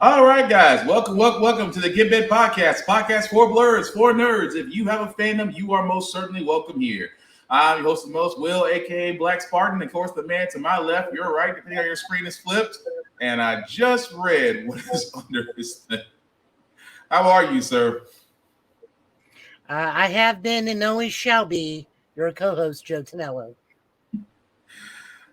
All right, guys, welcome to the Get Bit podcast for blurs, for nerds. If you have a fandom, you are most certainly welcome here. I'm your host of most, Will, aka Black Spartan. Of course, the man to my left, your right, depending on your screen is flipped. And I just read what is under his thing. How are you, sir? I have been and always shall be your co-host, Joe Tonello.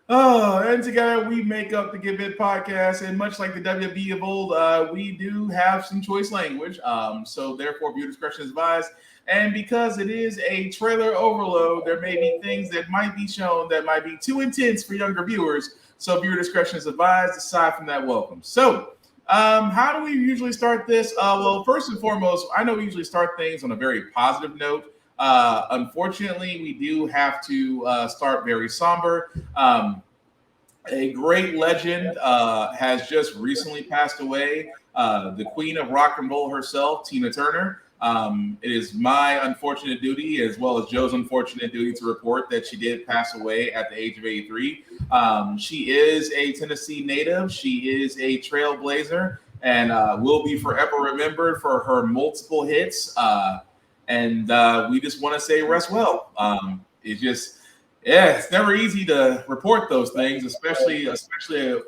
Oh, and together we make up the Get Bit podcast. And much like the WWE of old, we do have some choice language. So therefore, viewer discretion is advised. And because it is a trailer overload, there may be things that might be shown that might be too intense for younger viewers. So viewer discretion is advised. Aside from that, welcome. So, how do we usually start this? Well, first and foremost, I know we usually start things on a very positive note. Unfortunately, we do have to start very somber. A great legend has just recently passed away. The queen of rock and roll herself, Tina Turner. It is my unfortunate duty, as well as Joe's unfortunate duty, to report that she did pass away at the age of 83. She is a Tennessee native. She is a trailblazer and will be forever remembered for her multiple hits. And we just want to say rest well. It's just, yeah, it's never easy to report those things, especially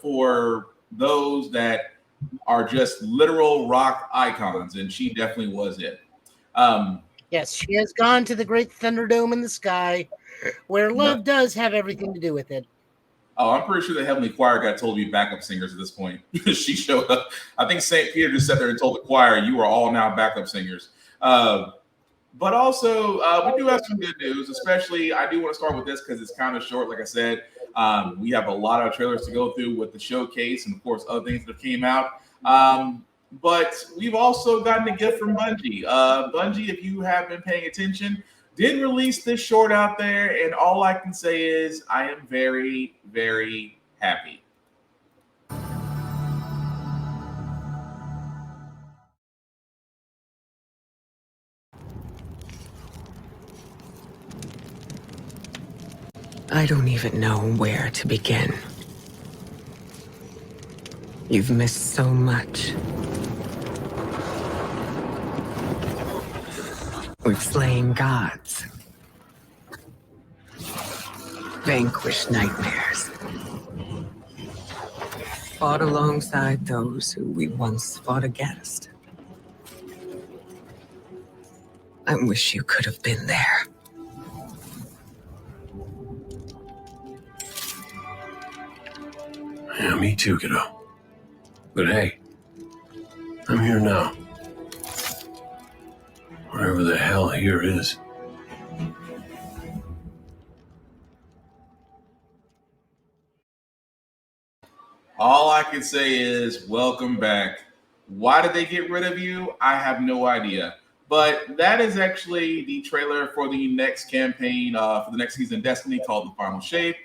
for those that are just literal rock icons, and she definitely was it. Yes, she has gone to the great Thunderdome in the sky, where love does have everything to do with it. Oh, I'm pretty sure the Heavenly Choir got told to be backup singers at this point. She showed up. I think St. Peter just sat there and told the choir, "You are all now backup singers." But also, we do have some good news, especially I do want to start with this because it's kind of short. Like I said, we have a lot of trailers to go through with the showcase and, of course, other things that came out. But we've also gotten a gift from Bungie. Bungie, if you have been paying attention, did release this short out there. And all I can say is I am very, very happy. I don't even know where to begin. You've missed so much. We've slain gods, vanquished nightmares, fought alongside those who we once fought against. I wish you could have been there. Yeah, me too, kiddo. But hey, I'm here now. Wherever the hell here is. All I can say is welcome back. Why did they get rid of you? I have no idea. But that is actually the trailer for the next campaign for the next season of Destiny called The Final Shape.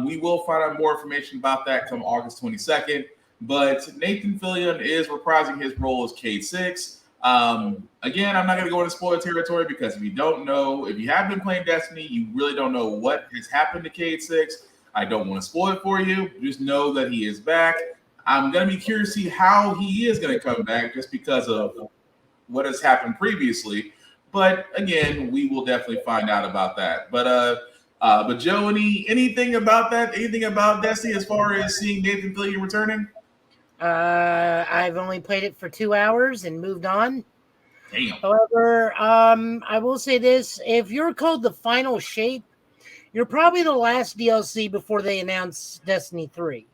We will find out more information about that come August 22nd. But Nathan Fillion is reprising his role as Cade Six. Again, I'm not going to go into spoiler territory because if you don't know, if you have been playing Destiny, you really don't know what has happened to Cade Six. I don't want to spoil it for you. Just know that he is back. I'm going to be curious to see how he is going to come back just because of what has happened previously. But again, we will definitely find out about that. But Joe, anything about that? Anything about Destiny as far as seeing Nathan Fillion returning? I've only played it for 2 hours and moved on. Damn. However, I will say this: if you're called The Final Shape, you're probably the last DLC before they announce Destiny 3.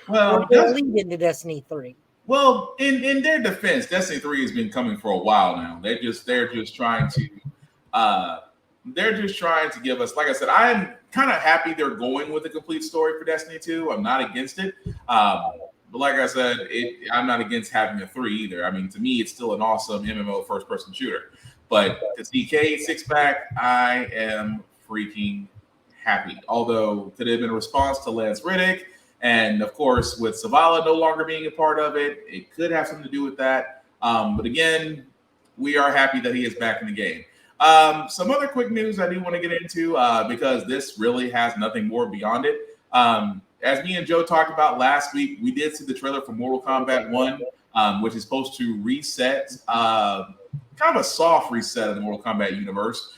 Well, or lead into Destiny 3. Well, in their defense, Destiny 3 has been coming for a while now. They're just trying to give us, like I said, I'm kind of happy they're going with a complete story for Destiny 2. I'm not against it. But like I said, I'm not against having a 3 either. I mean, to me, it's still an awesome MMO first-person shooter. But to see Cade Six back, I am freaking happy. Although could have been a response to Lance Riddick, and of course, with Zavala no longer being a part of it, it could have something to do with that. But again, we are happy that he is back in the game. Some other quick news I do want to get into because this really has nothing more beyond it. As me and Joe talked about last week, we did see the trailer for Mortal Kombat 1. which is supposed to reset, kind of a soft reset of the Mortal Kombat universe,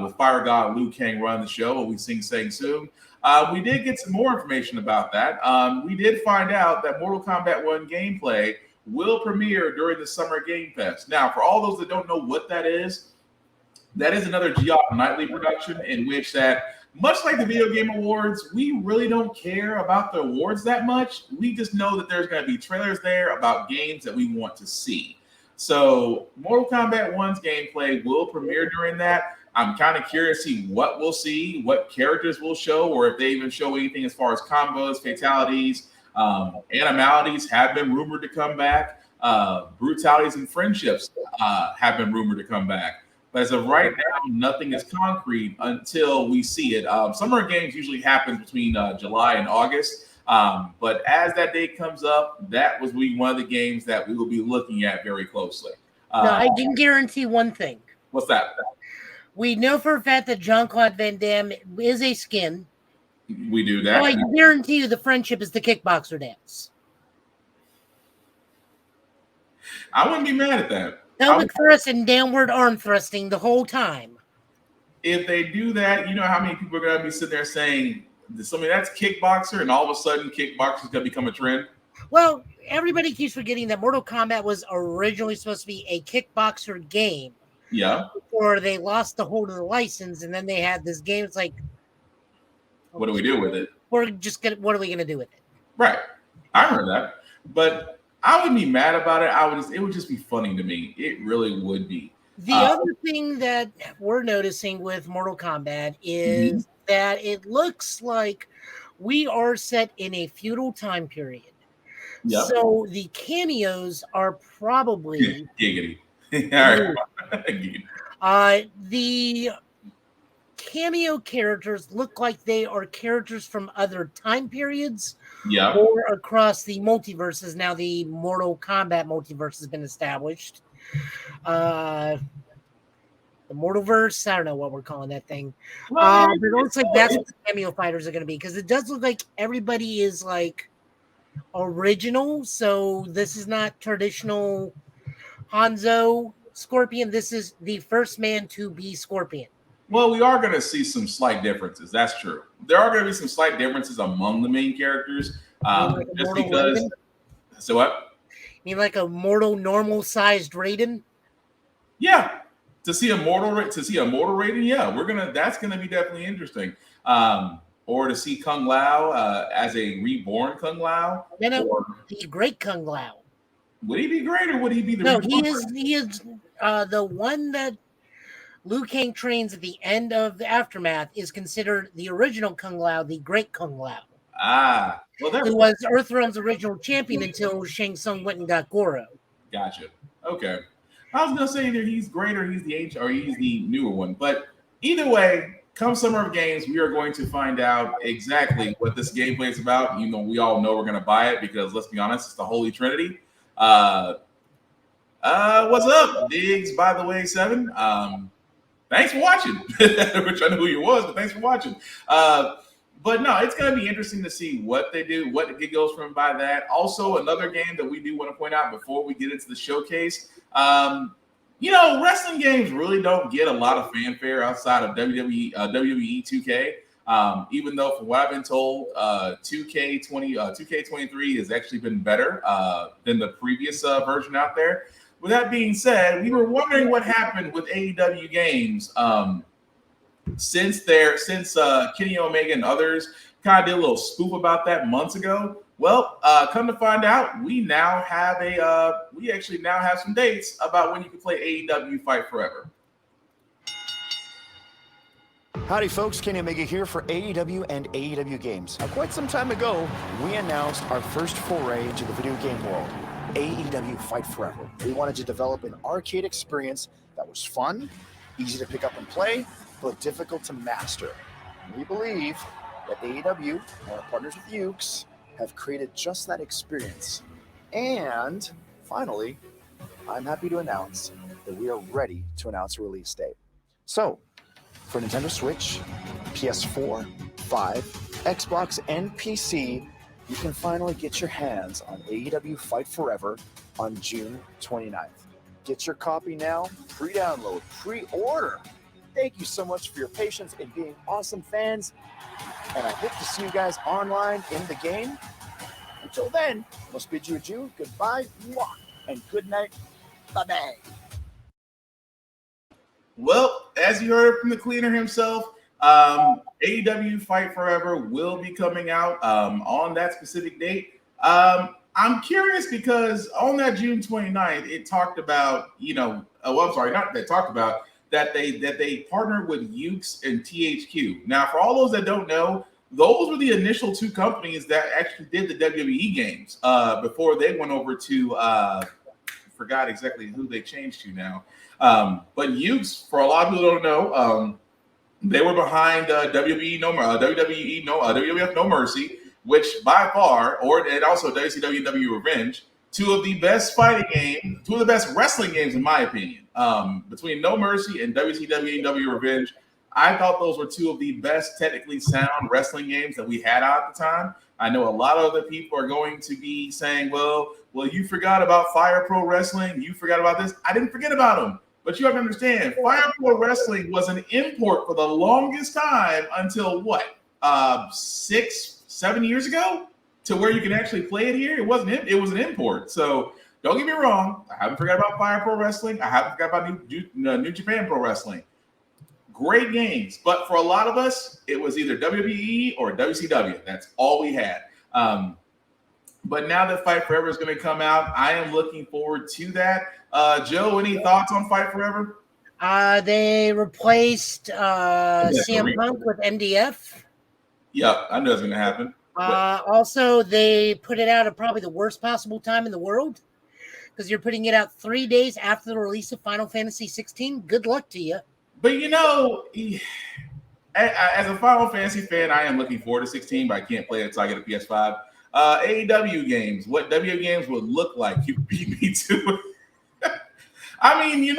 with Fire God Liu Kang running the show, and we sing Sang soon. We did get some more information about that. We did find out that Mortal Kombat 1 gameplay will premiere during the Summer Game Fest. Now, for all those that don't know what that is another Geoff Nightly production in which that, much like the Video Game Awards, we really don't care about the awards that much. We just know that there's going to be trailers there about games that we want to see. So Mortal Kombat 1's gameplay will premiere during that. I'm kind of curious to see what we'll see, what characters will show, or if they even show anything as far as combos, fatalities, animalities have been rumored to come back. Brutalities and friendships have been rumored to come back. But as of right now, nothing is concrete until we see it. Summer Games usually happens between July and August. But as that date comes up, that was one of the games that we will be looking at very closely. Now, I can guarantee one thing. What's that? We know for a fact that Jean-Claude Van Damme is a skin. We do that. So I can guarantee you the friendship is the kickboxer dance. I wouldn't be mad at that. Pelvic thrust and downward arm thrusting the whole time. If they do that, you know how many people are going to be sitting there saying, something that's kickboxer, and all of a sudden kickboxer is going to become a trend? Well, everybody keeps forgetting that Mortal Kombat was originally supposed to be a kickboxer game. Yeah. Before they lost the hold of the license, and then they had this game. It's like, what do we do with it? What are we gonna do with it? Right. I heard that, but I wouldn't be mad about it. It would just be funny to me. It really would be. The other thing that we're noticing with Mortal Kombat is that it looks like we are set in a feudal time period. Yep. So the cameos are probably giggity. All right. The cameo characters look like they are characters from other time periods, or across the multiverses. Now the Mortal Kombat multiverse has been established. The Mortalverse, I don't know what we're calling that thing. But it looks like that's what the cameo fighters are going to be, because it does look like everybody is like original. So this is not traditional Hanzo Scorpion. This is the first man to be Scorpion. Well, we are going to see some slight differences. That's true. There are going to be some slight differences among the main characters. Like just because. Raiden? So what? You mean like a mortal, normal-sized Raiden? Yeah. To see a mortal Raiden, yeah, that's gonna be definitely interesting. Or to see Kung Lao as a reborn Kung Lao. The great Kung Lao. Would he be great, or would he be the? No, he is the one that Liu Kang trains at the end of the Aftermath is considered the original Kung Lao, the great Kung Lao. Who was Earthrealm's original champion until Shang Tsung went and got Goro. Gotcha. Okay. I was gonna say either he's great or he's the ancient or he's the newer one. But either way, come Summer of Games, we are going to find out exactly what this gameplay is about. You know, we all know we're gonna buy it because let's be honest, it's the Holy Trinity. What's up, Diggs? By the way, 7. Thanks for watching. Which I know who you was, but thanks for watching. But no, it's going to be interesting to see what they do, what it goes from by that. Also, another game that we do want to point out before we get into the showcase. You know, wrestling games really don't get a lot of fanfare outside of WWE 2K. Even though, from what I've been told, 2K23 has actually been better than the previous version out there. With that being said, we were wondering what happened with AEW games. Since Kenny Omega and others kind of did a little spoof about that months ago. Well, come to find out, we actually now have some dates about when you can play AEW Fight Forever. Howdy folks, Kenny Omega here for AEW and AEW Games. Now, quite some time ago, we announced our first foray into the video game world, AEW Fight Forever. We wanted to develop an arcade experience that was fun, easy to pick up and play, but difficult to master. And we believe that AEW and our partners with Yuke's have created just that experience. And finally, I'm happy to announce that we are ready to announce a release date. So, for Nintendo Switch, PS4, 5, Xbox, and PC, you can finally get your hands on AEW Fight Forever on June 29th. Get your copy now, pre-download, pre-order. Thank you so much for your patience and being awesome fans. And I hope to see you guys online in the game. Until then, must bid you adieu, goodbye, mwah, and good night. Bye-bye. Well, as you heard from the cleaner himself, AEW Fight Forever will be coming out on that specific date. I'm curious because on that June 29th, it talked about, that they partnered with Ukes and THQ. Now, for all those that don't know, those were the initial two companies that actually did the WWE games before they went over to forgot exactly who they changed to now. But Ukes, for a lot of people who don't know, they were behind WWF No Mercy, which by far, and also WCW Revenge, two of the best wrestling games in my opinion. Between No Mercy and WCW Revenge, I thought those were two of the best technically sound wrestling games that we had out at the time. I know a lot of other people are going to be saying, well, you forgot about Fire Pro Wrestling. You forgot about this. I didn't forget about them. But you have to understand, Fire Pro Wrestling was an import for the longest time until 6-7 years ago, to where you can actually play it here. It was an import. So don't get me wrong. I haven't forgot about Fire Pro Wrestling. I haven't forgot about New Japan Pro Wrestling. Great games. But for a lot of us, it was either WWE or WCW. That's all we had. But now that Fight Forever is going to come out, I am looking forward to that. Joe, any thoughts on Fight Forever? They replaced CM Punk with MDF. Yeah, I knew it was going to happen. Also, they put it out at probably the worst possible time in the world, because you're putting it out 3 days after the release of Final Fantasy 16. Good luck to you. But as a Final Fantasy fan, I am looking forward to 16, but I can't play it until I get a PS5. AEW games, what WWE games would look like. You beat me to it. Vaughn, you're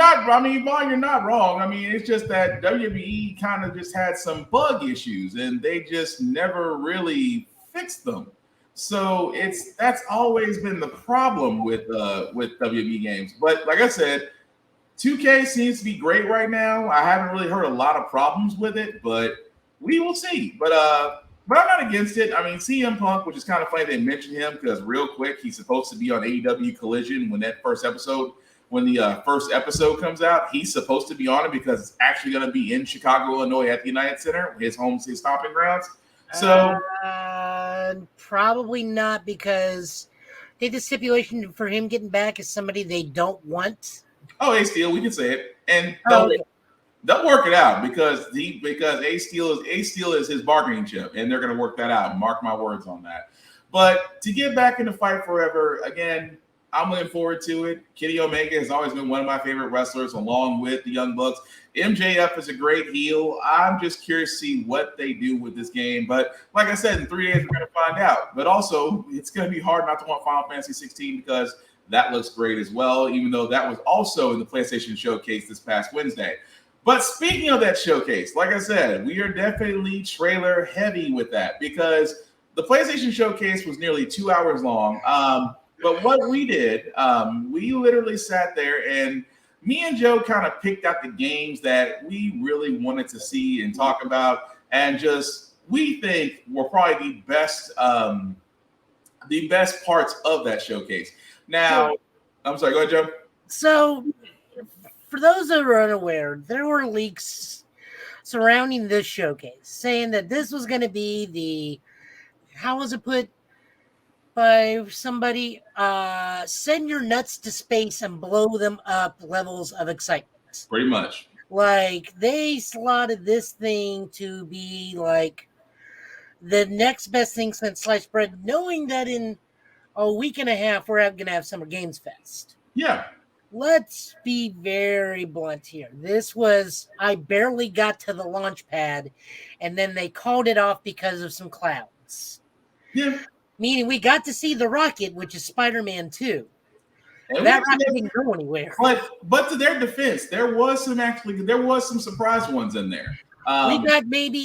not wrong. It's just that WWE kind of just had some bug issues and they just never really fixed them. So that's always been the problem with WWE games. But like I said, 2K seems to be great right now. I haven't really heard a lot of problems with it, but we will see. But I'm not against it. CM Punk, which is kind of funny they mentioned him because real quick, he's supposed to be on AEW Collision when the first episode comes out. He's supposed to be on it because it's actually going to be in Chicago, Illinois at the United Center, his stomping grounds. So probably not, because I think the stipulation for him getting back is somebody they don't want. Oh, A-Steel, we can say it. And they'll work it out because A-Steel is his bargaining chip, and they're going to work that out. Mark my words on that. But to get back into Fight Forever, again, I'm looking forward to it. Kenny Omega has always been one of my favorite wrestlers, along with the Young Bucks. MJF is a great heel. I'm just curious to see what they do with this game. But like I said, in 3 days, we're going to find out. But also, it's going to be hard not to want Final Fantasy 16 because that looks great as well, even though that was also in the PlayStation Showcase this past Wednesday. But speaking of that showcase, like I said, we are definitely trailer heavy with that because the PlayStation Showcase was nearly 2 hours long. But what we did, we literally sat there and me and Joe kind of picked out the games that we really wanted to see and talk about, and just we think were probably the best parts of that showcase. Now, I'm sorry, go ahead, Joe. So, for those that are unaware, there were leaks surrounding this showcase saying that this was going to be how was it put by somebody, send your nuts to space and blow them up levels of excitement. Pretty much. Like, they slotted this thing to be like the next best thing since sliced bread, knowing that in a week and a half, we're going to have Summer Games Fest. Yeah. Let's be very blunt here. I barely got to the launch pad, and then they called it off because of some clouds. Yeah. Meaning we got to see the rocket, which is Spider-Man 2. And that rocket didn't go anywhere. But to their defense, there was some surprise ones in there. We got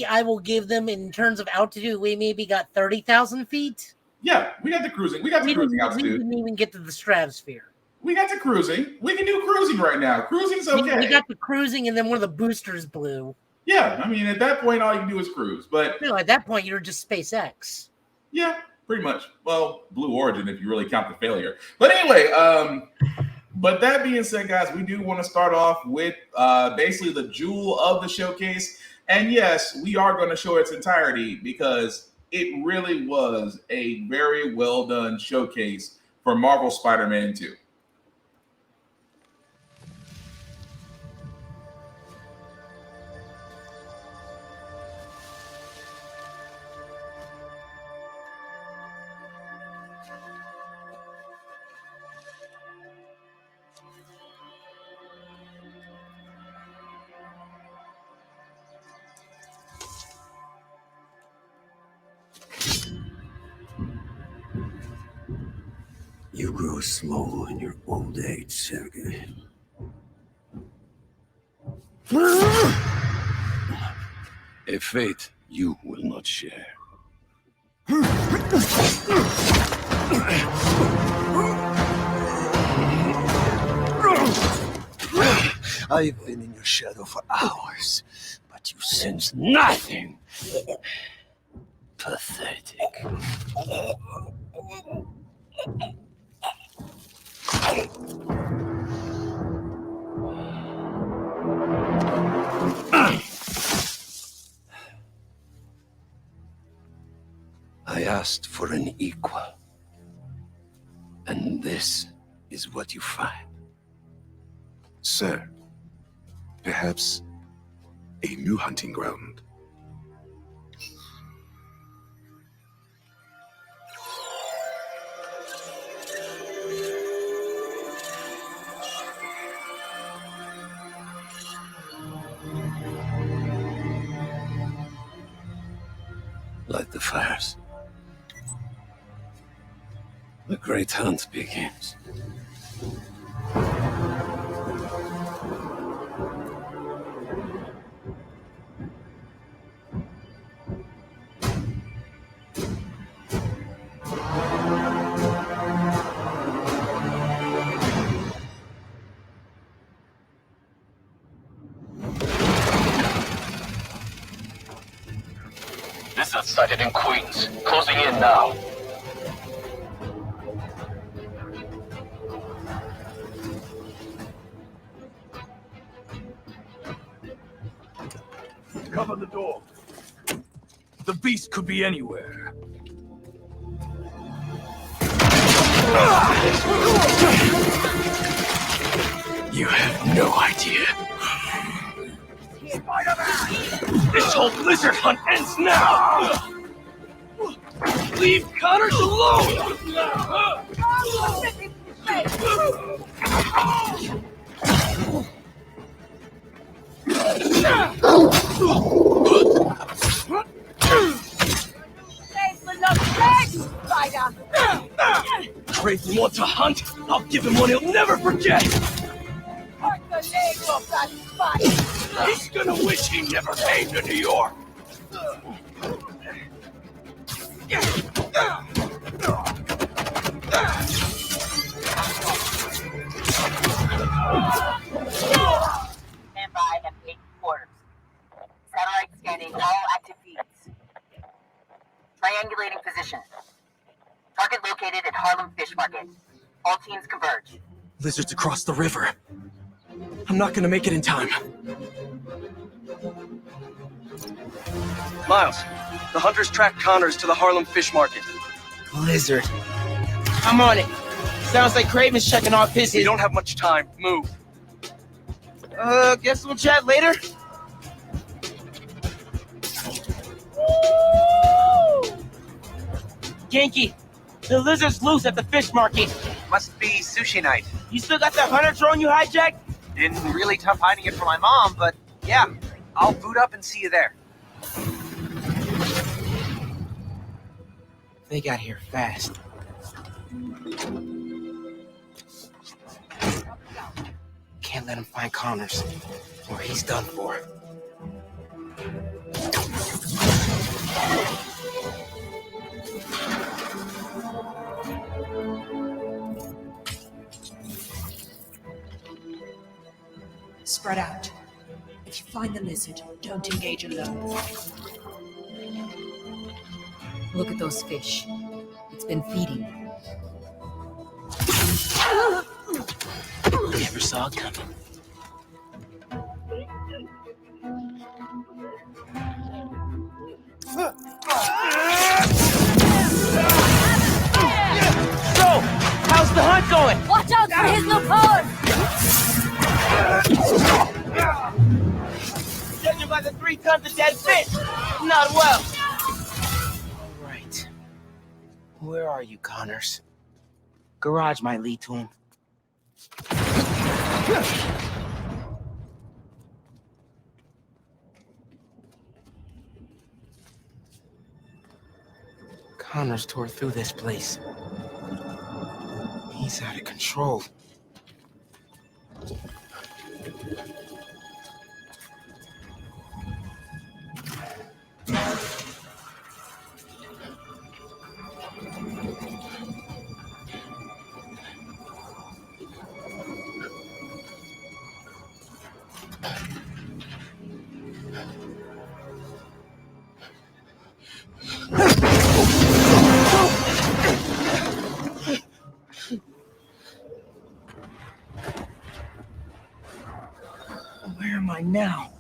I will give them, in terms of altitude, we maybe got 30,000 feet. Yeah, we got the cruising. We got the We cruising didn't, we altitude. didn't even get to the stratosphere. We got the cruising. We can do cruising right now. Cruising's okay. We got the cruising, and then one of the boosters blew. Yeah, I mean, at that point, all you can do is cruise. But No, at that point, you're just SpaceX. yeah, pretty much. Well, Blue Origin, if you really count the failure. But anyway, but that being said, guys, we do want to start off with basically the jewel of the showcase. And yes, we are going to show its entirety because it really was a very well done showcase for Marvel Spider-Man 2. You grow slow in your old age, Sergei. A fate you will not share. I've been in your shadow for hours, but you sense nothing. Pathetic. I asked for an equal, and this is what you find. Sir, perhaps a new hunting ground. Light the fires. The great hunt begins. Lizard sighted in Queens. Closing in now. Cover the door. The beast could be anywhere. You have no idea. This whole lizard hunt ends now! Leave Connors alone! Craven wants a hunt? I'll give him one he'll never forget! He's gonna wish he never came to New York! Stand by at 8 quarters. Satellite scanning all active feeds. Triangulating position. Target located at Harlem Fish Market. All teams converge. Lizards across the river. I'm not gonna make it in time. Miles, the hunters tracked Connors to the Harlem Fish Market. Lizard. I'm on it. Sounds like Craven's checking off his. We don't have much time. Move. Guess we'll chat later. Yankee, the lizard's loose at the fish market. Must be sushi night. You still got that hunter drone you hijacked? Been really tough hiding it from my mom, but yeah, I'll boot up and see you there. They got here fast. Can't let him find Connors, or he's done for. Spread out. If you find the lizard, don't engage alone. Look at those fish. It's been feeding. Never saw it coming. So, how's the hunt going? Watch out for his new power! Judging by the 3 tons of dead fish, not well. All right. Where are you, Connors? Garage might lead to him. Connors tore through this place. He's out of control. Where am I now?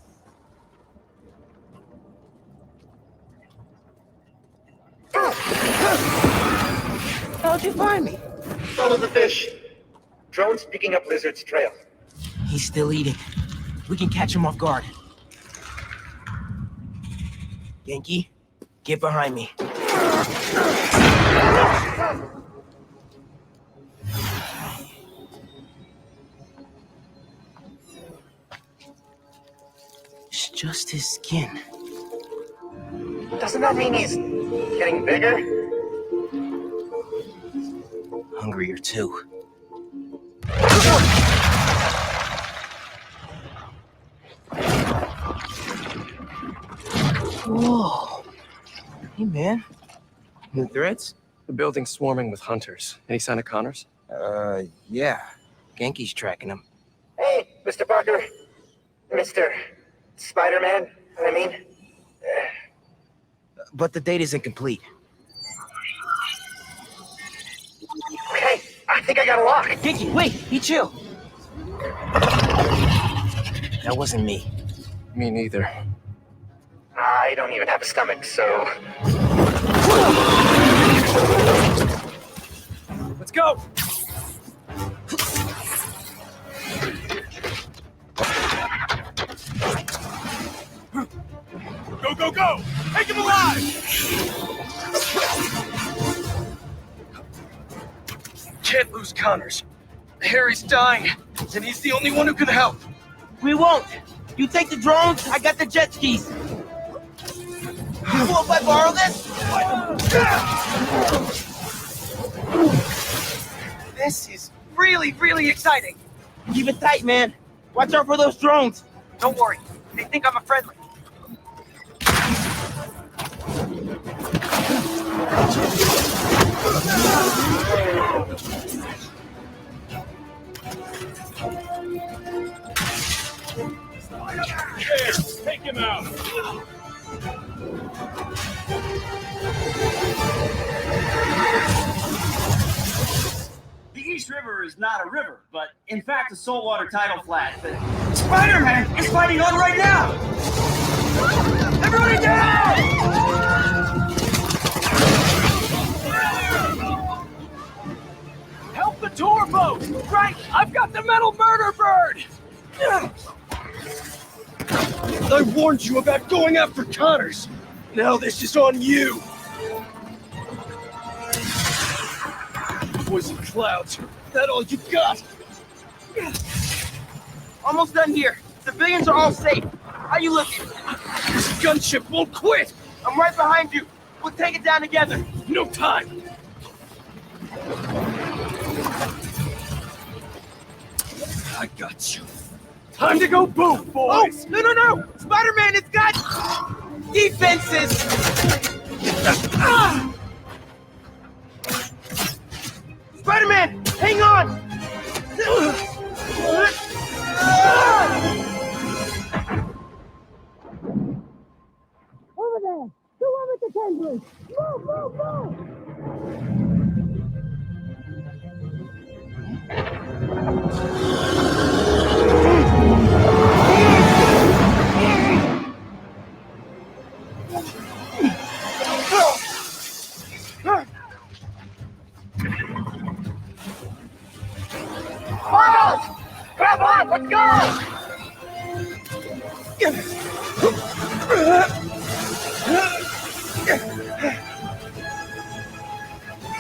How'd you find me? Follow the fish. Drone's picking up Lizard's trail. He's still eating. We can catch him off guard. Yankee, get behind me. It's just his skin. Doesn't that mean he's getting bigger? Hungrier too. Whoa. Hey, man. New threats? The building's swarming with hunters. Any sign of Connors? Yeah. Genki's tracking him. Hey, Mr. Parker. Mr. Spider-Man, I mean. But the data's incomplete. Okay, I think I got a lock. Genki, wait! Be chill! That wasn't me. Me neither. I don't even have a stomach, so... Let's go! Go, go, go! Take him alive! Can't lose Connors. Harry's dying, and he's the only one who can help. We won't! You take the drones, I got the jet skis. Cool if I borrow this? This is really, really exciting. Keep it tight, man. Watch out for those drones. Don't worry. They think I'm a friendly. Take him out! The East River is not a river, but in fact a saltwater tidal flat. But Spider-Man is fighting on right now! Everybody down! Help the tour boat! Right! I've got the metal murder bird! I warned you about going after Connors. Now this is on you. Poison clouds. That all you got? Almost done here. Civilians are all safe. How you looking? This gunship won't quit. I'm right behind you. We'll take it down together. No time. I got you. Time to go boom, boys! Oh, no! Spider-Man has got defenses! Spider-Man, hang on!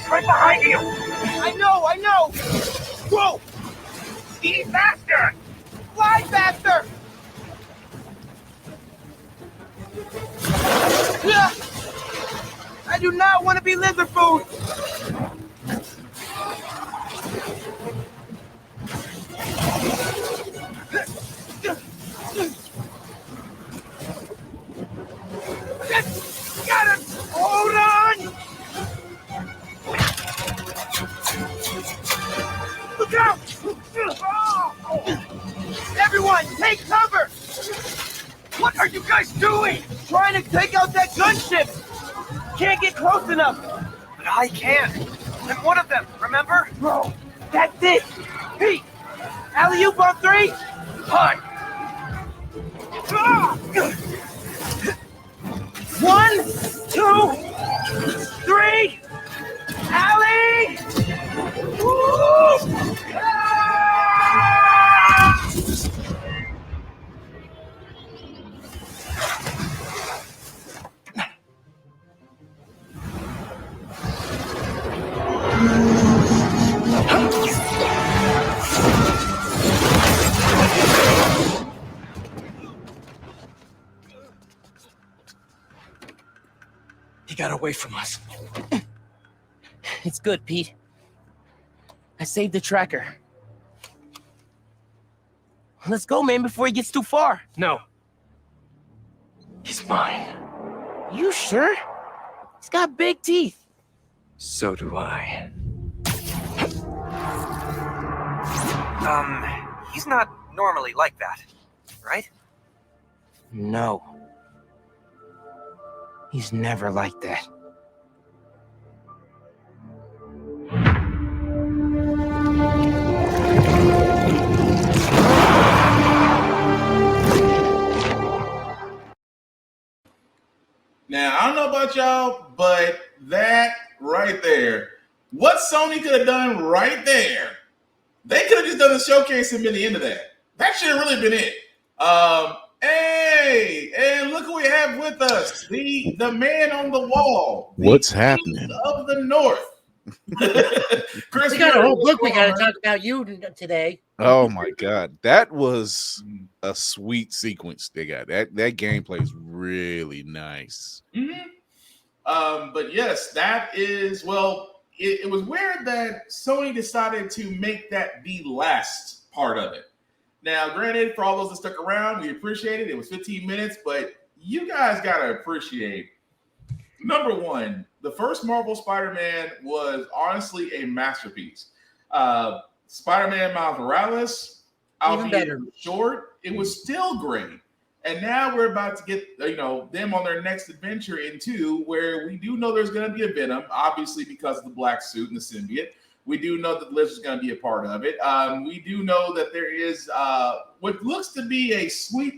Right behind you! I know! Whoa! Be faster! Fly faster! I do not want to be lizard food! Got him! Hold on! Look out! Everyone, take cover! What are you guys doing? Trying to take out that gunship! Can't get close enough! But I can. I'm one of them, remember? Bro, that's it! Pete! Alley-oop on 3! Hi! 1, 2, 3! Alley! Woo! He got away from us. It's good, Pete. I saved the tracker. Let's go, man, before he gets too far. No. He's mine. You sure? He's got big teeth. So do I. He's not normally like that, right? No. He's never like that. Now, I don't know about y'all, but that right there, what Sony could have done right there, they could have just done a showcase and been the end of that. That should have really been it. Hey, and look who we have with us, the man on the wall. What's happening? Of the North. Chris, we got a whole book we got to talk about you today. Oh my God, that was a sweet sequence they got. That gameplay is really nice. Mm-hmm. But yes, that is it was weird that Sony decided to make that the last part of it. Now, granted, for all those that stuck around, we appreciate it. It was 15 minutes, but you guys gotta appreciate. Number one, the first Marvel Spider-Man was honestly a masterpiece. Spider-Man Miles Morales, even better. Short, it was still great. And now we're about to get them on their next adventure into where we do know there's going to be a Venom, obviously because of the black suit and the symbiote. We do know that Lizard's going to be a part of it. We do know that there is what looks to be a sweet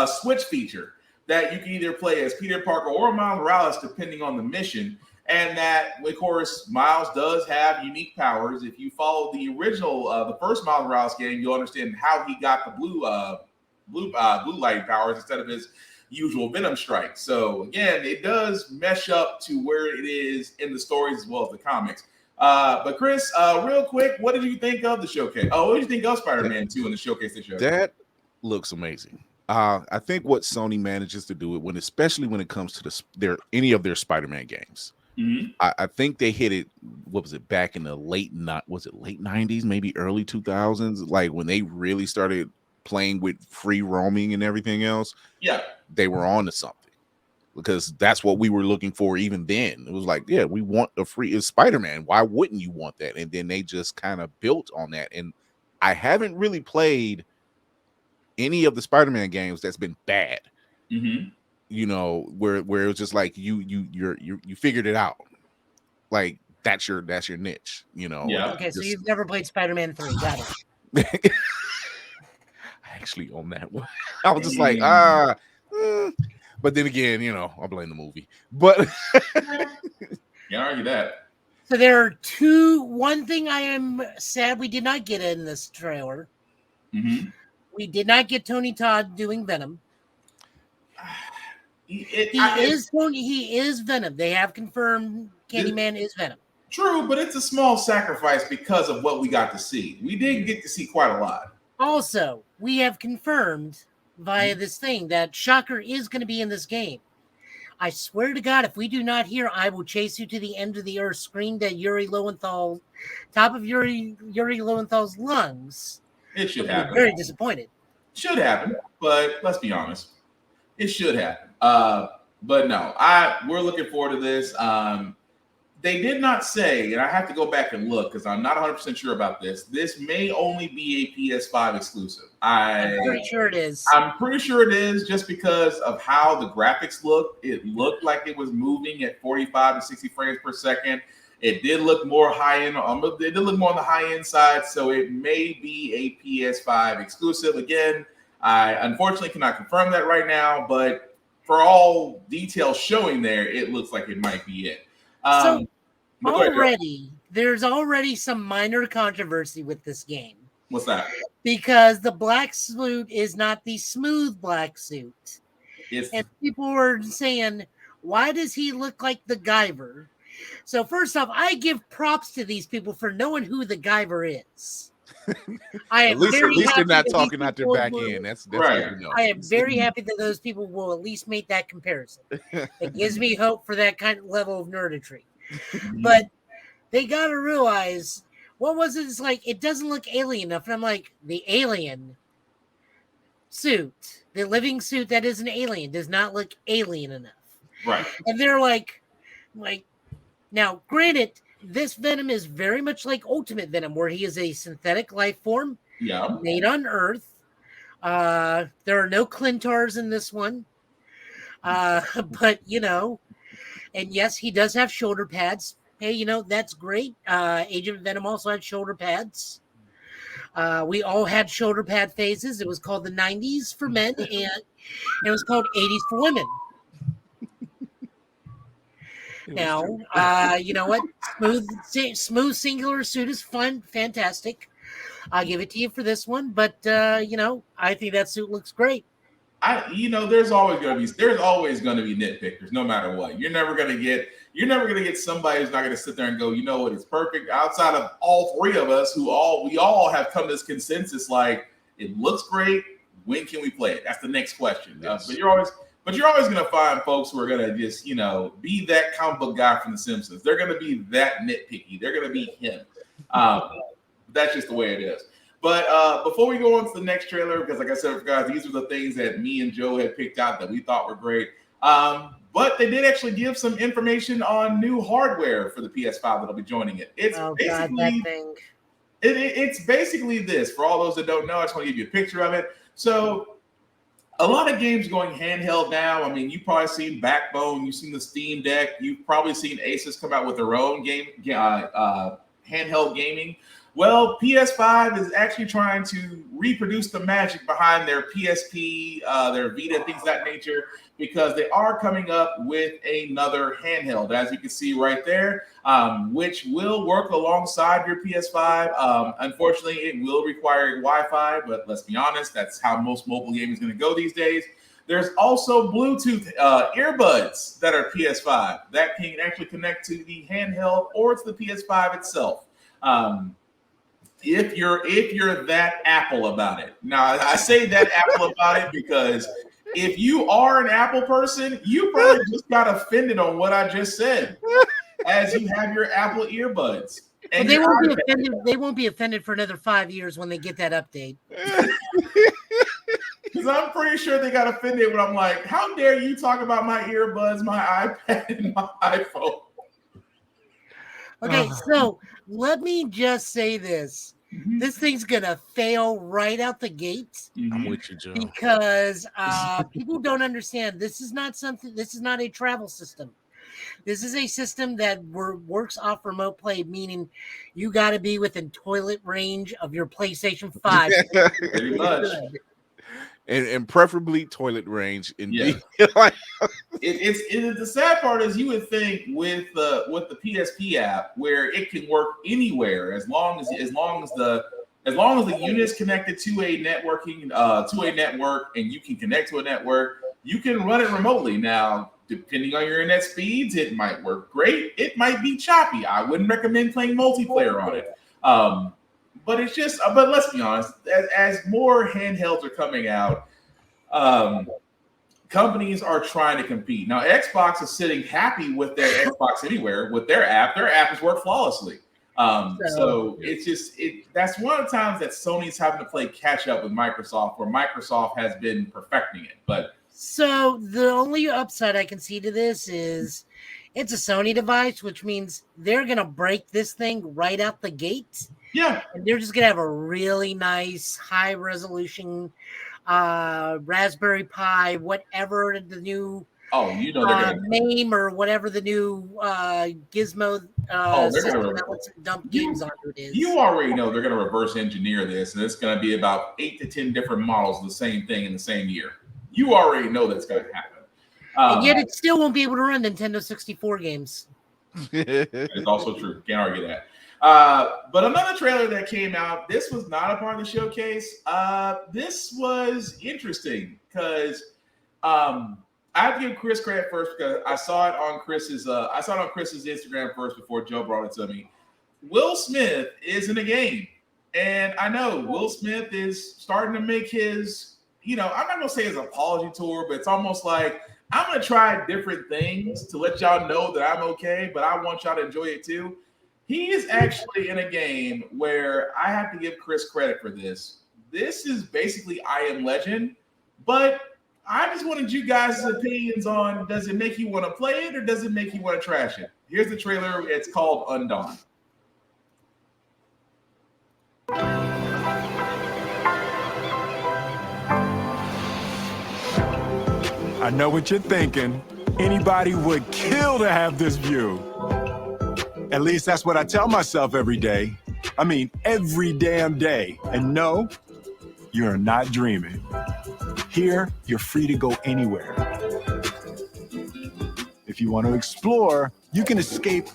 switch feature that you can either play as Peter Parker or Miles Morales, depending on the mission. And that, of course, Miles does have unique powers. If you follow the original, the first Miles Morales game, you'll understand how he got the blue light powers instead of his usual Venom strike. So again, it does mesh up to where it is in the stories as well as the comics. But Chris, real quick, what did you think of the showcase? Oh, what did you think of Spider-Man 2 in the showcase they showed? That looks amazing. I think what Sony manages to do it especially when it comes to any of their Spider-Man games. Mm-hmm. I think they hit it. What was it back in the late 90s, maybe early 2000s? Like when they really started playing with free roaming and everything else. Yeah, they were on to something because that's what we were looking for even then. It was like, yeah, we want a free Spider-Man. Why wouldn't you want that? And then they just kind of built on that. And I haven't really played any of the Spider-Man games that's been bad. Mm-hmm. Where it was just like you figured it out. Like that's your niche, Yeah. Okay, so you've never played Spider-Man 3. Got it. I actually own that one. I was just like, but then again, I blame the movie. But can't argue that. So there are one thing I am sad we did not get in this trailer. Mm-hmm. We did not get Tony Todd doing Venom. He is Venom. They have confirmed Candyman is Venom. True, but it's a small sacrifice because of what we got to see. We did get to see quite a lot. Also, we have confirmed via this thing that Shocker is going to be in this game. I swear to God, if we do not hear "I will chase you to the end of the earth" screamed at Yuri Lowenthal, top of Yuri Lowenthal's lungs, it should happen. Very disappointed. Should happen, but let's be honest, it should happen. But no, we're looking forward to this. They did not say, and I have to go back and look because I'm not 100% sure about this. This may only be a PS5 exclusive. I'm pretty sure it is. I'm pretty sure it is just because of how the graphics look. It looked like it was moving at 45 to 60 frames per second. It did look more high end. It did look more on the high end side, so it may be a PS5 exclusive. Again, I unfortunately cannot confirm that right now, but for all details showing there, it looks like it might be it. So there's already some minor controversy with this game. What's that? Because the black suit is not the smooth black suit. And people were saying, why does he look like the Guyver? So first off, I give props to these people for knowing who the Guyver is. At least they're not talking out their back end. That's right. I am very happy that those people will at least make that comparison. It gives me hope for that kind of level of nerdistry. But they got to realize, what was it? It's like, it doesn't look alien enough. And I'm like, the alien suit, the living suit that is an alien, does not look alien enough. Right. And they're like, now, granted, this Venom is very much like Ultimate Venom, where he is a synthetic life form made on Earth. There are no Clintars in this one. But, and yes, he does have shoulder pads. Hey, that's great. Agent Venom also had shoulder pads. We all had shoulder pad phases. It was called the 90s for men, and it was called 80s for women. Now, you know what? Smooth singular suit is fun, fantastic. I'll give it to you for this one, but I think that suit looks great. There's always going to be nitpickers, no matter what. You're never going to get somebody who's not going to sit there and go, it's perfect. Outside of all three of us, we all have come to this consensus, like, it looks great. When can we play it? That's the next question. Yes. But you're always going to find folks who are going to just, be that comic book guy from The Simpsons. They're going to be that nitpicky. They're going to be him. That's just the way it is. But before we go on to the next trailer, because like I said, guys, these are the things that me and Joe had picked out that we thought were great. But they did actually give some information on new hardware for the PS5 that'll be joining it. It's It's basically this. For all those that don't know, I just want to give you a picture of it. So a lot of games going handheld now. I mean, you've probably seen Backbone, you've seen the Steam Deck, you've probably seen Asus come out with their own handheld gaming. Well, PS5 is actually trying to reproduce the magic behind their PSP, their Vita, and things of that nature, because they are coming up with another handheld, as you can see right there, which will work alongside your PS5. Unfortunately, it will require Wi-Fi, but let's be honest, that's how most mobile gaming is going to go these days. There's also Bluetooth earbuds that are PS5 that can actually connect to the handheld or to the PS5 itself. If you're that Apple about it. Now, I say that Apple about it because if you are an Apple person, you probably just got offended on what I just said, as you have your Apple earbuds. And they won't be offended. They won't be offended for another 5 years when they get that update. Because I'm pretty sure they got offended when I'm like, how dare you talk about my earbuds, my iPad, and my iPhone? Okay, so let me just say this. This thing's going to fail right out the gate. I'm with you, Joe. Because people don't understand. This is not a travel system. This is a system that works off remote play, meaning you got to be within toilet range of your PlayStation 5. Pretty much. And preferably toilet range. Indeed. Yeah. The sad part is you would think with the PSP app where it can work anywhere as long as As long as the unit is connected to a network, and you can connect to a network, you can run it remotely. Now, depending on your internet speeds, it might work great. It might be choppy. I wouldn't recommend playing multiplayer on it. But it's just, but let's be honest, as more handhelds are coming out, companies are trying to compete. Now, Xbox is sitting happy with their Xbox Anywhere, with their app. Their app has worked flawlessly. So it's just, that's one of the times that Sony's having to play catch up with Microsoft, where Microsoft has been perfecting it. But so the only upside I can see to this is it's a Sony device, which means they're going to break this thing right out the gate. Yeah. And they're just going to have a really nice high resolution Raspberry Pi, whatever the new they're gonna name or whatever the new Gizmo system that lets them dump games onto it is. You already know they're going to reverse engineer this, and it's going to be about 8 to 10 different models of the same thing in the same year. You already know that's going to happen. And yet it still won't be able to run Nintendo 64 games. It's also true. Can't argue that. But another trailer that came out, this was not a part of the showcase. This was interesting because I have to give Chris credit first because I saw it on Chris's Instagram first before Joe brought it to me. Will Smith is in a game, and I know Will Smith is starting to make his, I'm not gonna say his apology tour, but it's almost like I'm gonna try different things to let y'all know that I'm okay, but I want y'all to enjoy it too. He is actually in a game where I have to give Chris credit for this. This is basically I Am Legend, but I just wanted you guys' opinions on, does it make you want to play it or does it make you want to trash it? Here's the trailer. It's called Undawn. I know what you're thinking. Anybody would kill to have this view. At least that's what I tell myself every day. I mean, every damn day. And no, you're not dreaming. Here, you're free to go anywhere. If you want to explore, you can escape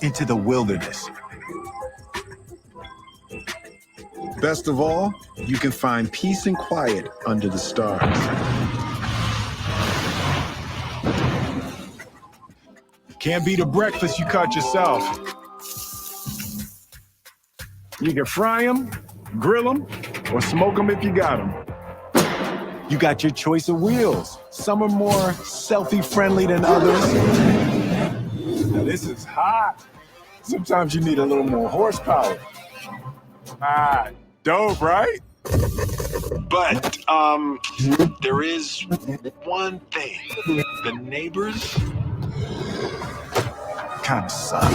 into the wilderness. Best of all, you can find peace and quiet under the stars. Can't beat a breakfast you caught yourself. You can fry them, grill them, or smoke them if you got them. You got your choice of wheels. Some are more selfie-friendly than others. Now this is hot. Sometimes you need a little more horsepower. Dope, right? But, there is one thing. The neighbors kind of suck.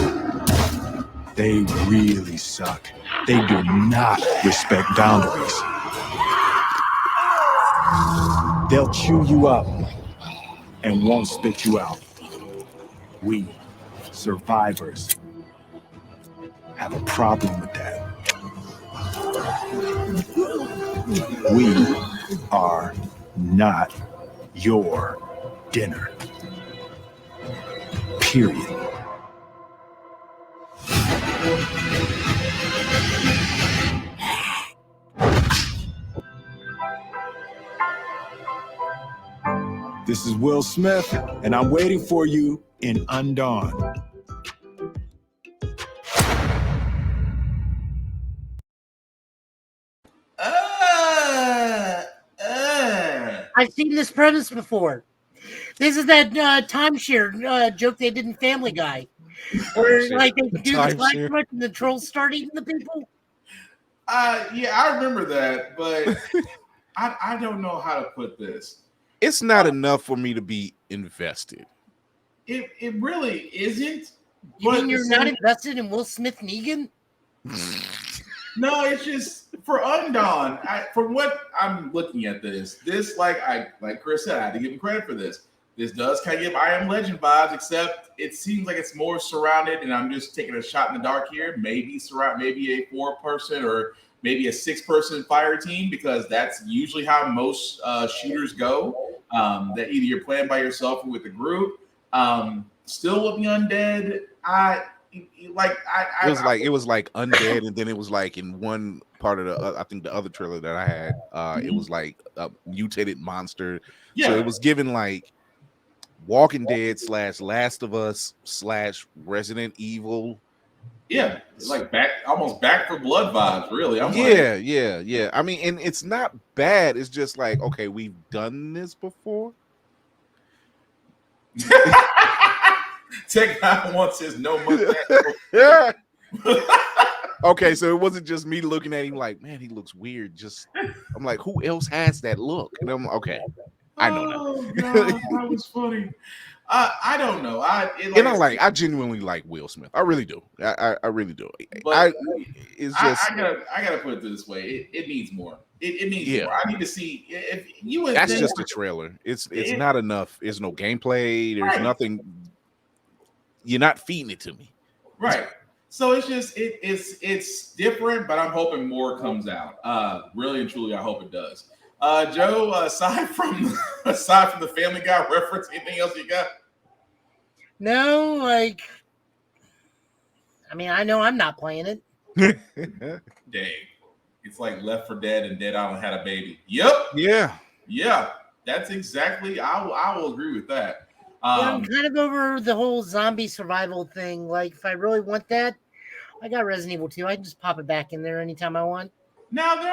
They really suck. They do not respect boundaries. They'll chew you up and won't spit you out. We, survivors, have a problem with that. We are not your dinner. Period. This is Will Smith, and I'm waiting for you in Undawn. I've seen this premise before. This is that timeshare joke they did in Family Guy, where like they do the flag march and the trolls start eating the people. Yeah, I remember that, but I don't know how to put this. It's not enough for me to be invested. It really isn't. You mean you're not invested in Will Smith Negan? No, it's just for Undawn. From what I'm looking at this like Chris said, I had to give him credit for this. This does kind of give I Am Legend vibes, except it seems like it's more surrounded, and I'm just taking a shot in the dark here. Maybe a 4-person or maybe a 6-person fire team, because that's usually how most shooters go. That either you're playing by yourself or with a group. Still with the undead, like it was like undead, and then it was like in one part of the I think the other trailer that I had, it was like a mutated monster. Yeah. So it was given like Walking Dead / Last of Us / Resident Evil. Yeah, it's like almost Back for Blood vibes, really. Yeah. I mean, and it's not bad. It's just like, okay, we've done this before. Tech Guy wants his no money. Okay, so it wasn't just me looking at him like, man, he looks weird. I'm like, who else has that look? And I'm okay. I know now. Oh God, that was funny. I don't know. I genuinely like Will Smith. I really do. I really do. But it's just I gotta put it this way. It needs more. It needs more. I need to see if you. That's just a trailer. It's not enough. There's no gameplay. There's nothing. You're not feeding it to me. Right. So it's just it's different, but I'm hoping more comes out. Really and truly, I hope it does. Joe, aside from the Family Guy reference, anything else you got? No, like, I mean, I know I'm not playing it. Dang, it's like Left 4 Dead and Dead Island had a baby. Yep. Yeah. That's exactly. I will agree with that. I'm kind of over the whole zombie survival thing. Like, if I really want that, I got Resident Evil 2. I can just pop it back in there anytime I want. Now there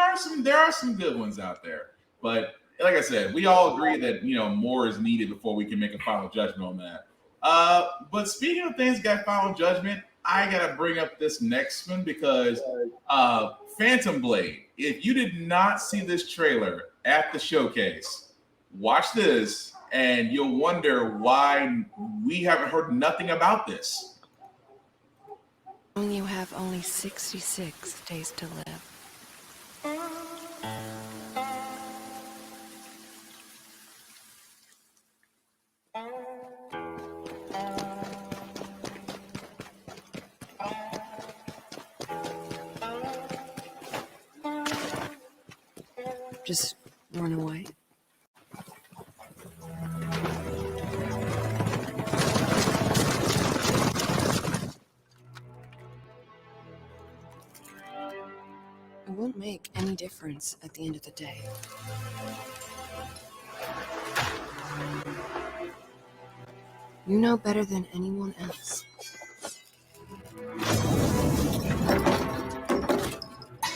are some good ones out there, but like I said, we all agree that more is needed before we can make a final judgment on that. But speaking of things got final judgment, I gotta bring up this next one because Phantom Blade. If you did not see this trailer at the showcase, watch this and you'll wonder why we haven't heard nothing about this. You have only 66 days to live. Just run away. It won't make any difference at the end of the day. You know better than anyone else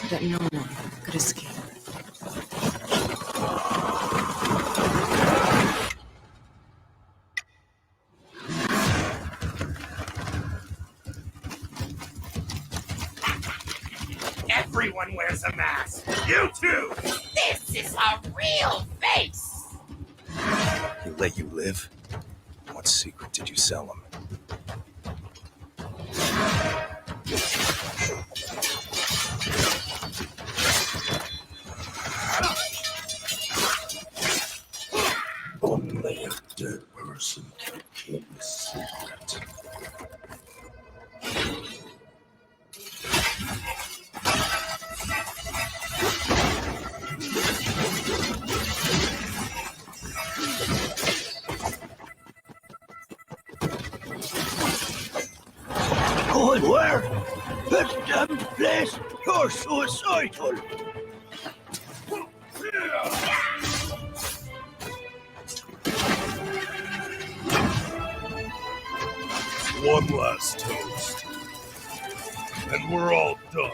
that no one could escape. Everyone wears a mask. You too. This is a real face. He let you live? What secret did you sell him? Only a dead person can keep a secret. Going where? This damn place! You're suicidal! One last toast, and we're all done.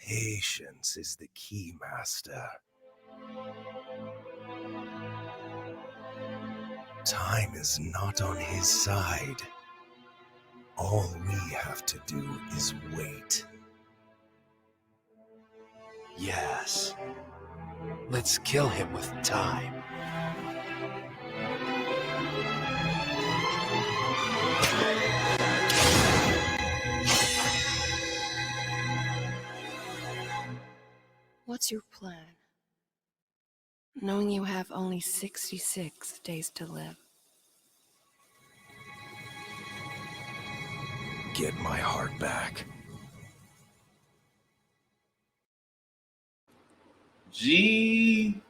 Patience is the key, Master. Time is not on his side. All we have to do is wait. Yes. Let's kill him with time. What's your plan? Knowing you have only 66 days to live. Get my heart back. Jesus.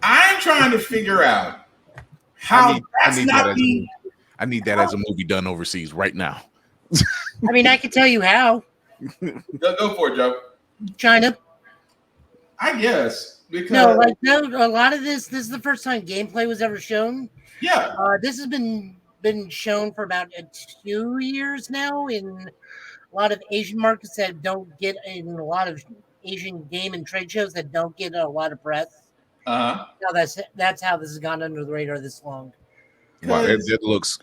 I'm trying to figure out how I need that as a movie done overseas right now. I mean, I can tell you how. Go for it, Joe. China. I guess. Because a lot of this is the first time gameplay was ever shown. Yeah. This has been shown for about 2 years now in a lot of Asian markets that don't get, in a lot of Asian game and trade shows that don't get a lot of press. Uh-huh. No, that's how this has gone under the radar this long. Wow, it looks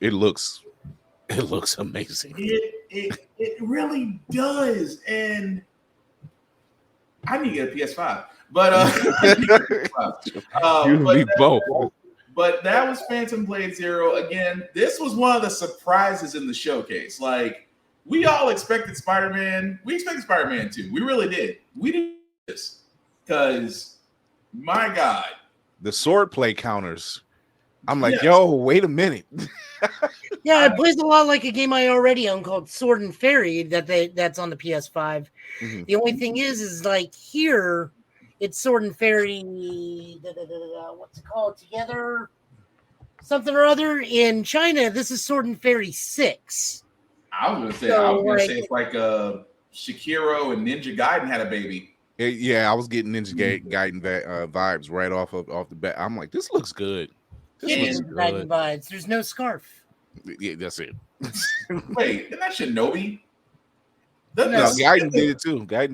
amazing. It really does, and I need to get a PS5. But But that was Phantom Blade Zero. Again, this was one of the surprises in the showcase. Like, we all expected Spider-Man. We expected Spider-Man 2. We really did. We did this because, my God, the sword play counters. I'm like, yo, wait a minute. Yeah, it plays a lot like a game I already own called Sword and Fairy that's on the PS5. Mm-hmm. The only thing is like here, it's Sword and Fairy. What's it called? Together, something or other. In China, this is Sword and Fairy 6. I was gonna say it's like Shakiro and Ninja Gaiden had a baby. Yeah, I was getting Ninja Gaiden vibes right off the bat. I'm like, this looks good. This looks good. Vibes. There's no scarf. Yeah, that's it. Wait, isn't that Shinobi? No, Gaiden did it too. Okay,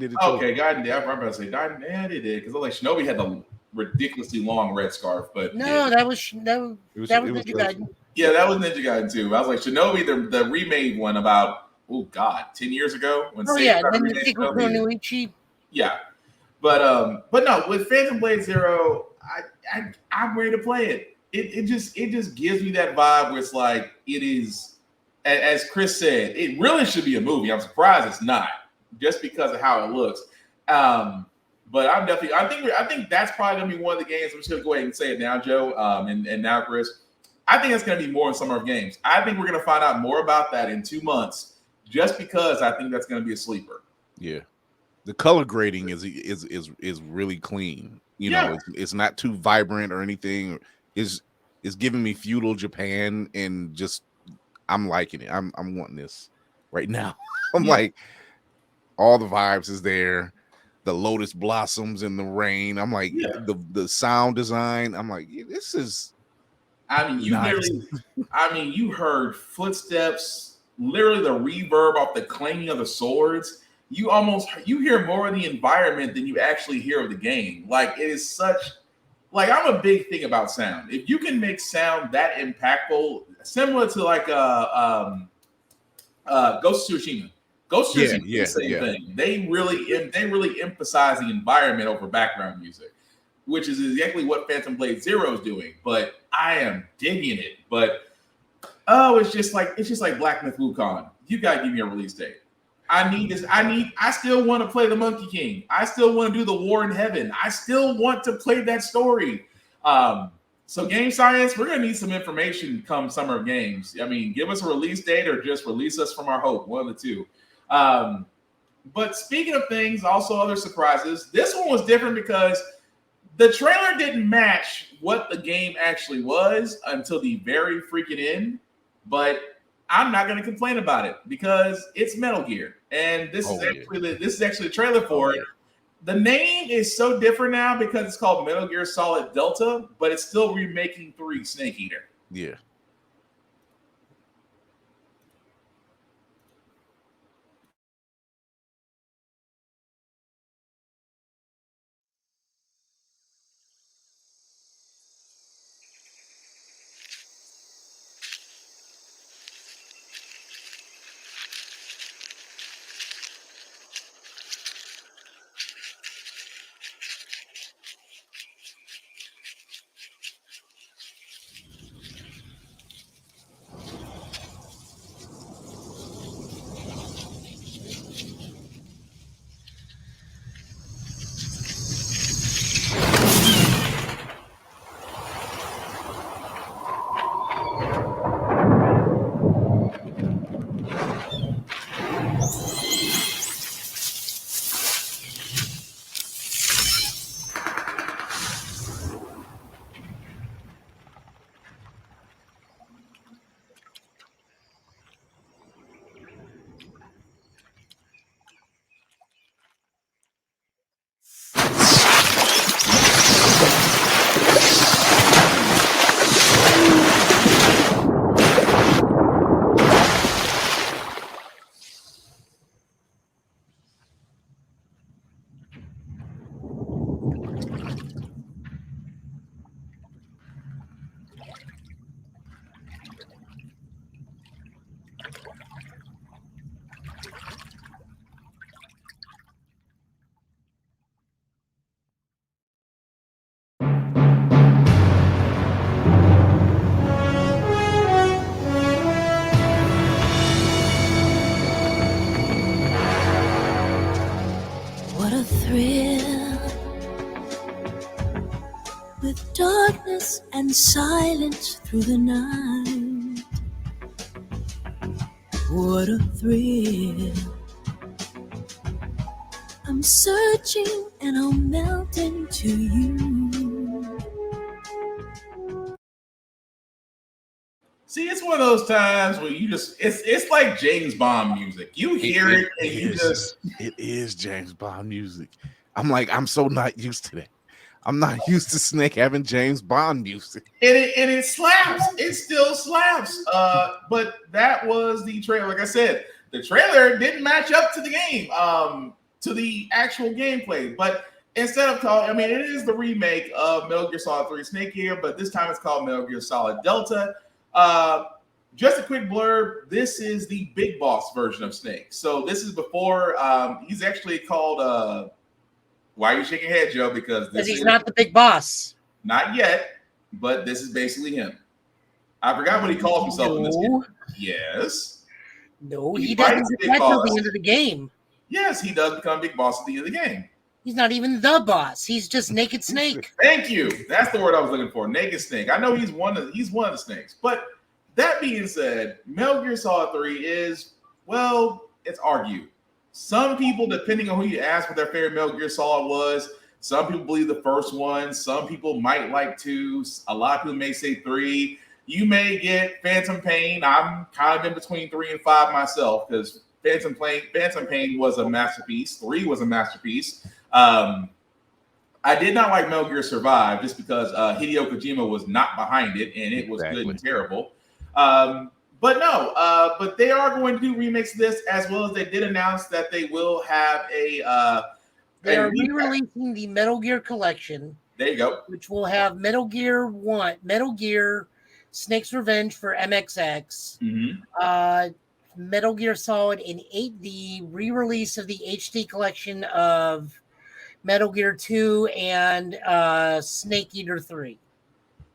Gaiden did. I'm about to say Gaiden. Yeah, they did because like Shinobi had the ridiculously long red scarf, but no, that was Ninja Gaiden. Yeah, that was Ninja Gaiden too. I was like Shinobi, the remade one about 10 years ago. When Then the sequel Kunoichi. Yeah, but no, with Phantom Blade Zero, I'm ready to play it. It just gives me that vibe where it's like it is, as Chris said, it really should be a movie. I'm surprised it's not, just because of how it looks. But I think that's probably gonna be one of the games. I'm just gonna go ahead and say it now, Joe, and now Chris. I think it's gonna be more in Summer of Games. I think we're gonna find out more about that in 2 months, just because I think that's gonna be a sleeper. Yeah, the color grading is really clean. You know, it's not too vibrant or anything. It's giving me feudal Japan, and just I'm liking it. I'm wanting this right now. I'm like, all the vibes is there. The lotus blossoms in the rain. I'm like, the sound design. I'm like, this is. I mean, you heard footsteps, literally the reverb off the clanging of the swords. You hear more of the environment than you actually hear of the game. Like, it is such. Like, I'm a big thing about sound. If you can make sound that impactful, similar to like Ghost of Tsushima. Ghost of Tsushima is the same thing. They really emphasize the environment over background music, which is exactly what Phantom Blade Zero is doing. But I am digging it. But it's just like Black Myth Wukong. You gotta give me a release date. I need this. I still want to play the Monkey King. I still want to do the War in Heaven. I still want to play that story. So Game Science, we're gonna need some information come Summer of Games. I mean, give us a release date or just release us from our hope. One of the two. But speaking of things, also other surprises. This one was different because the trailer didn't match what the game actually was until the very freaking end. But I'm not going to complain about it because it's Metal Gear, and this is actually the trailer for it. The name is so different now because it's called Metal Gear Solid Delta, but it's still remaking 3 Snake Eater. Yeah. What a thrill, with darkness and silence through the night. What a thrill. I'm searching and I'll melt into you. See, it's one of those times where you just it's like James Bond music. You hear it and you just it is James Bond music. I'm like, I'm so not used to that. I'm not used to Snake having James Bond music. And it slaps. It still slaps. But that was the trailer. Like I said, the trailer didn't match up to the game, to the actual gameplay. But instead of calling, I mean, it is the remake of Metal Gear Solid 3 Snake Eater, but this time it's called Metal Gear Solid Delta. Just a quick blurb. This is the big boss version of Snake. So this is before he's actually called why are you shaking your head, Joe? Because he's not the big boss. Not yet, but this is basically him. I forgot what he calls himself in this game. Yes. No, he doesn't get that till the end of the game. Yes, he does become big boss at the end of the game. He's not even the boss. He's just Naked Snake. Thank you. That's the word I was looking for. Naked Snake. I know he's one of the snakes. But that being said, Metal Gear Solid 3 is, well, it's argued. Some people, depending on who you ask what their favorite Metal Gear Solid was, some people believe the first one. Some people might like 2. A lot of people may say 3. You may get Phantom Pain. I'm kind of in between 3 and 5 myself because Phantom Pain was a masterpiece. 3 was a masterpiece. I did not like Metal Gear Survive just because Hideo Kojima was not behind it and it was good and terrible. But no, but they are going to do remakes of this, as well as they did announce that they will have they are re-releasing the Metal Gear Collection. There you go. Which will have Metal Gear 1, Metal Gear Snake's Revenge for MXX, Metal Gear Solid in 8D, re-release of the HD collection of Metal Gear 2 and Snake Eater 3.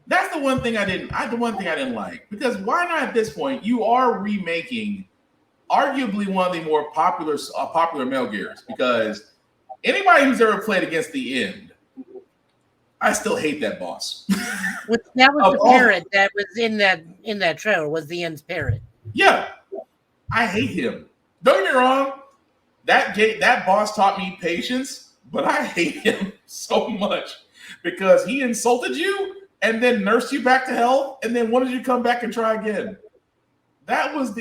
That's the one thing I didn't like, because why not at this point? You are remaking arguably one of the more popular Metal Gears, because anybody who's ever played Against the End, I still hate that boss. That was the parrot that was in that trailer, was the End's parrot. Yeah, I hate him. Don't get me wrong, that boss taught me patience, but I hate him so much because he insulted you and then nursed you back to health, and then wanted you to come back and try again. That was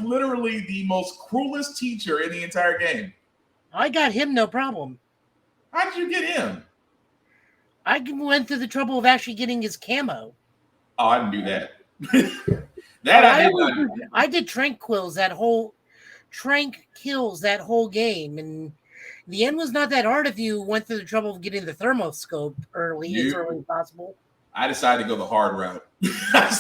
literally the most cruelest teacher in the entire game. I got him no problem. How did you get him? I went through the trouble of actually getting his camo. Oh, I didn't do that. I did Trank kills that whole game, and the end was not that hard if you went through the trouble of getting the thermoscope early as early as possible. I decided to go the hard route. And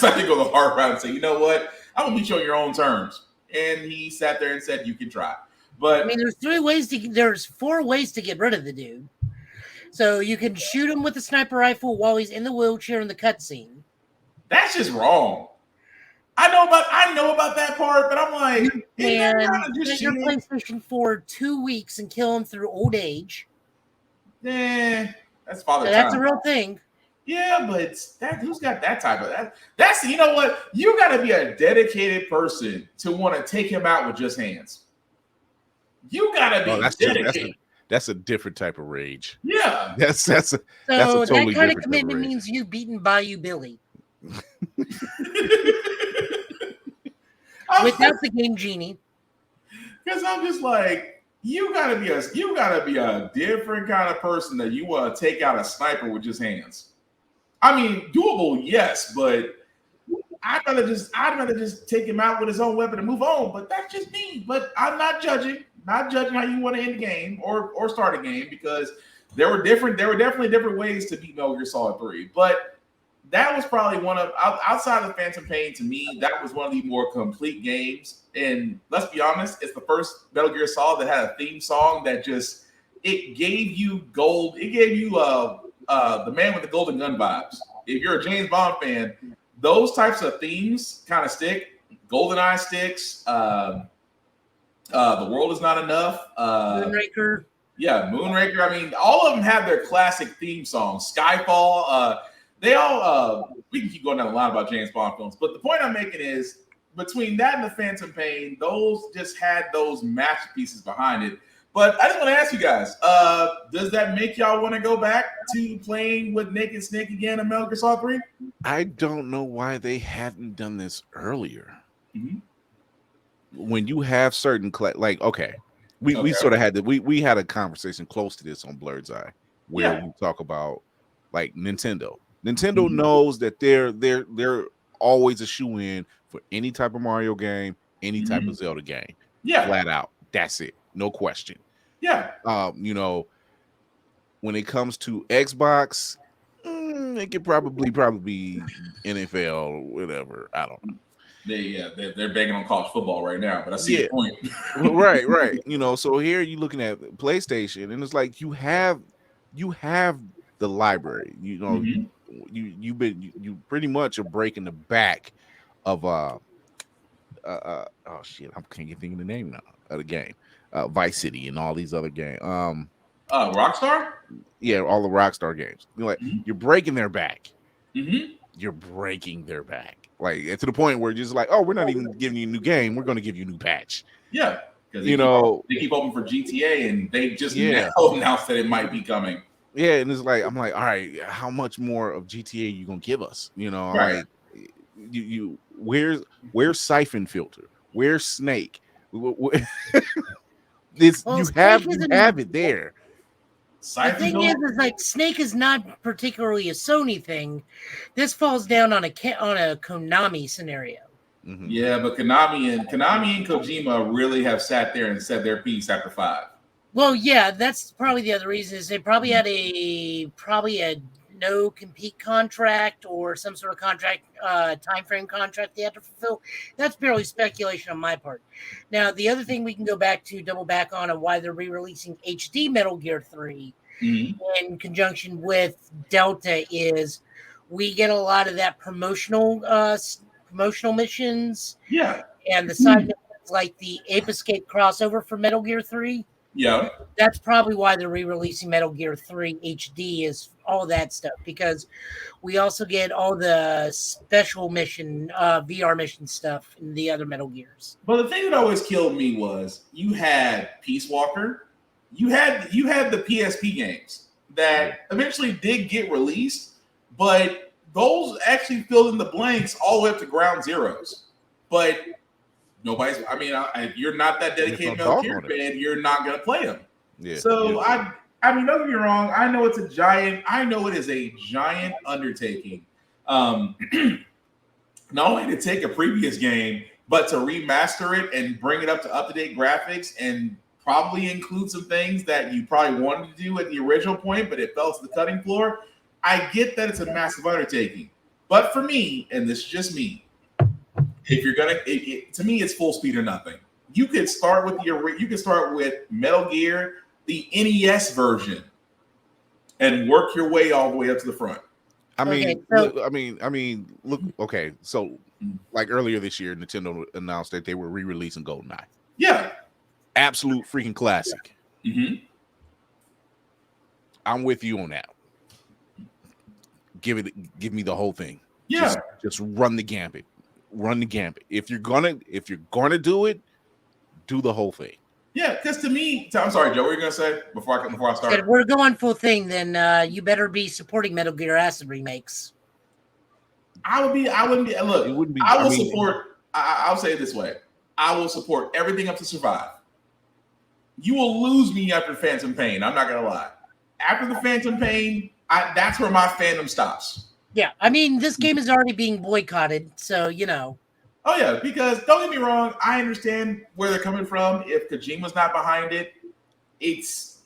say, you know what? I'm gonna meet you on your own terms. And he sat there and said, "You can try." But I mean, there's 4 ways to get rid of the dude. So you can shoot him with a sniper rifle while he's in the wheelchair in the cutscene. That's just wrong. I know about that part, but I'm like, and get your PlayStation for 2 weeks and kill him through old age. That's father time. That's a real thing. Yeah, but who's got that type of that? That's you know what? You got to be a dedicated person to want to take him out with just hands. You got to be dedicated. That's a different type of rage. Yeah, that's a So totally that kind of different commitment type of rage. means you beaten Bayou Billy without the Game Genie. Because I'm just like, you gotta be a different kind of person that you want to take out a sniper with just hands. I mean, doable, yes, but I'd rather just take him out with his own weapon and move on. But that's just me. But I'm not judging how you want to end the game or start a game, because there were definitely different ways to beat Metal Gear Solid 3. But that was probably one of, outside of Phantom Pain, to me, that was one of the more complete games. And let's be honest, it's the first Metal Gear Solid that had a theme song that just, it gave you gold. It gave you the Man with the Golden Gun vibes. If you're a James Bond fan, those types of themes kind of stick. GoldenEye sticks. The World Is Not Enough. Moonraker. Yeah, Moonraker. I mean, all of them have their classic theme songs. Skyfall. They all. We can keep going down the line about James Bond films, but the point I'm making is, between that and the Phantom Pain, those just had those masterpieces behind it. But I just want to ask you guys, does that make y'all want to go back to playing with Naked Snake again in Metal Gear Solid 3? I don't know why they hadn't done this earlier. Mm-hmm. When you have certain we sort of had we had a conversation close to this on Blurred's Eye, where we talk about like Nintendo. Nintendo knows that they're always a shoe-in for any type of Mario game, any type of Zelda game. Yeah, flat out. That's it. No question. Yeah. You know, when it comes to Xbox, it could probably be NFL, whatever. I don't know. They're banging on college football right now, but I see your point. right. You know, so here you're looking at PlayStation, and it's like you have the library. You know, you pretty much are breaking the back of oh shit, I can't get thinking the name now of the game. Vice City and all these other games. Rockstar? Yeah, all the Rockstar games. You're like, you're breaking their back. You're breaking their back. Like, to the point where you're just like, oh, we're not even giving you a new game. We're going to give you a new patch. Yeah. Because they keep open for GTA, and they just now announced that it might be coming. Yeah, and it's like, I'm like, all right, how much more of GTA you going to give us? You know, right. Like, you where's Siphon Filter? Where's Snake? You have it there. The thing is like Snake is not particularly a Sony thing. This falls down on a Konami scenario. Yeah, but Konami and Kojima really have sat there and said their piece after 5. Well, yeah, that's probably the other reason. Is they probably had a no compete contract or some sort of contract, time frame contract they had to fulfill. That's purely speculation on my part. Now, the other thing we can double back on why they're re-releasing HD Metal Gear 3 in conjunction with Delta is we get a lot of that promotional missions. Yeah. And the side missions like the Ape Escape crossover for Metal Gear 3. Yeah. That's probably why they're re-releasing Metal Gear 3 HD is all that stuff, because we also get all the special mission, VR mission stuff in the other Metal Gears. But the thing that always killed me was you had Peace Walker, you had the PSP games that eventually did get released, but those actually filled in the blanks all the way up to Ground Zeroes. But nobody's. I mean, if you're not that dedicated Metal Gear fan, you're not gonna play them. Yeah. So I mean, don't get me wrong. I know it is a giant undertaking. Not only to take a previous game, but to remaster it and bring it up to date graphics and probably include some things that you probably wanted to do at the original point, but it fell to the cutting floor. I get that it's a massive undertaking, but for me, and this is just me, if you're gonna, to me, it's full speed or nothing. You could start with Metal Gear, the NES version, and work your way all the way up to the front. I mean, look. Okay, so like earlier this year, Nintendo announced that they were re-releasing GoldenEye. Yeah, absolute freaking classic. I'm with you on that. give me the whole thing. Yeah, just run the gambit. Run the gambit. If you're gonna do it, do the whole thing. Yeah, because to me, I'm sorry, Joe. What were you gonna say before I start? If we're going full thing, then you better be supporting Metal Gear Acid remakes. I wouldn't be. Look, it wouldn't be. I will support. I'll say it this way: I will support everything up to Survive. You will lose me after Phantom Pain. I'm not gonna lie. After the Phantom Pain, that's where my fandom stops. Yeah, I mean, this game is already being boycotted, so you know. Oh yeah, because don't get me wrong, I understand where they're coming from. If Kojima's not behind it, it's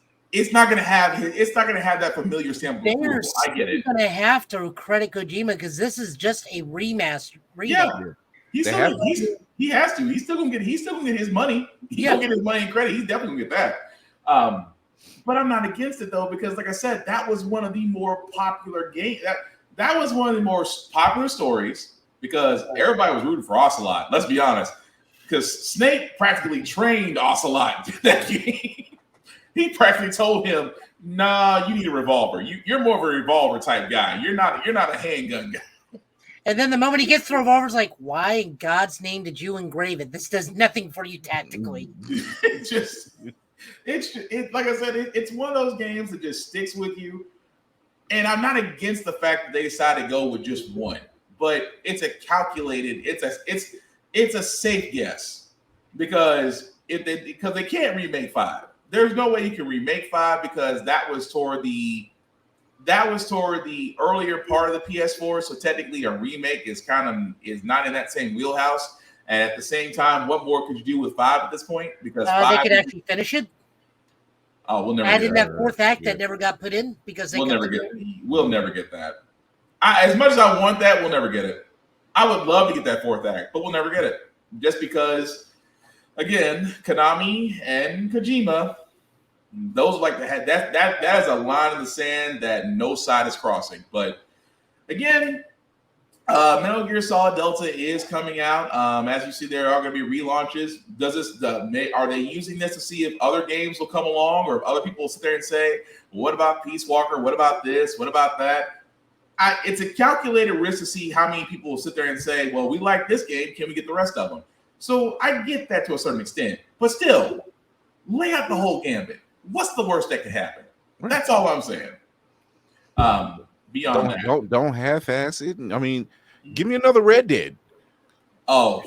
not gonna have that familiar sample. I get it. They're gonna have to credit Kojima because this is just a remaster. Yeah, he has to. He's still gonna get his money. He's gonna get his money and credit. He's definitely gonna get that. But I'm not against it though, because like I said, that was one of the more popular games. That was one of the more popular stories. Because everybody was rooting for Ocelot. Let's be honest. Because Snake practically trained Ocelot in that game. He practically told him, "Nah, you need a revolver. You're more of a revolver type guy. You're not a handgun guy." And then the moment he gets the revolver, it's like, why in God's name did you engrave it? This does nothing for you tactically. It's like I said, it's one of those games that just sticks with you. And I'm not against the fact that they decided to go with just one. But it's a calculated, it's a safe guess because they can't remake 5. There's no way you can remake 5 because that was toward the earlier part of the PS4. So technically, a remake is not in that same wheelhouse. And at the same time, what more could you do with 5 at this point? Because they could actually finish it. Oh, we'll never add in that fourth act that never got put in because we'll never get that. As much as I want that, we'll never get it. I would love to get that fourth act, but we'll never get it. Just because, again, Konami and Kojima, those like that is a line in the sand that no side is crossing. But again, Metal Gear Solid Delta is coming out. As you see, there are going to be relaunches. Are they using this to see if other games will come along, or if other people will sit there and say, "What about Peace Walker? What about this? What about that?" It's a calculated risk to see how many people will sit there and say, "Well, we like this game. Can we get the rest of them?" So I get that to a certain extent, but still, lay out the whole gambit. What's the worst that could happen? That's all I'm saying. Beyond that, don't half-ass it. I mean, give me another Red Dead. Oh,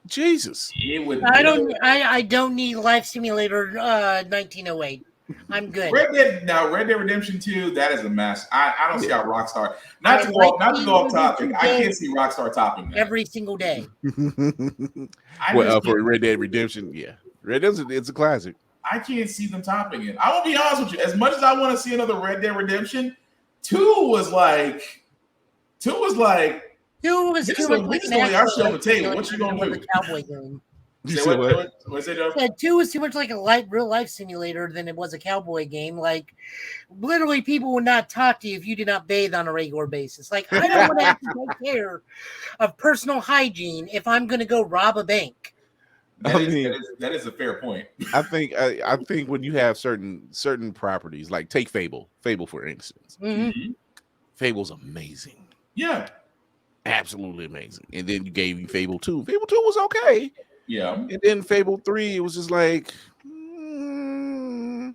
Jesus! I don't need Life Simulator 1908. I'm good. Red Dead Redemption 2, that is a mess. I don't see how Rockstar. Not to go off topic. I can't see Rockstar topping that every single day. For Red Dead Redemption, yeah, Red Dead it's a classic. I can't see them topping it. I will be honest with you. As much as I want to see another Red Dead Redemption, 2 was like. This is only our show on the table. What you gonna do? Cowboy game. What's it? 2 was too much like a real life simulator than it was a cowboy game. Like, literally, people would not talk to you if you did not bathe on a regular basis. Like, I don't want to have to take care of personal hygiene if I'm going to go rob a bank. That is a fair point. I think when you have certain properties, like take Fable for instance. Mm-hmm. Fable's amazing. Yeah, absolutely amazing. And then you gave me Fable 2. Fable 2 was okay. Yeah. And then Fable 3, it was just like it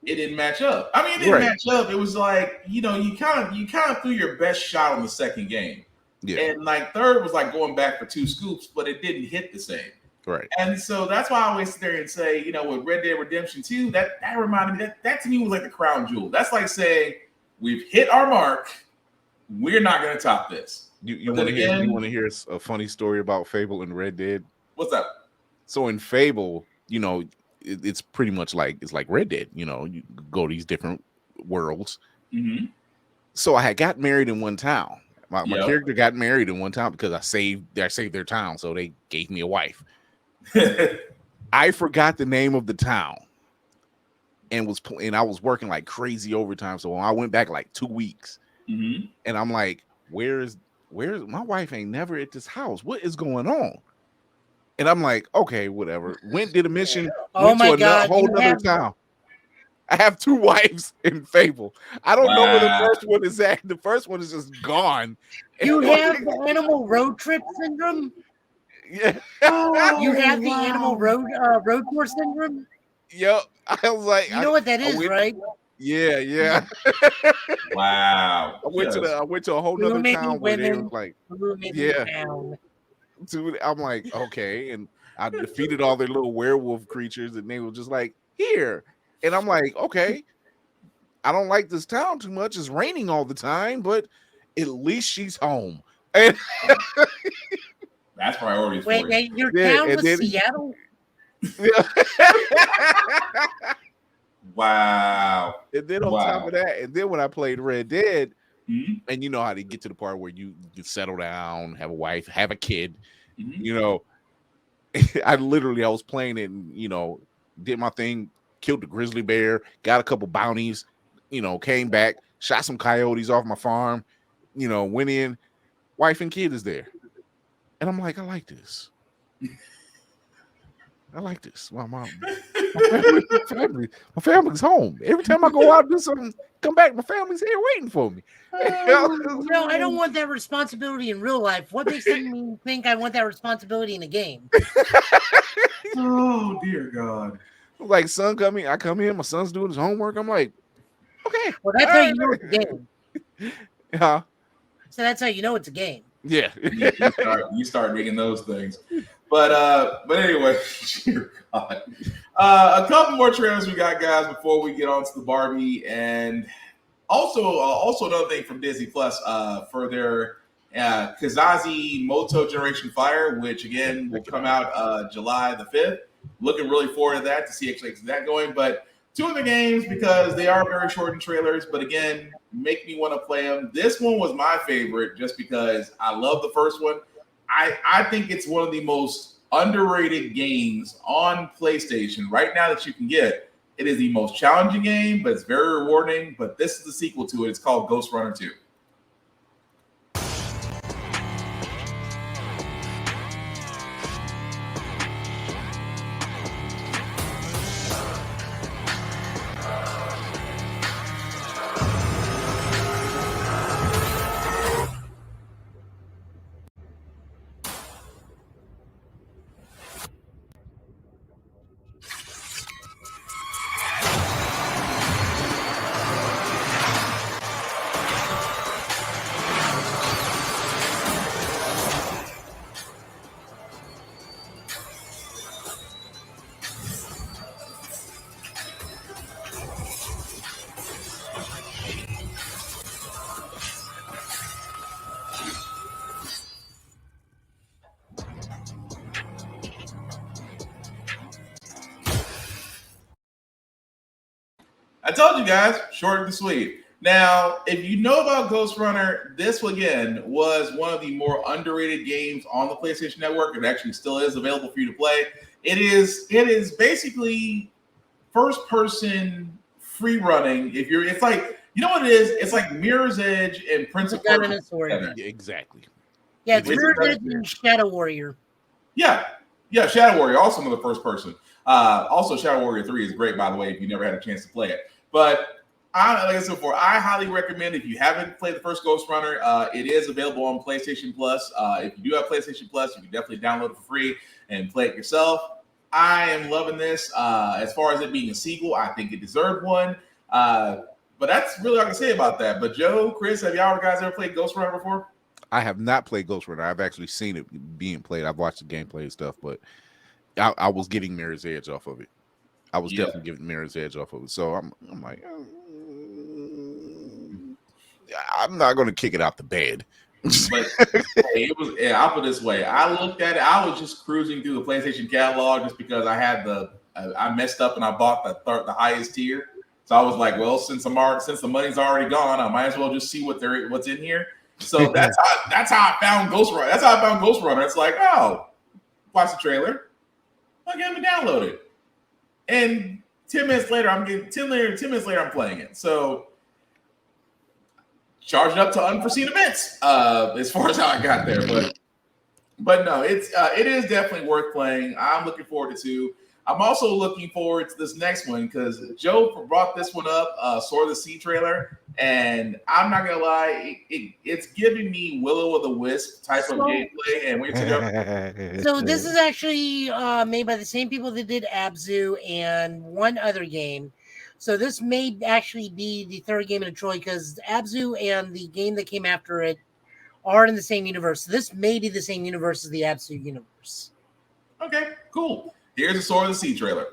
didn't match up. I mean, it didn't match up. It was like, you kind of threw your best shot on the second game. Yeah. And like third was like going back for 2 scoops, but it didn't hit the same. Right. And so that's why I always sit there and say, with Red Dead Redemption 2, that reminded me that to me was like the crown jewel. That's like saying we've hit our mark. We're not going to top this. You want to hear a funny story about Fable and Red Dead? What's up? So in Fable, it's pretty much like Red Dead. You go to these different worlds. Mm-hmm. So I had got married in one town. My character got married in one town because I saved their town, so they gave me a wife. I forgot the name of the town, and I was working like crazy overtime. So when I went back like 2 weeks, mm-hmm. and I'm like, where's my wife ain't never at this house? What is going on? And I'm like, okay, whatever. Did a mission. Oh my God! Whole other town. I have 2 wives in Fable. I don't know where the first one is at. The first one is just gone. You have the animal road trip syndrome? Yeah. You have the animal road tour syndrome? Yep. I was like, you know what that is, right? Yeah. Wow. I went to a whole nother town where they was like, I'm like, okay, and I defeated all their little werewolf creatures, and they were just like, here. And I'm like, okay, I don't like this town too much. It's raining all the time, but at least she's home. And that's priorities. Wait, your town was Seattle? Wow. And then on top of that, and then when I played Red Dead, and you know how they get to the part where you settle down, have a wife, have a kid, you know, I was playing it and, you know, did my thing, killed the grizzly bear, got a couple bounties, you know, came back, shot some coyotes off my farm, you know, went in, wife and kid is there. And I'm like, I like this. I like this. My family's home. Every time I go out and do something, come back, my family's here waiting for me. No, I don't want that responsibility in real life. What makes me think I want that responsibility in a game? Oh, dear God. Like, son, I come in, my son's doing his homework. I'm like, okay. Well, that's how you know it's a game. Huh? So that's how you know it's a game. Yeah. you start making those things. But anyway, dear God. A couple more trailers we got, guys, before we get on to the Barbie, and also another thing from Disney Plus for their Kazazi Moto Generation Fire, which again will come out July the 5th. Looking really forward to that to see actually that going. But 2 of the games, because they are very short in trailers, but again, make me want to play them. This one was my favorite just because I love the first one. I think it's one of the most underrated games on PlayStation right now that you can get. It is the most challenging game, but it's very rewarding. But this is the sequel to it. It's called Ghost Runner 2. I told you guys, short and sweet. Now, if you know about Ghost Runner, this again was one of the more underrated games on the PlayStation Network. It actually still is available for you to play. It is basically first-person free running. It's like, you know what it is? It's like Mirror's Edge and Prince of Persia. Exactly. Yeah, it's Mirror's Edge and Shadow Warrior. Yeah, Shadow Warrior, also another first person. Also, Shadow Warrior 3 is great, by the way, if you never had a chance to play it. But like I said before, I highly recommend, if you haven't played the first Ghost Runner, it is available on PlayStation Plus. If you do have PlayStation Plus, you can definitely download it for free and play it yourself. I am loving this. As far as it being a sequel, I think it deserved one. But that's really all I can say about that. But Joe, Chris, have y'all guys ever played Ghost Runner before? I have not played Ghost Runner. I've actually seen it being played. I've watched the gameplay and stuff, but I was getting Mirror's Edge off of it. I was definitely getting Mirror's Edge off of it. So I'm like, I'm not going to kick it out the bed. But it was. I'll put it this way. I looked at it. I was just cruising through the PlayStation catalog just because I had I messed up and I bought the highest tier. So I was like, well, since the money's already gone, I might as well just see what's in here. So that's how I found Ghost Runner. That's how I found Ghost Runner. It's like, oh, watch the trailer. Okay, let me download it. And 10 minutes later, I'm playing it. So charge it up to unforeseen events as far as how I got there. But no, it is definitely worth playing. I'm looking forward to 2. I'm also looking forward to this next one because Joe brought this one up, Sword of the Sea trailer, and I'm not gonna lie, it's giving me Will o' the Wisp type of gameplay. And wait till So this is actually made by the same people that did Abzu and one other game. So this may actually be the third game in Troy because Abzu and the game that came after it are in the same universe. So this may be the same universe as the Abzu universe. Okay, cool. Here's the Sword of the Sea trailer.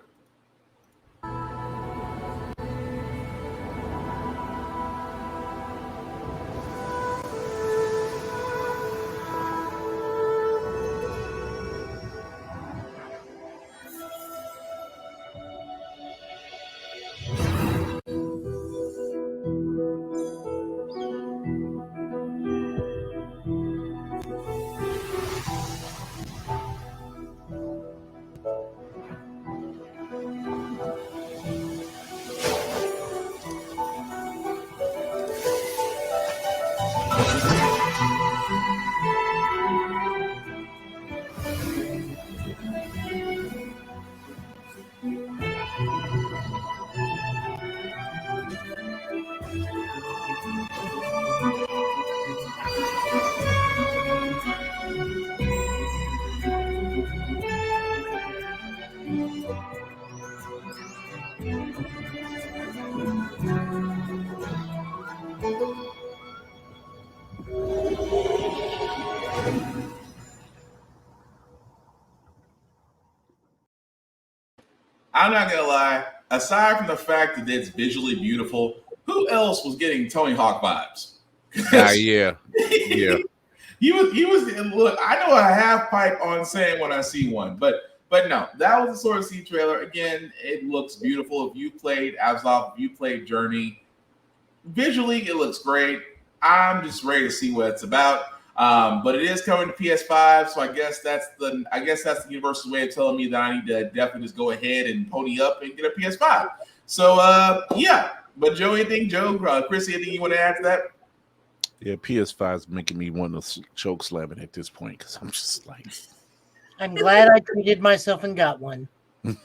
I'm not gonna lie. Aside from the fact that it's visually beautiful, who else was getting Tony Hawk vibes? Yeah. He was. Look, I know a half pipe on saying when I see one, but no, that was the Sword of the Sea trailer. Again, it looks beautiful. If you played Absol, if you played Journey, visually it looks great. I'm just ready to see what it's about. But it is coming to PS5, so I guess that's the universe's way of telling me that I need to definitely just go ahead and pony up and get a PS5. So yeah. But Joe, Chris, anything you want to add to that? Yeah, PS5 is making me want to choke slam it at this point because I'm just like, I'm glad I treated myself and got one. It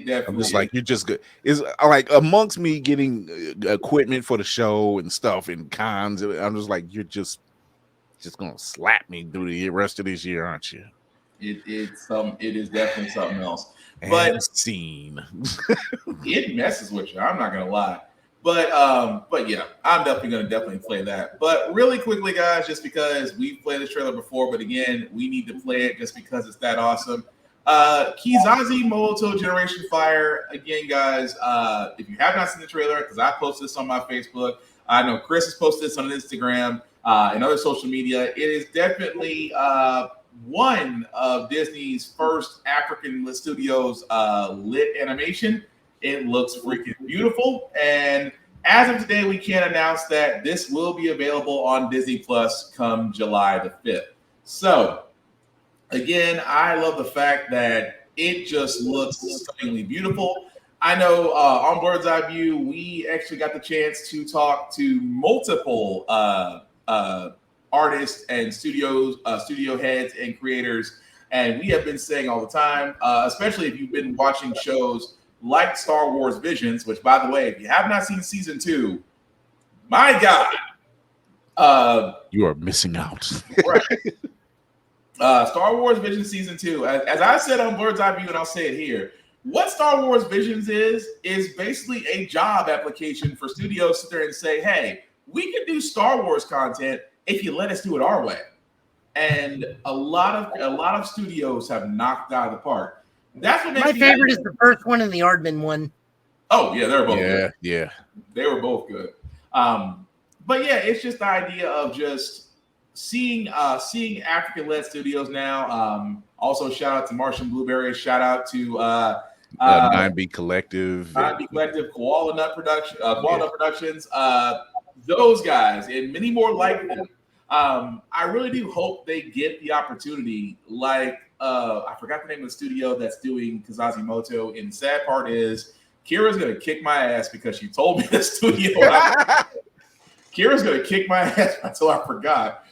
definitely. I'm just like, you're just good. Is like amongst me getting equipment for the show and stuff and cons. I'm just like, you're just gonna slap me through the rest of this year, aren't you? It is definitely something else. And But scene. it messes with you. I'm not gonna lie. But yeah, I'm definitely gonna play that. But really quickly, guys, just because we've played this trailer before, but again, we need to play it just because it's that awesome. Kizazi Moto Generation Fire. Again, guys, if you have not seen the trailer, because I posted this on my Facebook, I know Chris has posted this on Instagram and other social media. It is definitely one of Disney's first African studios lit animation. It looks freaking beautiful. And as of today, we can announce that this will be available on Disney Plus come July the 5th. So, again, I love the fact that it just looks stunningly beautiful. I know on Bird's Eye View, we actually got the chance to talk to multiple artists and studio heads and creators. And we have been saying all the time, especially if you've been watching shows like Star Wars Visions, which, by the way, if you have not seen season 2, my God. You are missing out. Right. Star Wars Visions season 2, as I said on Bird's Eye View, and I'll say it here, what Star Wars Visions is basically a job application for studios to sit there and say, hey, we can do Star Wars content if you let us do it our way. And a lot of studios have knocked out of the park. That's what makes my favorite is the first one and the Aardman one. Oh yeah, they're both good. Yeah. They were both good. But yeah, it's just the idea of just seeing African-led studios now. Also, shout out to Martian Blueberry. Shout out to 9B Collective. 9B Collective, Koala Nut Productions. Those guys and many more like them. I really do hope they get the opportunity. Like I forgot the name of the studio that's doing Kizazi Moto. And the sad part is Kira's gonna kick my ass because she told me the studio. Kira's gonna kick my ass until I forgot.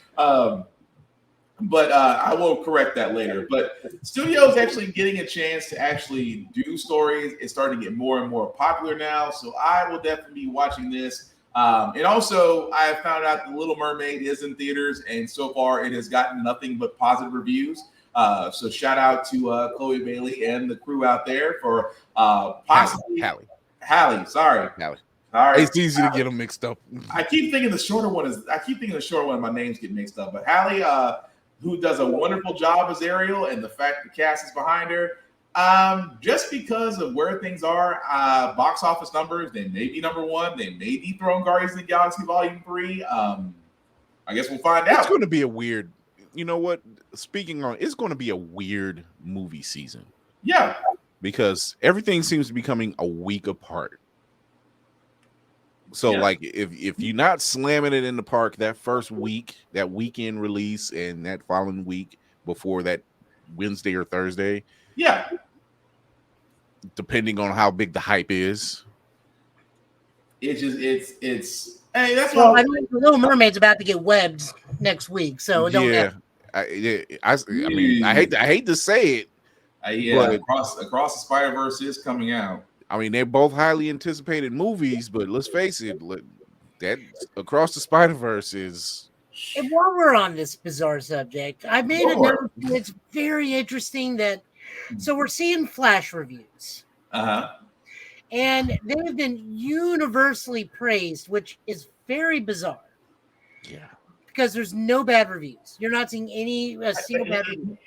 But I will correct that later. But studios actually getting a chance to actually do stories is starting to get more and more popular now. So I will definitely be watching this. And also, I have found out The Little Mermaid is in theaters, and so far it has gotten nothing but positive reviews. So shout out to Chloe Bailey and the crew out there for possibly Hallie. Sorry. It's easy to get them mixed up. I keep thinking the shorter one is. I keep thinking the shorter one. My names get mixed up. But Hallie, who does a wonderful job as Ariel, and the fact the cast is behind her. Just because of where things are, box office numbers, they may be number one. They may dethrone Guardians of the Galaxy Volume 3. I guess we'll find out. It's going to be a weird. You know what? Speaking on, it's going to be a weird movie season. Yeah, because everything seems to be coming a week apart. So, like, if you're not slamming it in the park that first week, that weekend release, and that following week before that Wednesday or Thursday, depending on how big the hype is, it's. Hey, that's well, I mean, The Little Mermaid's about to get webbed next week, so don't have. I mean, I hate to say it. But across the Spider-Verse is coming out. I mean, they're both highly anticipated movies, but let's face it, that Across the Spider-Verse is. And while we're on this bizarre subject, I made a note. It's very interesting that. So we're seeing Flash reviews. And they have been universally praised, which is very bizarre. Yeah. Because there's no bad reviews. You're not seeing a single bad review.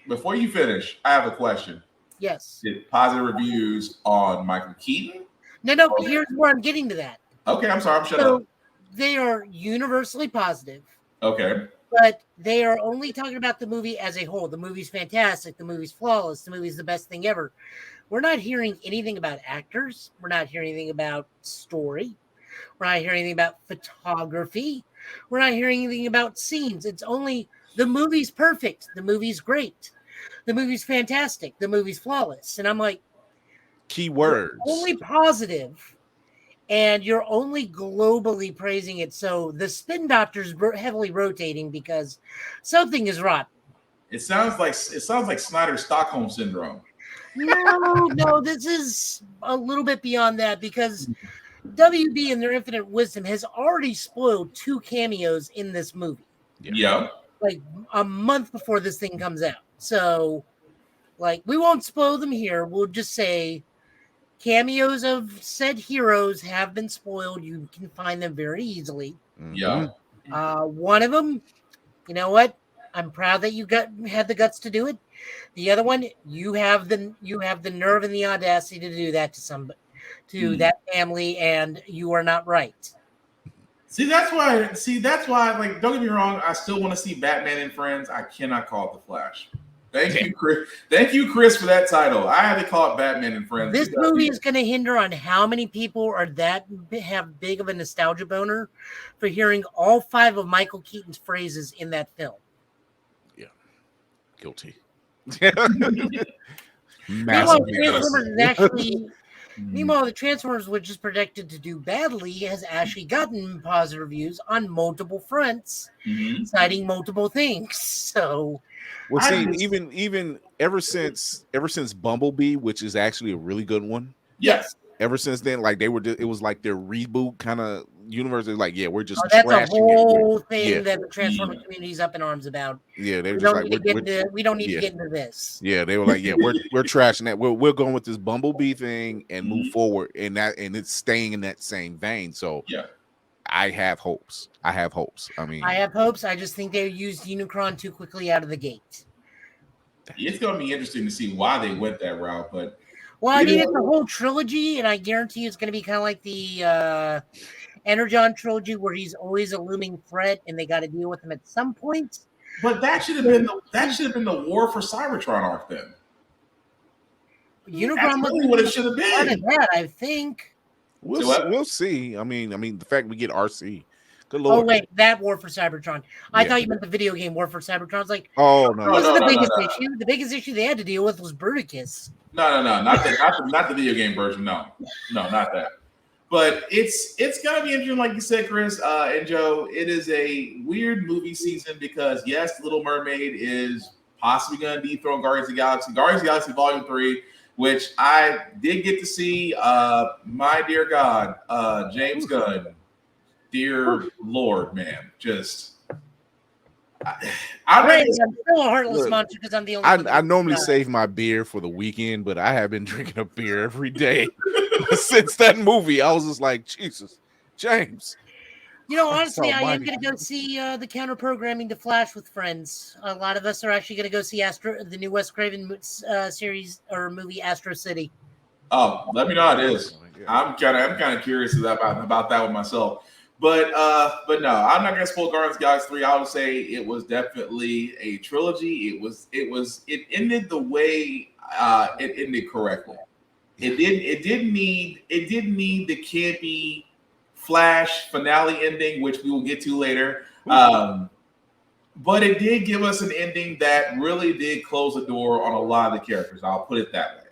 Before you finish, I have a question. Yes. Did positive reviews on Michael Keaton? No. Here's where I'm getting to that. Okay, I'm sorry. I'm shut up. They are universally positive. Okay. But they are only talking about the movie as a whole. The movie's fantastic. The movie's flawless. The movie's the best thing ever. We're not hearing anything about actors. We're not hearing anything about story. We're not hearing anything about photography. We're not hearing anything about scenes. It's only the movie's perfect. The movie's great. The movie's fantastic. The movie's flawless. And I'm like, keywords. Only positive, and you're only globally praising it. So the spin doctor's heavily rotating because something is rotten. It sounds like Snyder's Stockholm syndrome. No, this is a little bit beyond that because WB in their infinite wisdom has already spoiled 2 cameos in this movie. Yeah. Like a month before this thing comes out. So, like, we won't spoil them here. We'll just say cameos of said heroes have been spoiled. You can find them very easily. Yeah. One of them, you know what? I'm proud that you had the guts to do it. The other one, you have the nerve and the audacity to do that to somebody, to that family, and you are not right. See, that's why. Like, don't get me wrong. I still want to see Batman and Friends. I cannot call it The Flash. Thank you, Chris. Thank you, Chris, for that title. I had to call it Batman and Friends. This movie is going to hinder on how many people have big of a nostalgia boner for hearing all 5 of Michael Keaton's phrases in that film. Yeah, guilty. Meanwhile, the Transformers, which is predicted to do badly, has actually gotten positive reviews on multiple fronts, citing multiple things. So, well, see, even ever since Bumblebee, which is actually a really good one. Yes. Ever since then, like it was like their reboot kind of universe. They're like, yeah, we're just that's a trashing whole it. thing that the Transformer community is up in arms about. Yeah, they were we just don't like, we don't need to get into this. Yeah, they were like, yeah, we're trashing that. We're going with this Bumblebee thing and move forward, and it's staying in that same vein. So yeah, I have hopes. I have hopes. I have hopes. I just think they used Unicron too quickly out of the gate. It's going to be interesting to see why they went that route, but. Well, I mean, it's a whole trilogy, and I guarantee you it's going to be kind of like the Energon trilogy, where he's always a looming threat, and they got to deal with him at some point. But that should have been the War for Cybertron arc then. Unicron was really what it should have been. Part of that, I think. We'll see. I mean, the fact we get RC. Good Lord. Oh wait, Lord. that War for Cybertron. I thought you meant the video game War for Cybertron. I was like, oh no, wasn't the biggest issue. The biggest issue they had to deal with was Bruticus. No, not the video game version. No, not that. But it's gonna be interesting, like you said, Chris and Joe. It is a weird movie season because yes, Little Mermaid is possibly gonna dethrone Guardians of the Galaxy. Guardians of the Galaxy Volume 3, which I did get to see. My dear God, James Gunn, dear Lord, man, just. I'm still a heartless monster because I'm the only one. I normally save my beer for the weekend, but I have been drinking a beer every day since that movie. I was just like, Jesus, James. You know, honestly, I am going to go see the counter programming to Flash with friends. A lot of us are actually going to go see the new Wes Craven series or movie, Astro City. Oh, let me know how it is. I'm kind of curious about that one myself. But no, I'm not gonna spoil Guardians of the Galaxy 3. I would say it was definitely a trilogy. It ended the way it ended correctly. It didn't need the campy Flash finale ending, which we will get to later. But it did give us an ending that really did close the door on a lot of the characters. I'll put it that way.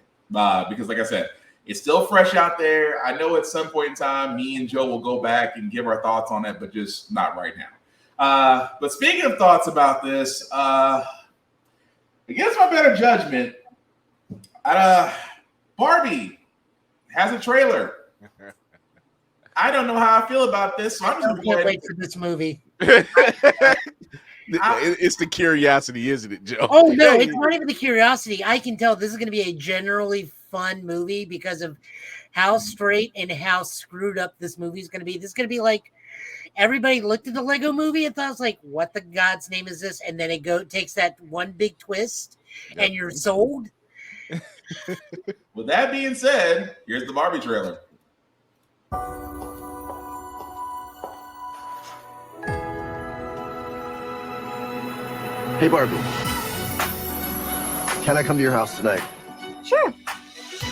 Because like I said, it's still fresh out there. I know at some point in time, me and Joe will go back and give our thoughts on it, but just not right now. But speaking of thoughts about this, against my better judgment, Barbie has a trailer. I don't know how I feel about this, so I'm just going to wait for this movie. It's the curiosity, isn't it, Joe? Oh, no, it's not even the curiosity. I can tell this is going to be a generally fun movie because of how straight and how screwed up this movie is going to be. This is going to be like everybody looked at the Lego movie and thought, was like, what the God's name is this? And then it takes that one big twist and you're sold. With that being said, here's the Barbie trailer. Hey, Barbie. Can I come to your house tonight? Sure.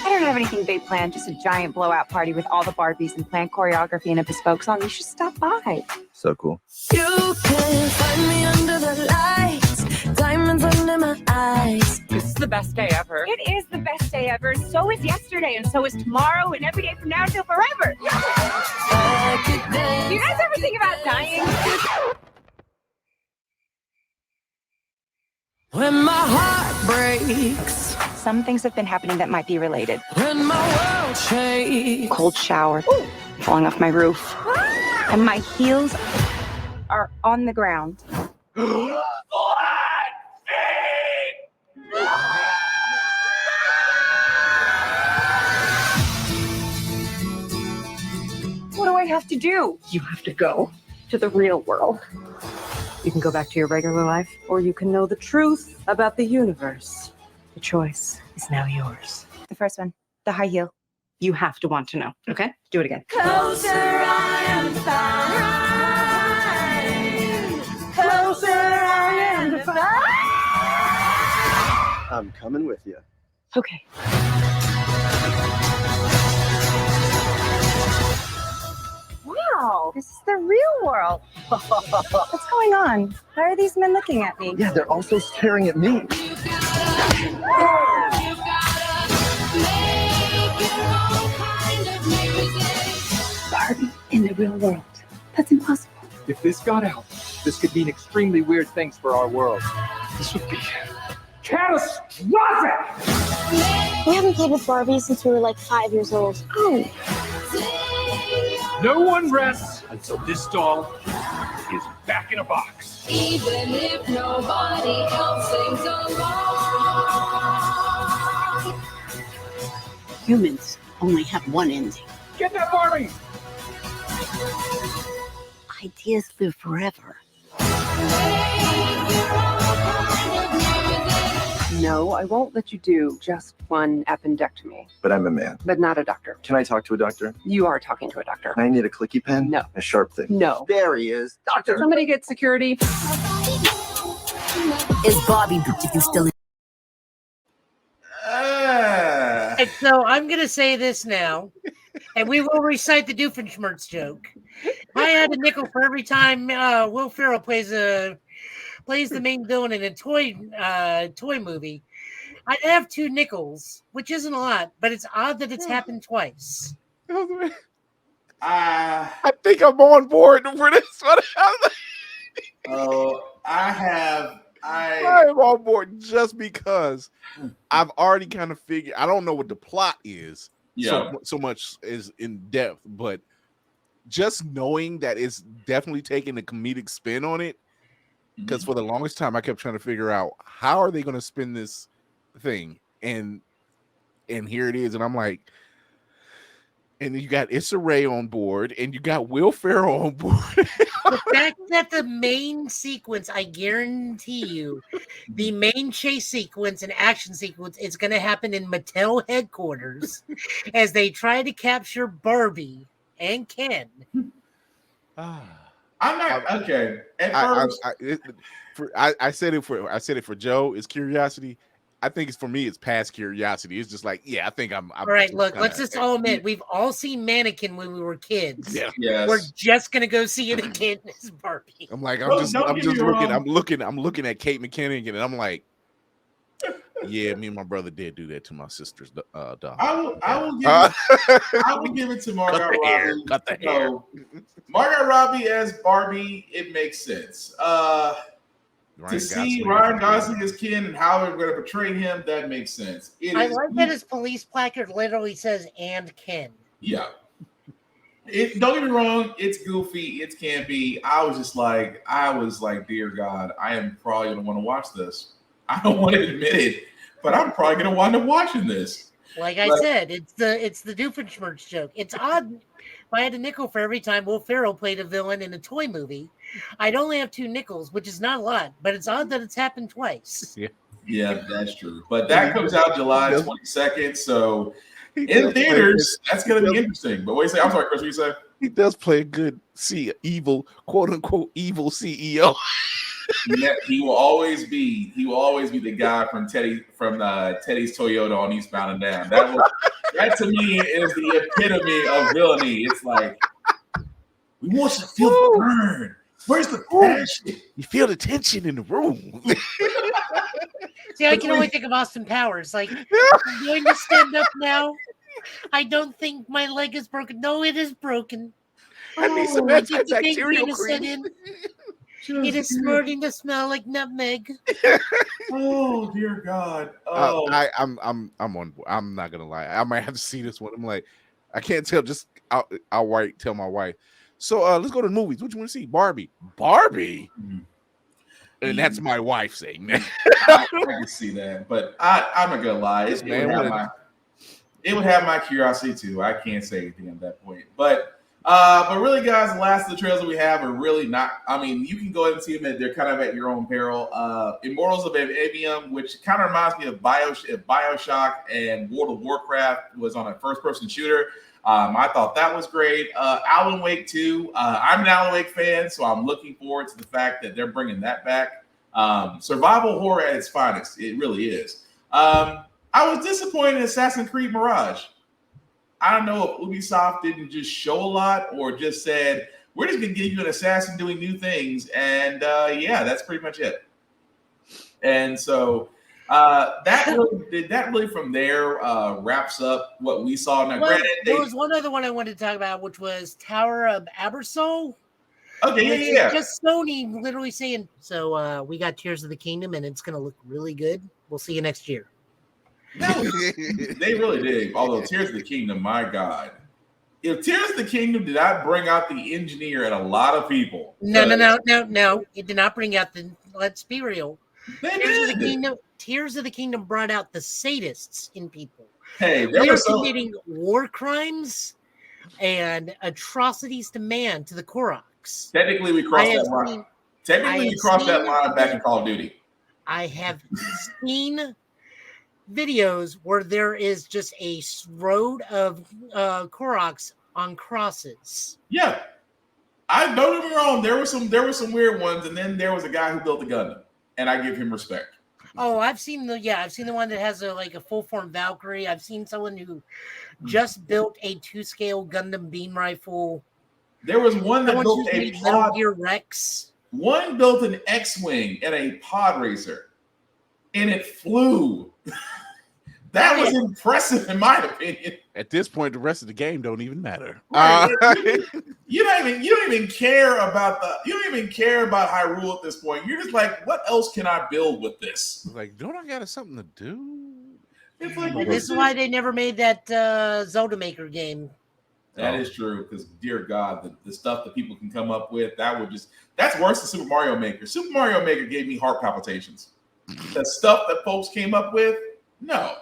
I don't have anything big planned, just a giant blowout party with all the Barbies and planned choreography and a bespoke song. You should stop by. So cool. You can find me under the lights, diamonds under my eyes. This is the best day ever. It is the best day ever. So is yesterday, and so is tomorrow, and every day from now until forever. Do you guys ever think about dying? When my heart breaks, some things have been happening that might be related. when my world shakes. Cold shower, falling off my roof, and my heels are on the ground. What do I have to do? You have to go to the real world. You can go back to your regular life, or you can know the truth about the universe. The choice is now yours. The first one, the high heel. You have to want to know, okay? Do it again. Closer I am to find. Closer I am to find. I'm coming with you. Okay. Wow, this is the real world. What's going on? Why are these men looking at me? Yeah, they're also staring at me. Barbie in the real world. That's impossible. If this got out, this could mean extremely weird things for our world. This would be catastrophic! We haven't played with Barbie since we were like 5 years old. Oh. No one rests until this doll is back in a box. Even if nobody else sings along. Humans only have one ending. Get that Barbie! Ideas live forever. No, I won't let you do just one appendectomy. But I'm a man. But not a doctor. Can I talk to a doctor? You are talking to a doctor. I need a clicky pen? No. A sharp thing? No. There he is. Doctor! Somebody get security. Is Bobby if you still in? And so I'm going to say this now, and we will recite the Doofenshmirtz joke. I had a nickel for every time Will Ferrell plays the main villain in a toy movie. I'd have 2 nickels, which isn't a lot, but it's odd that it's happened twice. I think I'm on board for this one. I'm on board just because I've already kind of figured. I don't know what the plot is, so much is in depth, but just knowing that it's definitely taking a comedic spin on it. Because for the longest time, I kept trying to figure out how are they going to spin this thing, and here it is, and I'm like. And then you got Issa Rae on board, and you got Will Ferrell on board. The fact that the main sequence, I guarantee you, the main chase sequence and action sequence is going to happen in Mattel headquarters as they try to capture Barbie and Ken. I'm not okay. At first, I said it for Joe. It's curiosity. I think it's for me. It's past curiosity. It's just like, yeah, I think I'm all right, look, let's just all admit we've all seen Mannequin when we were kids. Yeah, yes. We're just gonna go see it again as Barbie. I'm like, I'm just looking at Kate McKinnon, and I'm like, yeah, me and my brother did do that to my sister's dog. I will give it to Margot Robbie. Cut the hair. Margot Robbie as Barbie, it makes sense. See Ryan Gosling as Ken and how they're going to portray him, that makes sense. I like that his police placard literally says "and Ken." Yeah. Don't get me wrong, it's goofy, it's campy. I was like, dear God, I am probably going to want to watch this. I don't want to admit it, but I'm probably going to wind up watching this. Like I said, it's the Doofenshmirtz joke. It's odd. If I had a nickel for every time Will Ferrell played a villain in a toy movie, I'd only have 2 nickels, which is not a lot, but it's odd that it's happened twice. Yeah, that's true. But that comes out July 22nd, so in theaters, that's going to be interesting. But what do you say? I'm sorry, Chris, what you say? He does play a good evil, quote unquote, evil CEO. He will always be the guy from Teddy's Toyota on Eastbound and Down. That to me is the epitome of villainy. It's like, we want you to feel the burn. Where's the passion? You feel the tension in the room. See, I can only think of Austin Powers. Like, I'm going to stand up now. I don't think my leg is broken. No, it is broken. I need some antibacterial cream. It is starting to smell like nutmeg. Oh dear God! Oh, I'm on. I'm not gonna lie. I might have to see this one. I'm like, I can't tell. Just I'll tell my wife. So let's go to the movies. What you want to see? Barbie. And that's my wife saying that. I can see that, but I'm not gonna lie. It would have my curiosity too. I can't say anything at that point, but really, guys, the last of the trailers that we have are really not. I mean, you can go ahead and see them. They're kind of at your own peril. Immortals of Avium, which kind of reminds me of Bioshock and World of Warcraft, was on a first-person shooter. I thought that was great. Alan Wake 2. I'm an Alan Wake fan, so I'm looking forward to the fact that they're bringing that back. Survival horror at its finest. It really is. I was disappointed in Assassin's Creed Mirage. I don't know if Ubisoft didn't just show a lot or just said, we're just going to give you an assassin doing new things. And that's pretty much it. And so that really from there wraps up what we saw. Now, granted, there was one other one I wanted to talk about, which was Tower of Abersol. Okay, yeah. Just Sony literally saying, so we got Tears of the Kingdom and it's going to look really good. We'll see you next year. They really did. Although Tears of the Kingdom, my God. If Tears of the Kingdom did not bring out the engineer and a lot of people. No. It did not bring out the, let's be real. Tears of the Kingdom brought out the sadists in people. Hey, they're committing war crimes and atrocities to man, to the Koroks. Technically, we crossed that line. We crossed that line back in Call of Duty. I have seen videos where there is just a road of Koroks on crosses. Yeah, I don't get me wrong. There were some weird ones, and then there was a guy who built a Gundam, and I give him respect. Oh, I've seen the one that has a full form Valkyrie. I've seen someone who just built a 2-scale Gundam beam rifle. There was one that built a Metal Gear Rex. One built an X-wing and a pod racer, and it flew. That was impressive, in my opinion. At this point, the rest of the game don't even matter. Right. You don't even care about Hyrule at this point. You're just like, what else can I build with this? Like, don't I got something to do? It's like This is why they never made that Zelda Maker game. That is true, because dear God, the stuff that people can come up with, that's worse than Super Mario Maker. Super Mario Maker gave me heart palpitations. The stuff that folks came up with, no.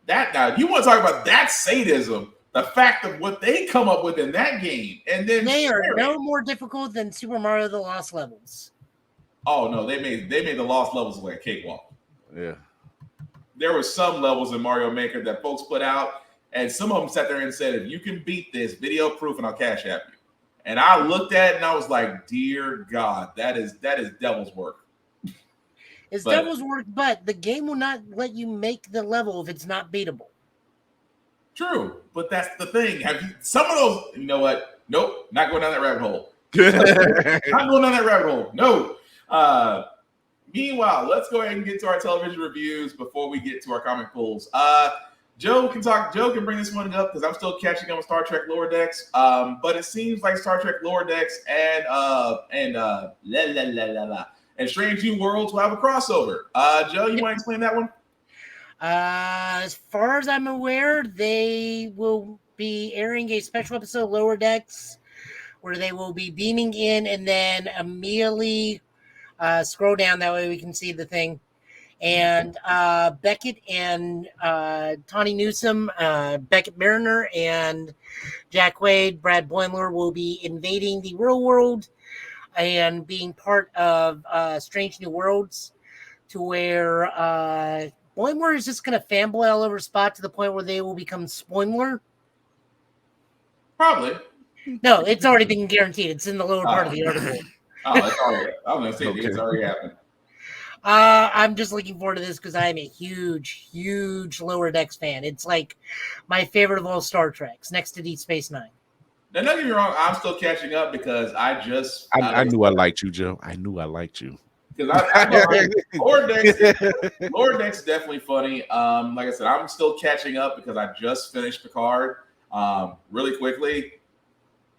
Now you want to talk about that sadism, the fact of what they come up with in that game, and then they are no more difficult than Super Mario The Lost Levels. Oh no, they made the Lost Levels like a cakewalk. Yeah. There were some levels in Mario Maker that folks put out, and some of them sat there and said, if you can beat this, video proof and I'll cash app you. And I looked at it and I was like, dear God, that is devil's work. It's devil's work, but the game will not let you make the level if it's not beatable. True, but that's the thing. Have you some of those? You know what? Nope, not going down that rabbit hole. Not going down that rabbit hole. No. Meanwhile, let's go ahead and get to our television reviews before we get to our comic pools. Joe can bring this one up because I'm still catching up with Star Trek Lower Decks. But it seems like Star Trek Lower Decks and Strange New Worlds will have a crossover. Joe, you want to explain that one? As far as I'm aware, they will be airing a special episode of Lower Decks where they will be beaming in and then immediately scroll down. That way we can see the thing. And Beckett and Tawny Newsome, Beckett Mariner, and Jack Wade, Brad Boimler will be invading the real world and being part of Strange New Worlds, to where Boimler is just going to fanboy all over Spot to the point where they will become Spoimler. Probably. No, it's already been guaranteed. It's in the lower part of the article. It's already. I was going to say it's already happened. I'm just looking forward to this because I am a huge, huge Lower Decks fan. It's like my favorite of all Star Treks, next to Deep Space Nine. Now, don't get me wrong, I'm still catching up because I knew I liked you, Joe. I knew I liked you. Because Lower Decks is definitely funny. Like I said, I'm still catching up because I just finished Picard. Really quickly,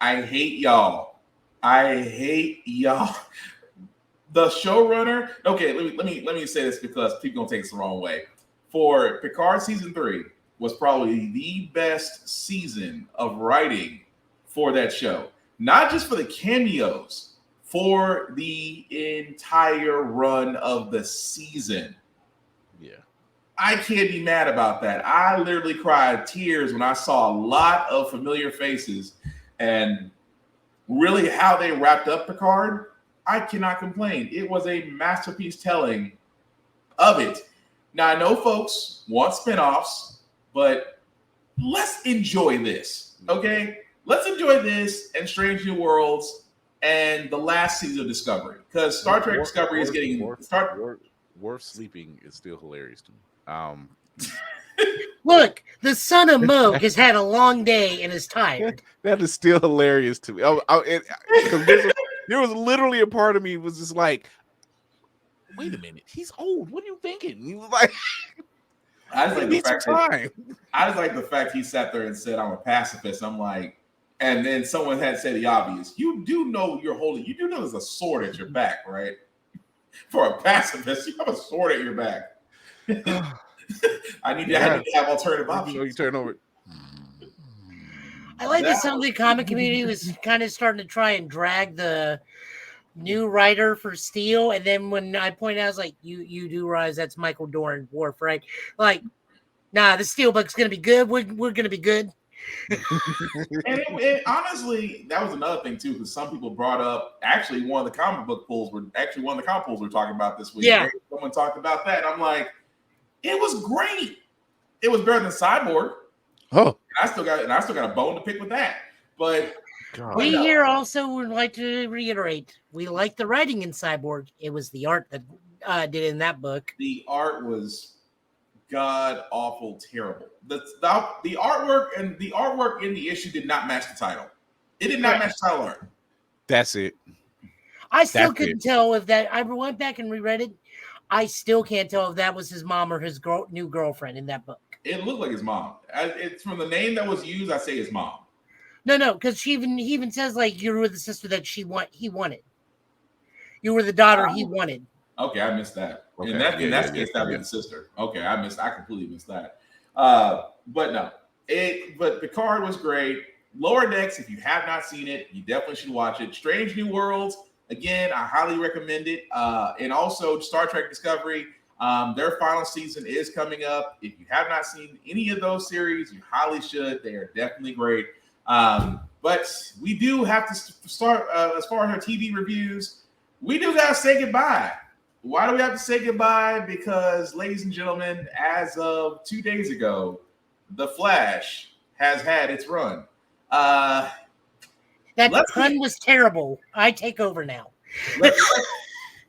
I hate y'all. The showrunner. Okay, let me say this because people gonna take this the wrong way. For Picard season 3 was probably the best season of writing for that show. Not just for the cameos, for the entire run of the season. Yeah. I can't be mad about that. I literally cried tears when I saw a lot of familiar faces, and really how they wrapped up Picard. I cannot complain. It was a masterpiece telling of it. Now, I know folks want spinoffs, but let's enjoy this, okay? Let's enjoy this and Strange New Worlds and the last season of Discovery, because Star Trek Discovery is getting Worf sleeping is still hilarious to me. Look, the son of Moog has had a long day and is tired. That is still hilarious to me. There was literally a part of me was just like, wait a minute, he's old. What are you thinking? He was like, I just like the fact he sat there and said, I'm a pacifist. I'm like, and then someone had said the obvious. You do know you're holding, you do know there's a sword at your back, right? For a pacifist, you have a sword at your back. I need to have alternative options. You turn over. I like that some of the comic community was kind of starting to try and drag the new writer for Steel, and then when I pointed out, I was like, "You do realize that's Michael Dorn, Worf, right?" Like, nah, the Steel book's gonna be good. We're gonna be good. And honestly, that was another thing too, because some people brought up actually one of the comic pools we're talking about this week. Yeah, someone talked about that. I'm like, it was great. It was better than Cyborg. Oh, and I still got a bone to pick with that. But we here also would like to reiterate, we like the writing in Cyborg. It was the art that did in that book. The art was god awful terrible. The artwork in the issue did not match the title. It did not match title art. That's it. I still couldn't tell if that. I went back and reread it. I still can't tell if that was his mom or his new girlfriend in that book. It looked like his mom. It's from the name that was used. I say his mom. No, because he even says like you were the sister that he wanted. You were the daughter he wanted. Okay, I missed that. Okay. In that case, that was the sister. Okay, I completely missed that. But no, but Picard was great. Lower Decks, if you have not seen it, you definitely should watch it. Strange New Worlds, again, I highly recommend it. And also Star Trek Discovery, their final season is coming up. If you have not seen any of those series, you highly should. They are definitely great. But we do have to start as far as our TV reviews. We do got to say goodbye. Why do we have to say goodbye? Because, ladies and gentlemen, as of 2 days ago, The Flash has had its run. That pun was terrible. I take over now.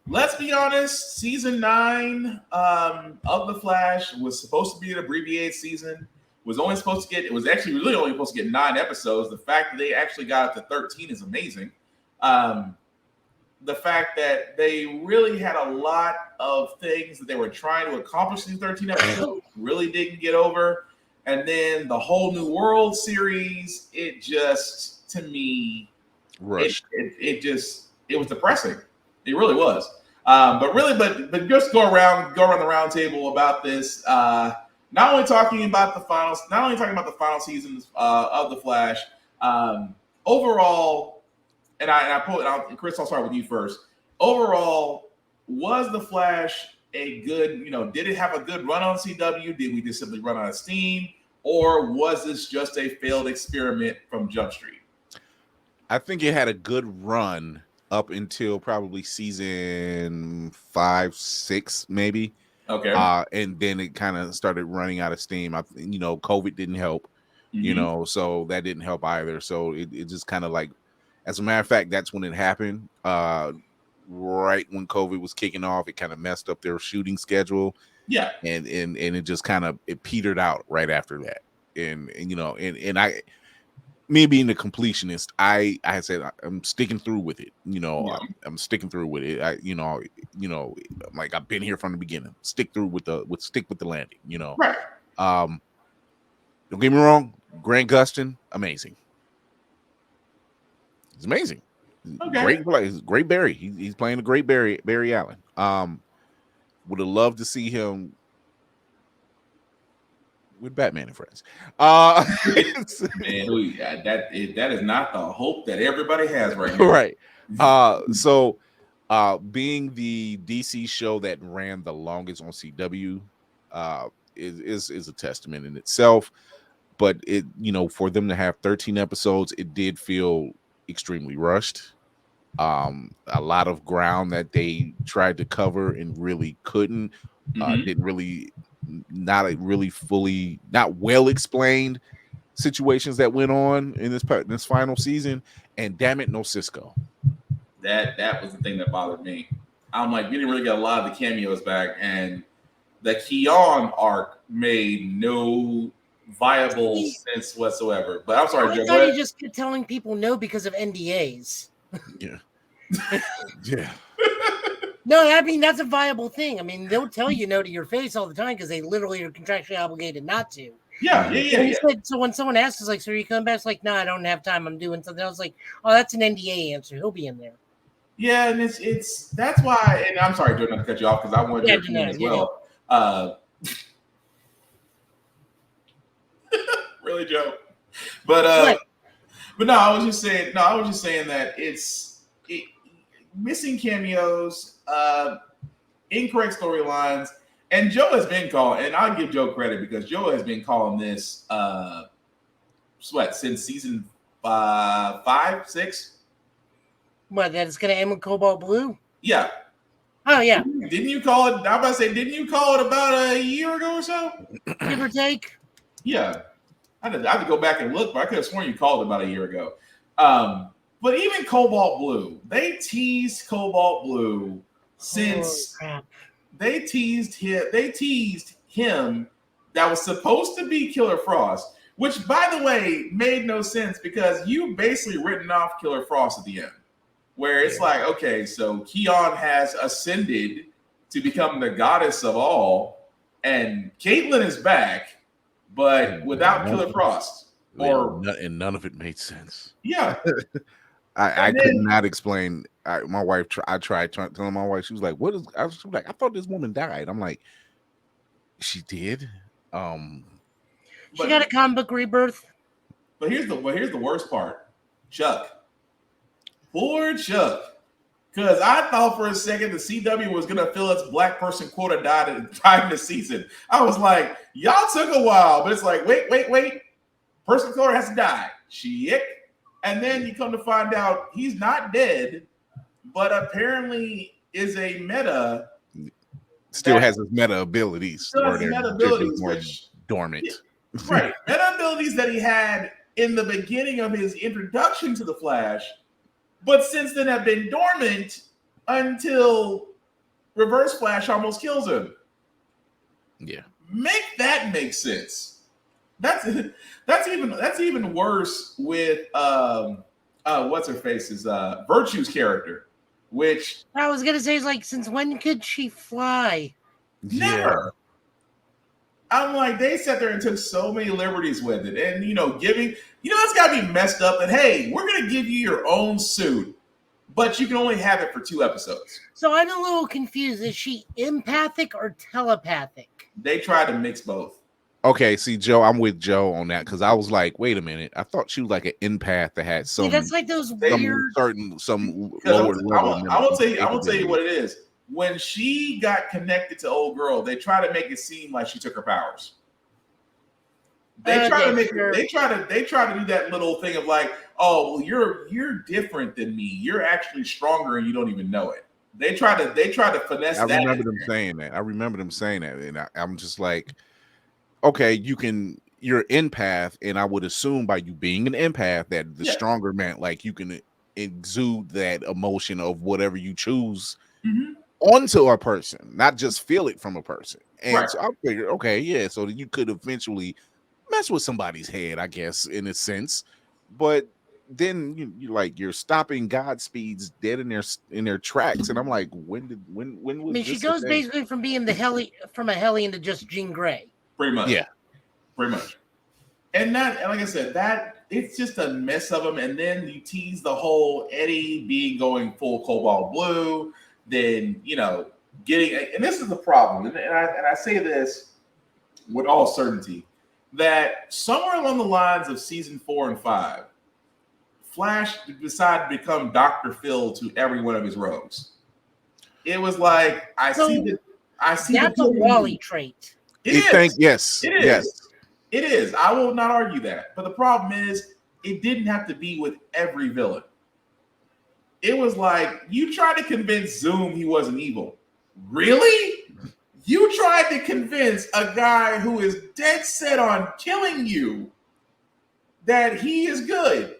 Let's be honest. Season 9 of The Flash was supposed to be an abbreviated season. Was only supposed to get. It was actually really only supposed to get 9 episodes. The fact that they actually got it to 13 is amazing. The fact that they really had a lot of things that they were trying to accomplish in 13 episodes really didn't get over. And then the whole New World series, it just, to me, rushed. It was depressing. It really was. But just go around the round table about this. Not only talking about the final seasons of The Flash. Overall, and Chris, I'll start with you first. Overall, was The Flash a good, did it have a good run on CW? Did we just simply run out of steam? Or was this just a failed experiment from Jump Street? I think it had a good run up until probably season 5, 6, maybe. Okay. And then it kind of started running out of steam. COVID didn't help, so that didn't help either. So it just kind of like, as a matter of fact, that's when it happened. Right when COVID was kicking off, it kind of messed up their shooting schedule. Yeah. And it just kind of petered out right after that. And I, me being the completionist, I said I'm sticking through with it. I'm sticking through with it. I'm like, I've been here from the beginning. Stick with the landing. Right. Don't get me wrong. Grant Gustin, amazing. It's amazing. Okay. Great play. Great Barry. He's playing a great Barry Allen. Would have loved to see him with Batman and Friends. Man, that is not the hope that everybody has right now. Right. So being the DC show that ran the longest on CW is a testament in itself. But it, for them to have 13 episodes, it did feel extremely rushed. A lot of ground that they tried to cover and really couldn't. Didn't really, not well explained situations that went on in this final season. And damn it, no Cisco. That was the thing that bothered me. I'm like, we didn't really get a lot of the cameos back, and the Keon arc made no viable sense whatsoever. But I'm sorry, I Joe. thought you just kept telling people no because of NDAs. Yeah. Yeah. No, I mean, that's a viable thing. I mean, they'll tell you no to your face all the time because they literally are contractually obligated not to. Yeah. So when someone asks us, like, so are you coming back? It's like, no, I don't have time. I'm doing something else. Like, oh, that's an NDA answer. He'll be in there. Yeah, and it's that's why. And I'm sorry, Joe, not to cut you off because I wanted your opinion as well. Really, Joe. But no, I was just saying that it's missing cameos, incorrect storylines, and Joe has been calling, and I'll give Joe credit because Joe has been calling this since season 5, 6. What, that it's gonna end with Cobalt Blue? Yeah. Oh yeah. Didn't you call it? I'm about to say, didn't you call it about a year ago or so? Give or take. Yeah. I had to go back and look, but I could have sworn you called it about a year ago. But even Cobalt Blue, they teased Cobalt Blue since they teased him that was supposed to be Killer Frost, which, by the way, made no sense because you basically written off Killer Frost at the end, where it's like, okay, so Keon has ascended to become the goddess of all, and Caitlyn is back. but without Killer Frost, and none of it made sense. Yeah. I could not explain. My wife, I tried telling my wife, she was like, "What is?" She was like, "I thought this woman died." I'm like, "She did." She got a comic book rebirth. But here's the worst part, Chuck. Poor Chuck. Because I thought for a second the CW was gonna fill its black person quota died in the season. I was like, y'all took a while, but it's like, wait. Person of color has to die. Shit. And then you come to find out he's not dead, but apparently is a meta. Still has his meta abilities. Still has meta abilities, more dormant. Right. Meta abilities that he had in the beginning of his introduction to the Flash, but since then have been dormant until Reverse Flash almost kills him. Yeah. Make that make sense. That's even worse with what's her face's Virtue's character, which I was gonna say is like, since when could she fly? Never. I'm like, they sat there and took so many liberties with it, and it's gotta be messed up. That hey, we're gonna give you your own suit, but you can only have it for 2 episodes. So I'm a little confused. Is she empathic or telepathic? They tried to mix both. Okay, see, Joe, I'm with Joe on that because I was like, wait a minute, I thought she was like an empath that had some. See, that's like those weird some lower level. I will tell you what it is. When she got connected to old girl, they try to make it seem like she took her powers. They try to do that little thing of like, oh, well, you're different than me. You're actually stronger and you don't even know it. They try to finesse that. I remember them saying that, and I'm just like, okay, you're an empath, and I would assume by you being an empath that the stronger meant like you can exude that emotion of whatever you choose onto a person, not just feel it from a person. And so I figured, okay, yeah, so that you could eventually mess with somebody's head, I guess, in a sense. But then you're stopping Godspeed's dead in their tracks, and I'm like, when was? I mean, she goes basically from being from a Hellion to just Jean Grey. Pretty much. Yeah. Pretty much. And like I said, that it's just a mess of them. And then you tease the whole Eddie going full cobalt blue, then getting, and this is the problem. And I say this with all certainty, that somewhere along the lines of season 4 and 5, Flash decided to become Dr. Phil to every one of his rogues. It was like I see that's a Wally trait. Yes. It is. I will not argue that. But the problem is, it didn't have to be with every villain. It was like, you tried to convince Zoom he wasn't evil. Really? You tried to convince a guy who is dead set on killing you that he is good.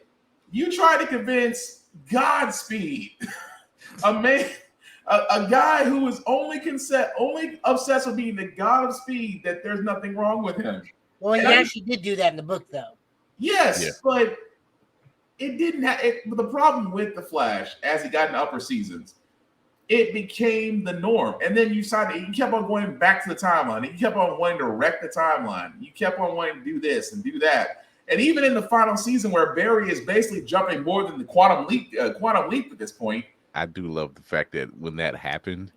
You tried to convince Godspeed, a guy who is only obsessed with being the god of speed, that there's nothing wrong with him. Well, he actually did do that in the book, though. Yes, but it didn't have it. The problem with the Flash, as he got in upper seasons, it became the norm. And then you kept on going back to the timeline. And you kept on wanting to wreck the timeline. You kept on wanting to do this and do that. And even in the final season, where Barry is basically jumping more than the quantum leap at this point. I do love the fact that when that happened,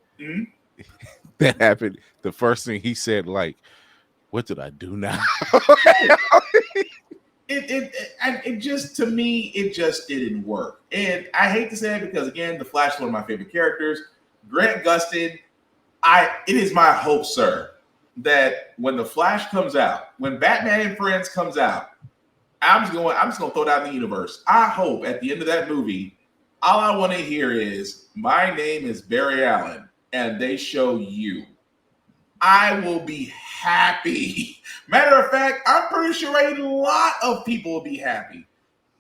the first thing he said, like, what did I do now? It just, to me, it just didn't work. And I hate to say it because, again, the Flash is one of my favorite characters. Grant Gustin, it is my hope, sir, that when the Flash comes out, when Batman and Friends comes out, I'm just gonna throw it out in the universe. I hope at the end of that movie, all I want to hear is, my name is Barry Allen, and they show you. I will be happy. Matter of fact, I'm pretty sure a lot of people will be happy.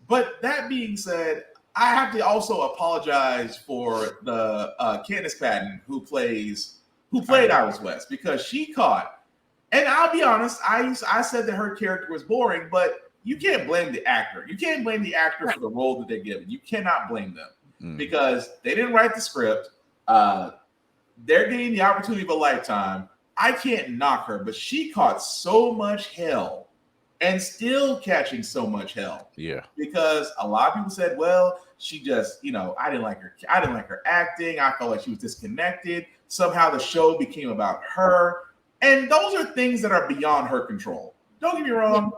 But that being said, I have to also apologize for the Candice Patton who played Iris West, because she caught. And I'll be honest, I said that her character was boring, but you can't blame the actor. You can't blame the actor for the role that they're given. You cannot blame them because they didn't write the script. They're getting the opportunity of a lifetime. I can't knock her, but she caught so much hell and still catching so much hell. Yeah. Because a lot of people said, well, she just, I didn't like her. I didn't like her acting. I felt like she was disconnected. Somehow the show became about her. And those are things that are beyond her control. Don't get me wrong.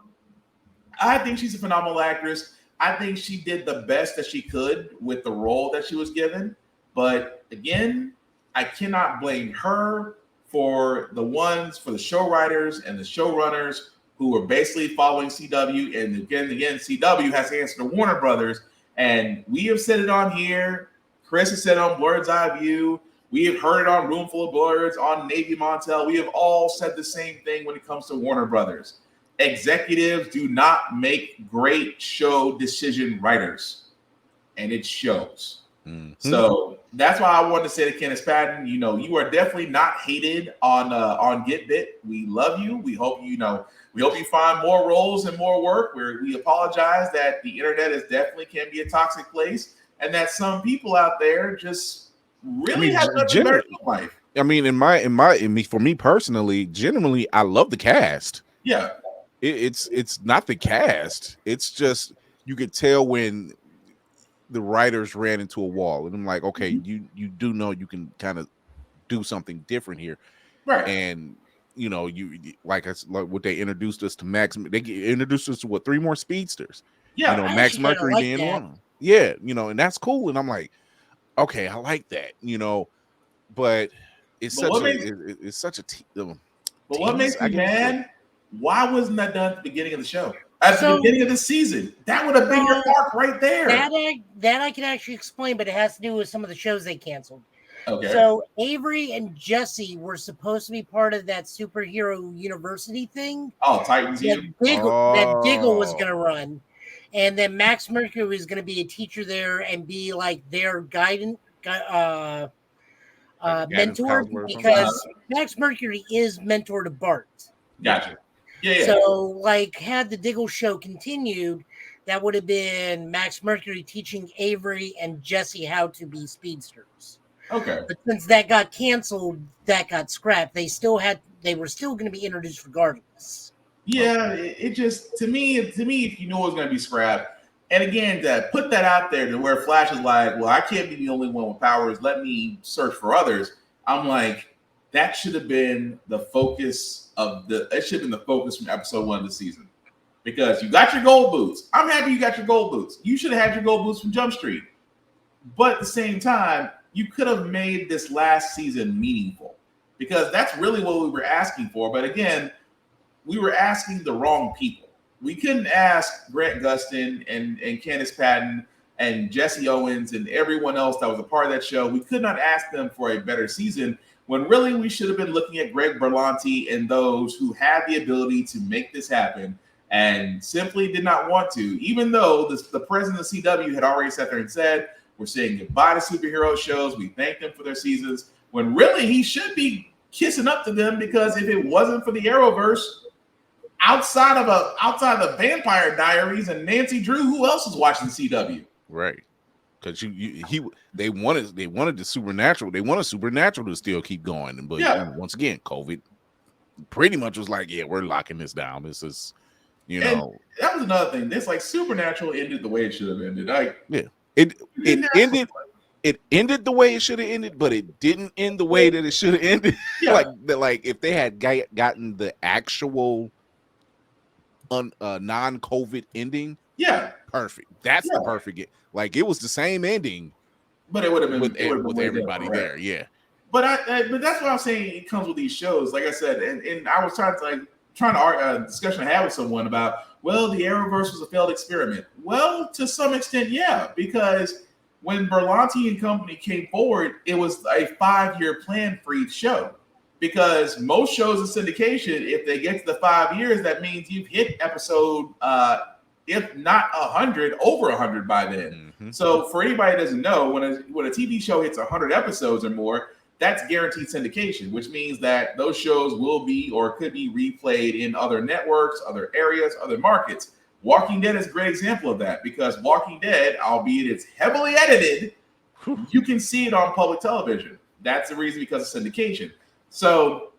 I think she's a phenomenal actress. I think she did the best that she could with the role that she was given. But again, I cannot blame her for the show writers and the showrunners who were basically following CW. And again, CW has to answer to Warner Brothers. And we have said it on here. Chris has said it on Blurred's Eye View. We have heard it on Roomful of Blurs, on Navy Montel. We have all said the same thing when it comes to Warner Brothers. Executives do not make great show decision writers. And it shows. Mm-hmm. So that's why I wanted to say to Candice Patton, you are definitely not hated on Get Bit. We love you. We hope we hope you find more roles and more work. We apologize that the internet definitely can be a toxic place, and that some people out there just really have nothing better in life. I mean, for me personally, generally, I love the cast. Yeah, it's not the cast. It's just you could tell when the writers ran into a wall, and I'm like, okay, you do know you can kind of do something different here, right? And you like what they introduced us to Max. They introduced us to 3 more speedsters. Yeah, Max Mercury being one of them. Yeah, and that's cool. And I'm like, okay, I like that. But it's such a. But what makes me mad? Why wasn't that done at the beginning of the show? At the beginning of the season, that would have been your arc right there. That I can actually explain, but it has to do with some of the shows they canceled. Okay. So Avery and Jesse were supposed to be part of that superhero university thing. Oh, Titans. That Diggle was going to run, and then Max Mercury was going to be a teacher there and be like their mentor, because Max Mercury is mentor to Bart. Gotcha. Yeah. So, had the Diggle show continued, that would have been Max Mercury teaching Avery and Jesse how to be speedsters. Okay. But since that got canceled, that got scrapped. They were still going to be introduced regardless. Yeah, it just to me, if you know it's going to be scrapped, and again, to put that out there to where Flash is like, well, I can't be the only one with powers. Let me search for others. I'm like, that should have been the focus it should have been the focus from episode 1 of the season, because you got your gold boots. I'm happy you got your gold boots. You should have had your gold boots from Jump Street, but at the same time, you could have made this last season meaningful, because that's really what we were asking for. But again, we were asking the wrong people. We couldn't ask Grant Gustin and Candice Patton and Jesse Owens and everyone else that was a part of that show. We could not ask them for a better season, when really we should have been looking at Greg Berlanti and those who had the ability to make this happen and simply did not want to, even though the president of CW had already sat there and said, we're saying goodbye to superhero shows. We thank them for their seasons, when really he should be kissing up to them, because if it wasn't for the Arrowverse, outside of the Vampire Diaries and Nancy Drew, who else is watching CW? Right. Because they wanted the Supernatural. They wanted Supernatural to still keep going, but once again, COVID pretty much was like, yeah, we're locking this down. This is, And that was another thing. This Supernatural ended the way it should have ended. It ended the way it should have ended, but it didn't end the way that it should have ended. Yeah. like if they had gotten the actual non-COVID ending, perfect. That's the perfect. Like it was the same ending, but it would have been with everybody there. Yeah. But but that's what I'm saying. It comes with these shows, like I said, and I was trying to discussion I had with someone about, well, the Arrowverse was a failed experiment. Well, to some extent, yeah, because when Berlanti and company came forward, it was a 5-year plan for each show. Because most shows in syndication, if they get to the 5 years, that means you've hit episode, if not 100, over 100 by then. Mm-hmm. So for anybody that doesn't know, when a TV show hits 100 episodes or more, that's guaranteed syndication, which means that those shows will be or could be replayed in other networks, other areas, other markets. Walking Dead is a great example of that, because Walking Dead, albeit it's heavily edited, you can see it on public television. That's the reason, because of syndication. So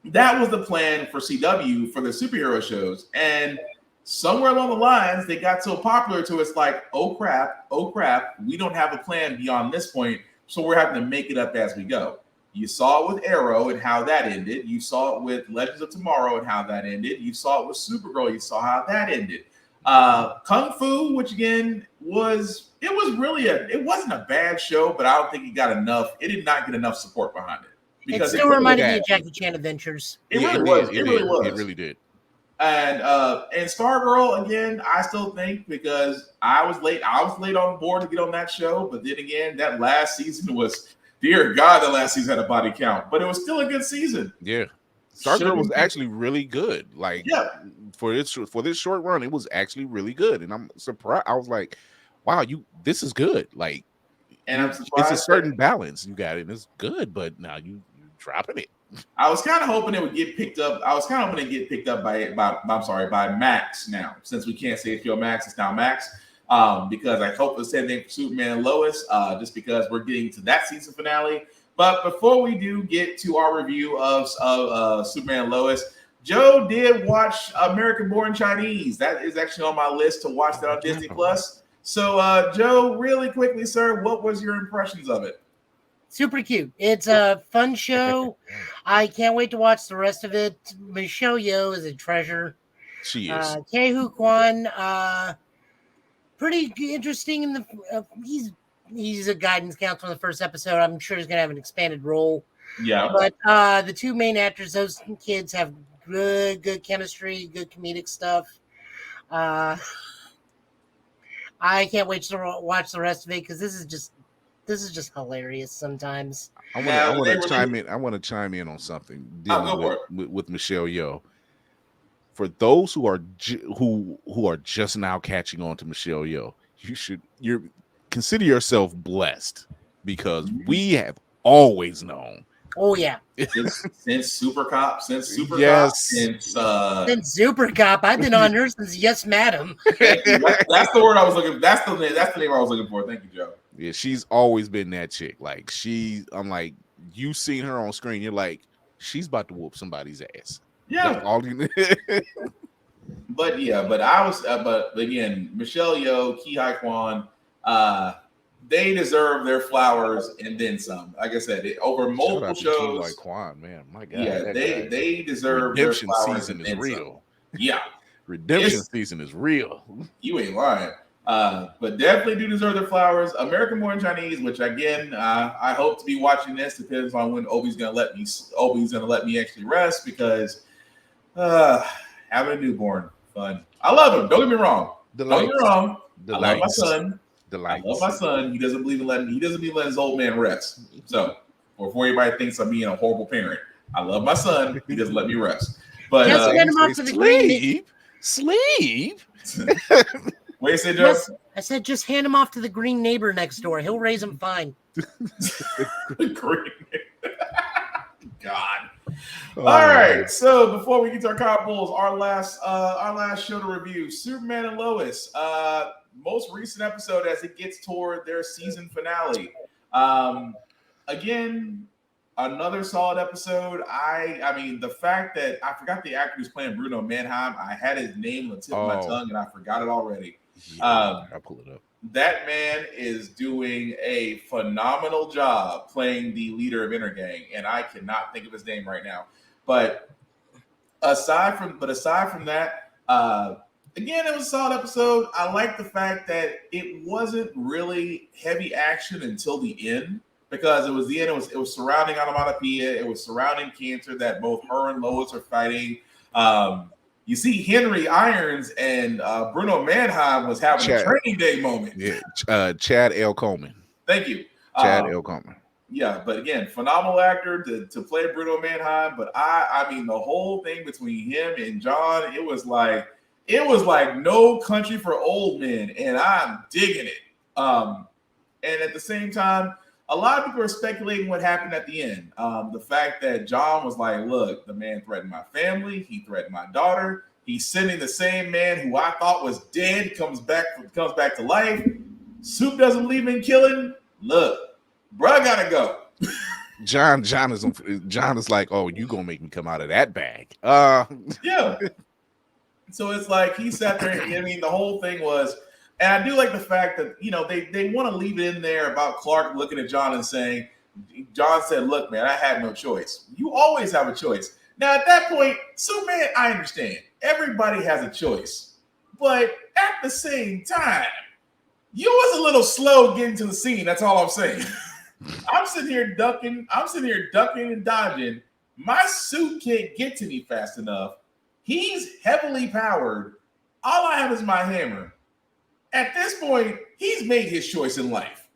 that was the plan for CW for the superhero shows. And somewhere along the lines, they got so popular to it's like, oh crap, we don't have a plan beyond this point, so we're having to make it up as we go. You saw it with Arrow and how that ended. You saw it with Legends of Tomorrow and how that ended. You saw it with Supergirl. You saw how that ended. Kung Fu, which again it wasn't a bad show, but I don't think it got enough. It did not get enough support behind it. Because it still reminded me of Jackie Chan Adventures. It really did. And Stargirl, again, I still think because I was late on board to get on that show, but then again, that last season was, dear God, the last season had a body count, but it was still a good season. Yeah. Stargirl was actually really good. Like for this short run, it was actually really good. And I'm surprised. I was like, wow, this is good. Like, and I'm surprised it's a certain balance you got, and it's good, but now you're dropping it. I was kind of hoping it would get picked up. I was kind of hoping to get picked up by Max now. Since we can't say HBO Max, it's now Max. Because I hope the same thing for Superman and Lois, just because we're getting to that season finale. But before we do get to our review of Superman and Lois, Joe did watch American Born Chinese. That is actually on my list to watch that on Disney Plus. So, Joe, really quickly, sir, what was your impressions of it? Super cute. It's a fun show. I can't wait to watch the rest of it. Michelle Yeoh is a treasure. She is. Ke-Huy Quan, pretty interesting in the he's a guidance counselor in the first episode. I'm sure he's gonna have an expanded role. Yeah. But the two main actors, those kids have good chemistry, good comedic stuff. I can't wait to watch the rest of it because this is just hilarious sometimes. I want to chime in on something with Michelle Yeoh. For those who are just now catching on to Michelle Yeoh, you consider yourself blessed because we have always known. Oh yeah, since Super Cop, since Super Cop, I've been on her since Yes Madam. That's the word I was looking. That's the name I was looking for. Thank you, Joe. Yeah, she's always been that chick. Like I'm like, you seen her on screen, you're like, she's about to whoop somebody's ass. Yeah. That's all you But again, Michelle Yeoh, Ke-Huy Quan, they deserve their flowers and then some. Like I said, over multiple shows. Ke-Huy Quan, man, my God. Yeah, they deserve Redemption their flowers season and is then real. Some. Yeah. Redemption season is real. You ain't lying. But definitely do deserve their flowers. American Born Chinese, which again, I hope to be watching this. Depends on when Obi's gonna let me actually rest because having a newborn, fun. I love him. Don't get me wrong. I love my son. I love my son. He doesn't believe in letting his old man rest. So before anybody thinks I'm being a horrible parent, I love my son. He doesn't let me rest. But sleep. What you say, Joe? I said just hand him off to the green neighbor next door. He'll raise him fine. Green. God. All right. So before we get to our couples, our last show to review, Superman and Lois. Most recent episode as it gets toward their season finale. Again, another solid episode. I mean, the fact that I forgot the actor who's playing Bruno Mannheim. I had his name on the tip of my tongue and I forgot it already. I'll pull it up. That man is doing a phenomenal job playing the leader of Intergang, and I cannot think of his name right now. But aside from that, again, it was a solid episode. I like the fact that it wasn't really heavy action until the end, because it was the end. It was surrounding onomatopoeia. It was surrounding cancer that both her and Lois are fighting. You see, Henry Irons and Bruno Mannheim was having a training day moment. Yeah, Chad L. Coleman. Thank you, Chad L. Coleman. Yeah, but again, phenomenal actor to play Bruno Mannheim. But I mean, the whole thing between him and John, it was like No Country for Old Men, and I'm digging it. And at the same time, a lot of people are speculating what happened at the end. The fact that John was like, look, the man threatened my family. He threatened my daughter. He's sending the same man who I thought was dead comes back to life. Soup doesn't believe in killing. Look, bruh gotta go. John is like, oh, you gonna make me come out of that bag? Yeah. So it's like he sat there. I mean, the whole thing was, and I do like the fact that they want to leave it in there about Clark looking at John and saying, John said, "Look, man, I had no choice. You always have a choice." Now at that point, Superman, I understand everybody has a choice, but at the same time, you was a little slow getting to the scene. That's all I'm saying. I'm sitting here ducking and dodging. My suit can't get to me fast enough. He's heavily powered. All I have is my hammer. At this point, he's made his choice in life.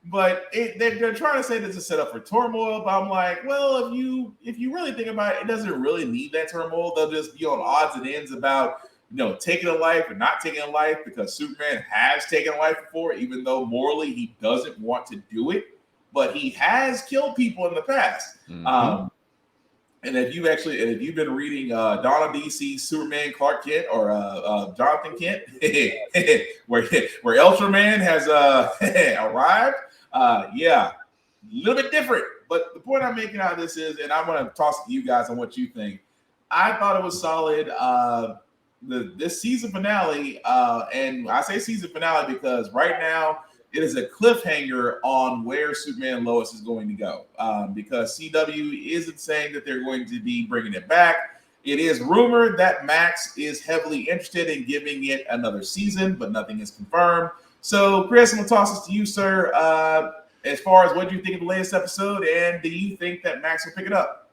But they're trying to say this is set up for turmoil. But I'm like, well, if you really think about it, it doesn't really need that turmoil. They'll just be on odds and ends about taking a life or not taking a life, because Superman has taken a life before, even though morally he doesn't want to do it. But he has killed people in the past. Mm-hmm. And if you've been reading Dawn of DC, Superman, Clark Kent, or Jonathan Kent, where Ultraman has arrived, a little bit different. But the point I'm making out of this is, and I'm going to toss it to you guys on what you think. I thought it was solid. This season finale, and I say season finale because right now it is a cliffhanger on where Superman and Lois is going to go, because CW isn't saying that they're going to be bringing it back. It is rumored that Max is heavily interested in giving it another season, but nothing is confirmed. So, Chris, I'm going to toss this to you, sir. As far as what do you think of the latest episode, and do you think that Max will pick it up?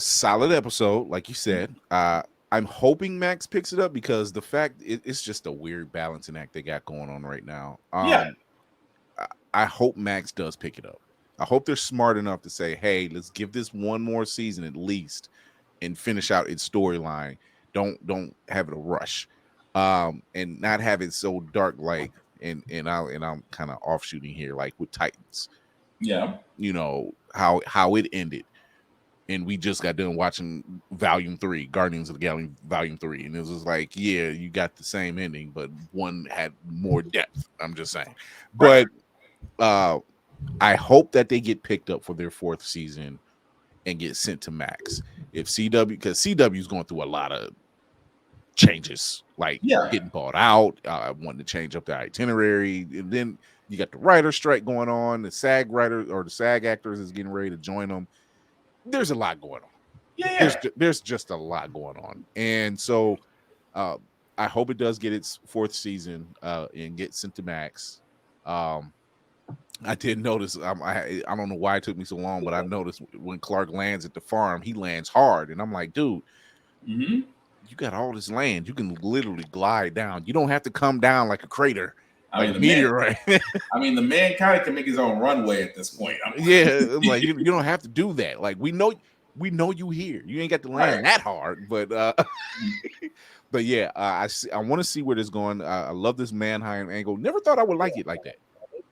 Solid episode, like you said. I'm hoping Max picks it up, because the fact it's just a weird balancing act they got going on right now. I hope Max does pick it up. I hope they're smart enough to say, hey, let's give this one more season at least and finish out its storyline. Don't have it a rush. And not have it so dark, like and I'm kind of offshooting here, like with Titans. Yeah. How it ended. And we just got done watching Volume 3, Guardians of the Galaxy Volume 3. And it was like, yeah, you got the same ending, but one had more depth. I'm just saying. But I hope that they get picked up for their 4th season and get sent to Max. If CW, because CW is going through a lot of changes, like getting bought out, wanting to change up their itinerary. And then you got the writer strike going on. The SAG writer or the SAG actors is getting ready to join them. There's a lot going on. Yeah. There's just a lot going on. And so I hope it does get its 4th season and get sent to Max. I did notice, I don't know why it took me so long, but I noticed when Clark lands at the farm, he lands hard. And I'm like, dude, you got all this land. You can literally glide down. You don't have to come down like a crater. Like a meteorite. The man kind of can make his own runway at this point. Like you don't have to do that. Like we know you here. You ain't got to land that hard, but but yeah, I want to see where this is going. I love this Mannheim angle. Never thought I would like it like that.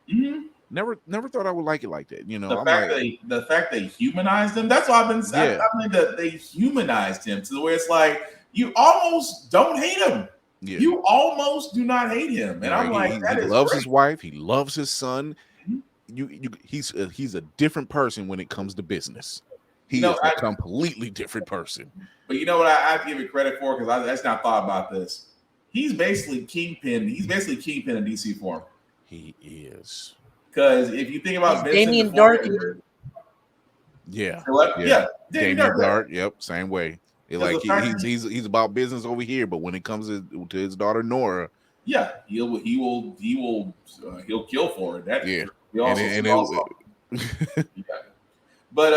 Mm-hmm. Never thought I would like it like that. The fact they humanized him. That's why I've been saying. I mean, that they humanized him to where it's like you almost don't hate him. Yeah. You almost do not hate him, and I'm like, he loves great. His wife. He loves his son. He's a different person when it comes to business. He's a completely different person. But you know what? I have to give it credit for, because I just not thought about this. He's basically Kingpin. He's basically Kingpin in DC form. He is. Because if you think about Damien Dark. Damien Dark. Yep, same way. Like he's about business over here, but when it comes to his daughter Nora, he'll kill for it. But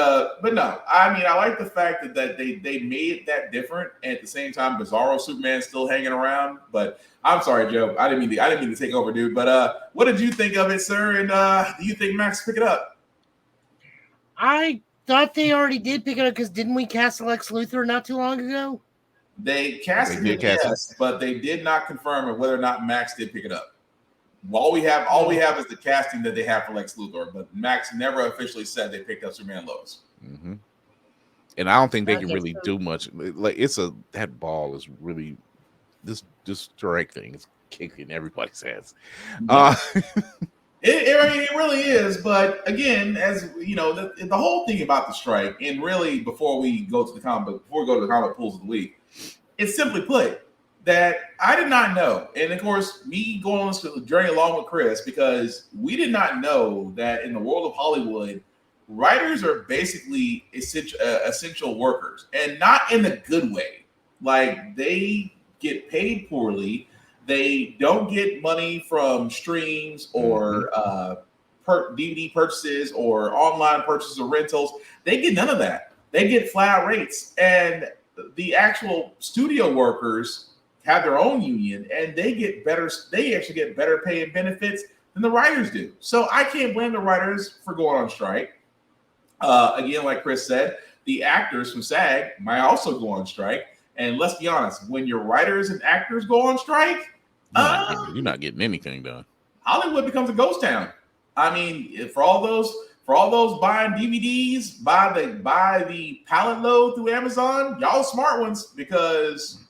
no, I mean, I like the fact that they made it that different, and at the same time, Bizarro Superman still hanging around. But I'm sorry, Joe, I didn't mean to take over, dude. But what did you think of it, sir? And do you think Max pick it up? I thought they already did pick it up, because didn't we cast Lex Luthor not too long ago? They casted him, yes, but they did not confirm whether or not Max did pick it up. All we have is the casting that they have for Lex Luthor, but Max never officially said they picked up Superman and Lois. Mm-hmm. And I don't think they can really do much. Like that ball is really this strike thing is kicking everybody's ass. I mean, it really is. But again, as you know, the whole thing about the strike, and really before we go to the comic pools of the week, it's simply put that I did not know, and of course, me going on this journey along with Chris, because we did not know that in the world of Hollywood, writers are basically essential workers, and not in a good way. Like, they get paid poorly. They don't get money from streams or DVD purchases or online purchases or rentals. They get none of that. They get flat rates. And the actual studio workers have their own union, and they actually get better pay and benefits than the writers do. So I can't blame the writers for going on strike. Again, like Chris said, the actors from SAG might also go on strike. And let's be honest, when your writers and actors go on strike, you're not getting anything done. Hollywood becomes a ghost town. I mean, for all those buying DVDs, buy the pallet load through Amazon, y'all smart ones, because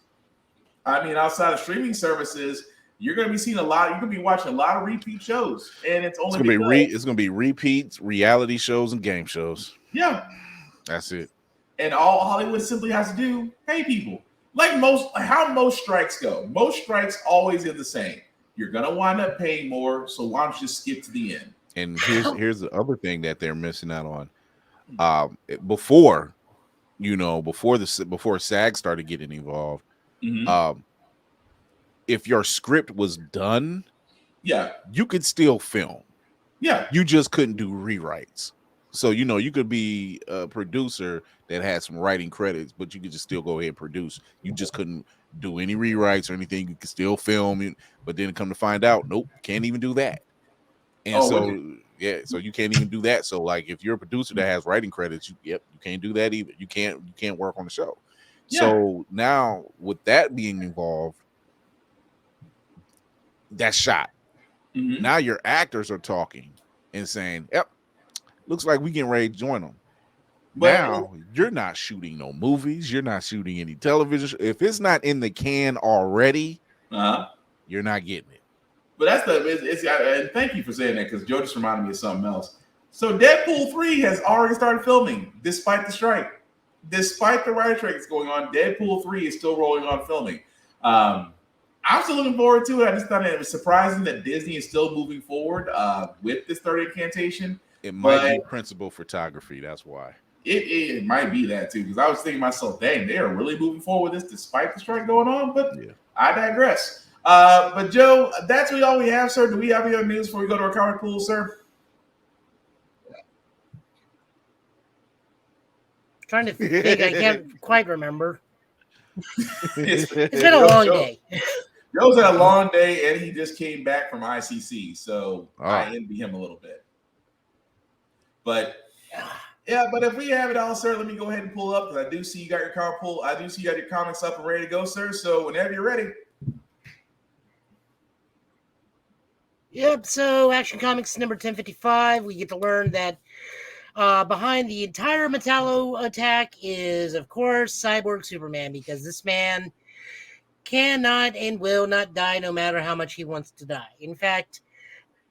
I mean, outside of streaming services, you're going to be seeing you're going to be watching a lot of repeat shows, and it's going to be repeats, reality shows, and game shows. Yeah, that's it. And all Hollywood simply has to do, pay people. Like how most strikes go. Most strikes always are the same. You're going to wind up paying more, so why don't you just skip to the end? And here's the other thing that they're missing out on. Before SAG started getting involved, if your script was done, you could still film. Yeah, you just couldn't do rewrites. So, you could be a producer that had some writing credits, but you could just still go ahead and produce. You just couldn't do any rewrites or anything. You could still film, but then come to find out, nope, can't even do that. And so you can't even do that. So, like, if you're a producer that has writing credits, you can't do that either. You can't work on the show. Yeah. So now with that being involved, that's shot. Now your actors are talking and saying, yep, looks like we getting ready to join them. But now you're not shooting no movies. You're not shooting any television. If it's not in the can already, you're not getting it. But and thank you for saying that, because Joe just reminded me of something else. So Deadpool 3 has already started filming despite the strike. Despite the writer strike that's going on, Deadpool 3 is still rolling on filming. I'm still looking forward to it. I just thought it was surprising that Disney is still moving forward with this third incantation. It might be principal photography. That's why. It might be that too, because I was thinking to myself, dang, they are really moving forward with this despite the strike going on. But I digress. But Joe, that's really all we have, sir. Do we have any other news before we go to our comic pool, sir? Trying to think, I can't quite remember. It's been a long day. Joe's had a long day, and he just came back from ICC, so I envy him a little bit. But yeah, but if we have it all, sir, let me go ahead and pull up, because I do see you got your comic pool. I do see you got your comics up and ready to go, sir. So whenever you're ready. Yep. So Action Comics number 1055, we get to learn that behind the entire Metallo attack is, of course, Cyborg Superman, because this man cannot and will not die no matter how much he wants to die. In fact,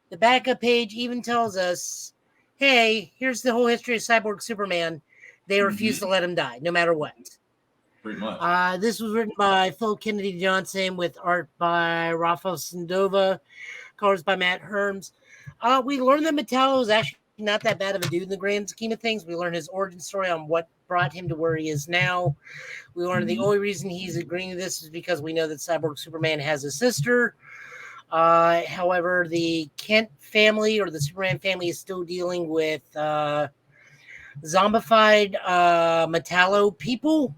the backup page even tells us, hey, here's the whole history of Cyborg Superman. They refuse to let him die, no matter what. Pretty much. This was written by Phil Kennedy Johnson with art by Rafael Sindova, colors by Matt Herms. We learned that Metallo is actually not that bad of a dude in the grand scheme of things. We learned his origin story on what brought him to where he is now. We learned the only reason he's agreeing to this is because we know that Cyborg Superman has a sister. However, the Kent family, or the Superman family, is still dealing with zombified Metallo people.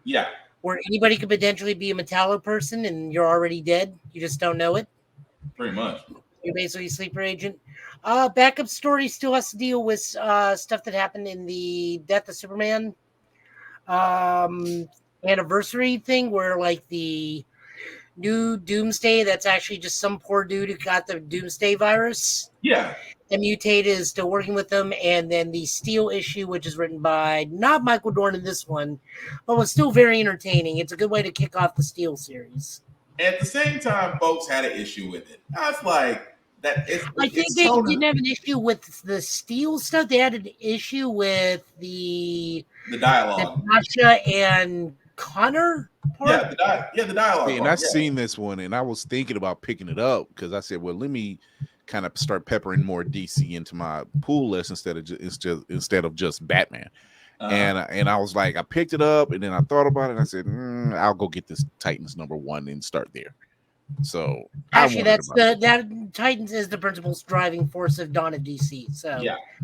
Yeah. Where anybody could potentially be a Metallo person and you're already dead. You just don't know it. Pretty much. You're basically a sleeper agent. Backup story still has to deal with stuff that happened in the Death of Superman anniversary thing, where like the new Doomsday, that's actually just some poor dude who got the Doomsday virus. Yeah. And Mutate is still working with them. And then the Steel issue, which is written by not Michael Dorn in this one, but was still very entertaining. It's a good way to kick off the Steel series. At the same time, folks had an issue with it. I was like, I think they didn't have an issue with the Steel stuff. They had an issue with the dialogue. Natasha and Connor part. The dialogue. And I seen this one, and I was thinking about picking it up because I said, well, let me kind of start peppering more DC into my pool list instead of just Batman. And I was like, I picked it up, and then I thought about it, and I said, I'll go get this Titans #1 and start there. So actually, that Titans is the principal driving force of Dawn of DC. So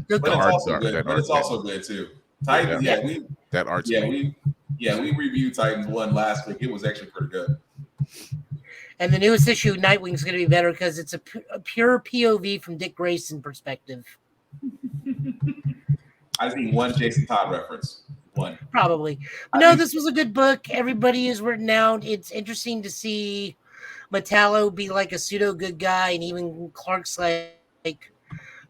but it's also good too. Titans, that art's we reviewed Titans 1 last week. It was actually pretty good. And the newest issue, Nightwing, is going to be better because it's a pure POV from Dick Grayson perspective. I seen one Jason Todd reference. One. Probably. No, this was a good book. Everybody is written out. It's interesting to see Metallo be like a pseudo good guy, and even Clark's like,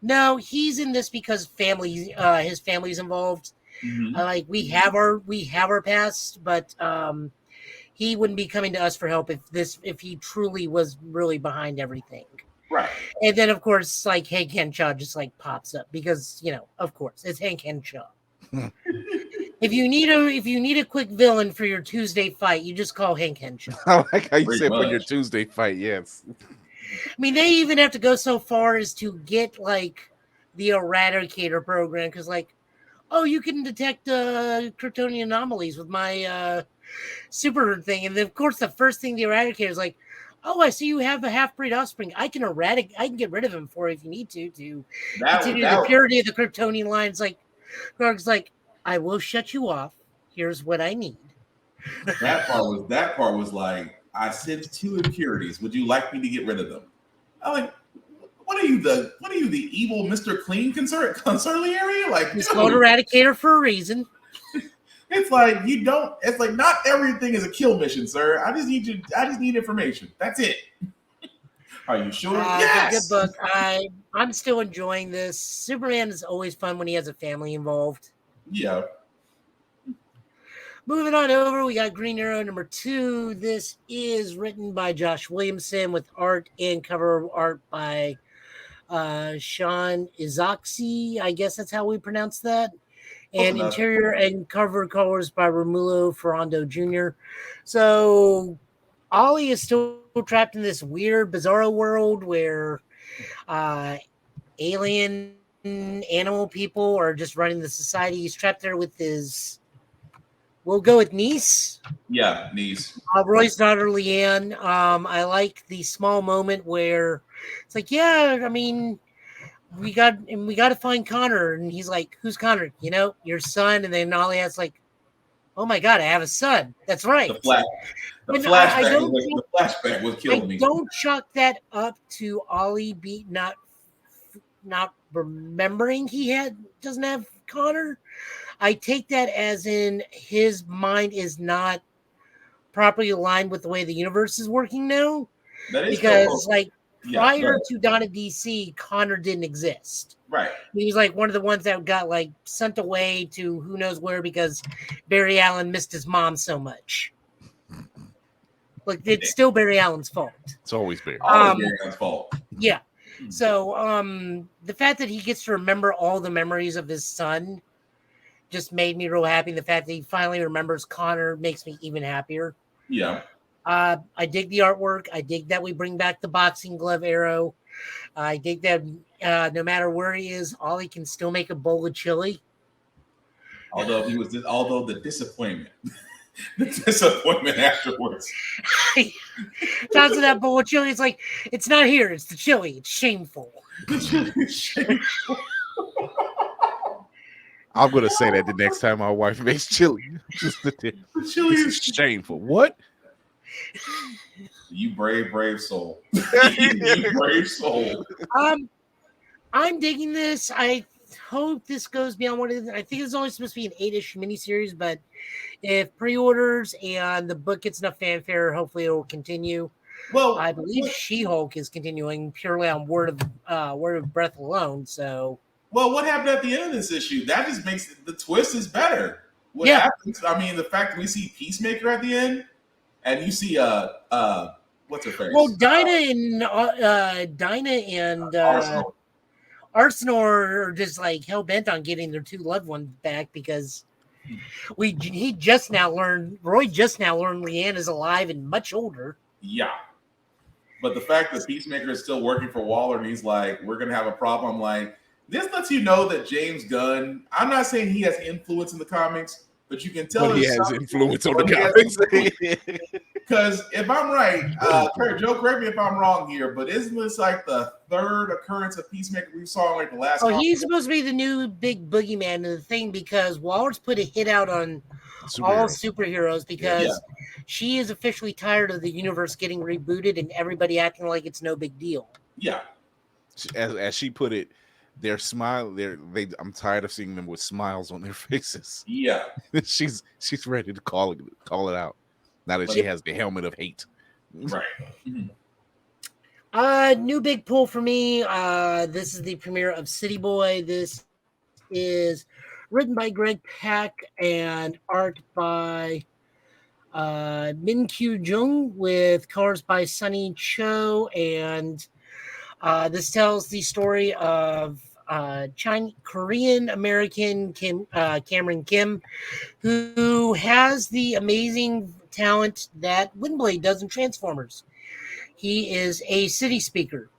no, he's in this because his family's involved. Like we have our past, but he wouldn't be coming to us for help if he truly was really behind everything. Right. And then of course, like Hank Henshaw just like pops up because of course it's Hank Henshaw. If you need a quick villain for your Tuesday fight, you just call Hank Henshaw. I like how you said for your Tuesday fight. Yes. I mean, they even have to go so far as to get like the Eradicator program because, like, oh, you can detect Kryptonian anomalies with my super thing, and then, of course, the first thing the Eradicator is like, oh, I see you have a half-breed offspring. I can get rid of him for you if you need to continue the purity of the Kryptonian line. It's like, Garg's like, I will shut you off. Here's what I need. That part was like, I sense 2 impurities. Would you like me to get rid of them? I'm like, what are you the evil Mr. Clean concernly area? Like, he's called Eradicator for a reason. It's like it's like not everything is a kill mission, sir. I just need information. That's it. Are you sure? Yes. Good book. I'm still enjoying this. Superman is always fun when he has a family involved. Yeah. Moving on over, we got Green Arrow #2. This is written by Josh Williamson with art and cover art by Sean Izaakse. I guess that's how we pronounce that. And interior and cover colors by Romulo Ferrando Jr. So Ollie is still trapped in this weird, bizarro world where alien animal people are just running the society. He's trapped there with his... We'll go with niece. Yeah, niece. Roy's daughter, Leanne. I like the small moment where it's like, yeah, I mean, we got to find Connor, and he's like, "Who's Connor? Your son." And then Ollie has like, "Oh my God, I have a son." That's right. The flashback was killing me. Don't chalk that up to Ollie not remembering doesn't have Connor. I take that as in his mind is not properly aligned with the way the universe is working now. Because prior to Dawn of DC, Connor didn't exist. Right. He was like one of the ones that got like sent away to who knows where because Barry Allen missed his mom so much. Like it's still Barry Allen's fault. It's always Barry Allen's fault. Yeah. So the fact that he gets to remember all the memories of his son just made me real happy. The fact that he finally remembers Connor makes me even happier. Yeah. I dig the artwork. I dig that we bring back the boxing glove Arrow. I dig that no matter where he is, Ollie can still make a bowl of chili. Although the disappointment. The disappointment afterwards. Talks to that bowl of chili. It's like, it's not here. It's the chili. It's shameful. I'm gonna say that the next time my wife makes chili. The chili is shameful. What? You brave soul. You brave soul. I'm digging this. I hope this goes beyond what it is. I think it's only supposed to be an 8-ish miniseries, but if pre-orders and the book gets enough fanfare, hopefully it will continue. Well, I believe She-Hulk is continuing purely on word of breath alone. So. Well, what happened at the end of this issue? That just makes the twist is better. What happens? I mean, the fact that we see Peacemaker at the end, and you see what what's her face? Well, Dinah and Arsenal are just like hell bent on getting their two loved ones back because Roy just now learned Leanna's alive and much older. Yeah. But the fact that Peacemaker is still working for Waller and he's like, we're going to have a problem. Like, this lets you know that James Gunn, I'm not saying he has influence in the comics, but you can tell But he has influence on the comics. Because if I'm right, Joe, correct me if I'm wrong here, but isn't this like the third occurrence of Peacemaker we saw in like the last? Oh, he's supposed to be the new big boogeyman of the thing because Waller's put a hit out on all superheroes because she is officially tired of the universe getting rebooted and everybody acting like it's no big deal. Yeah, as she put it, their smile. I'm tired of seeing them with smiles on their faces. Yeah, she's ready to call it out. Now that she has the helmet of hate. Right. New big pull for me. This is the premiere of City Boy. This is written by Greg Pak and art by Min Kyu Jung with colors by Sunny Cho. And this tells the story of Korean American Cameron Kim, who has the amazing talent that Windblade does in Transformers. He is a city speaker,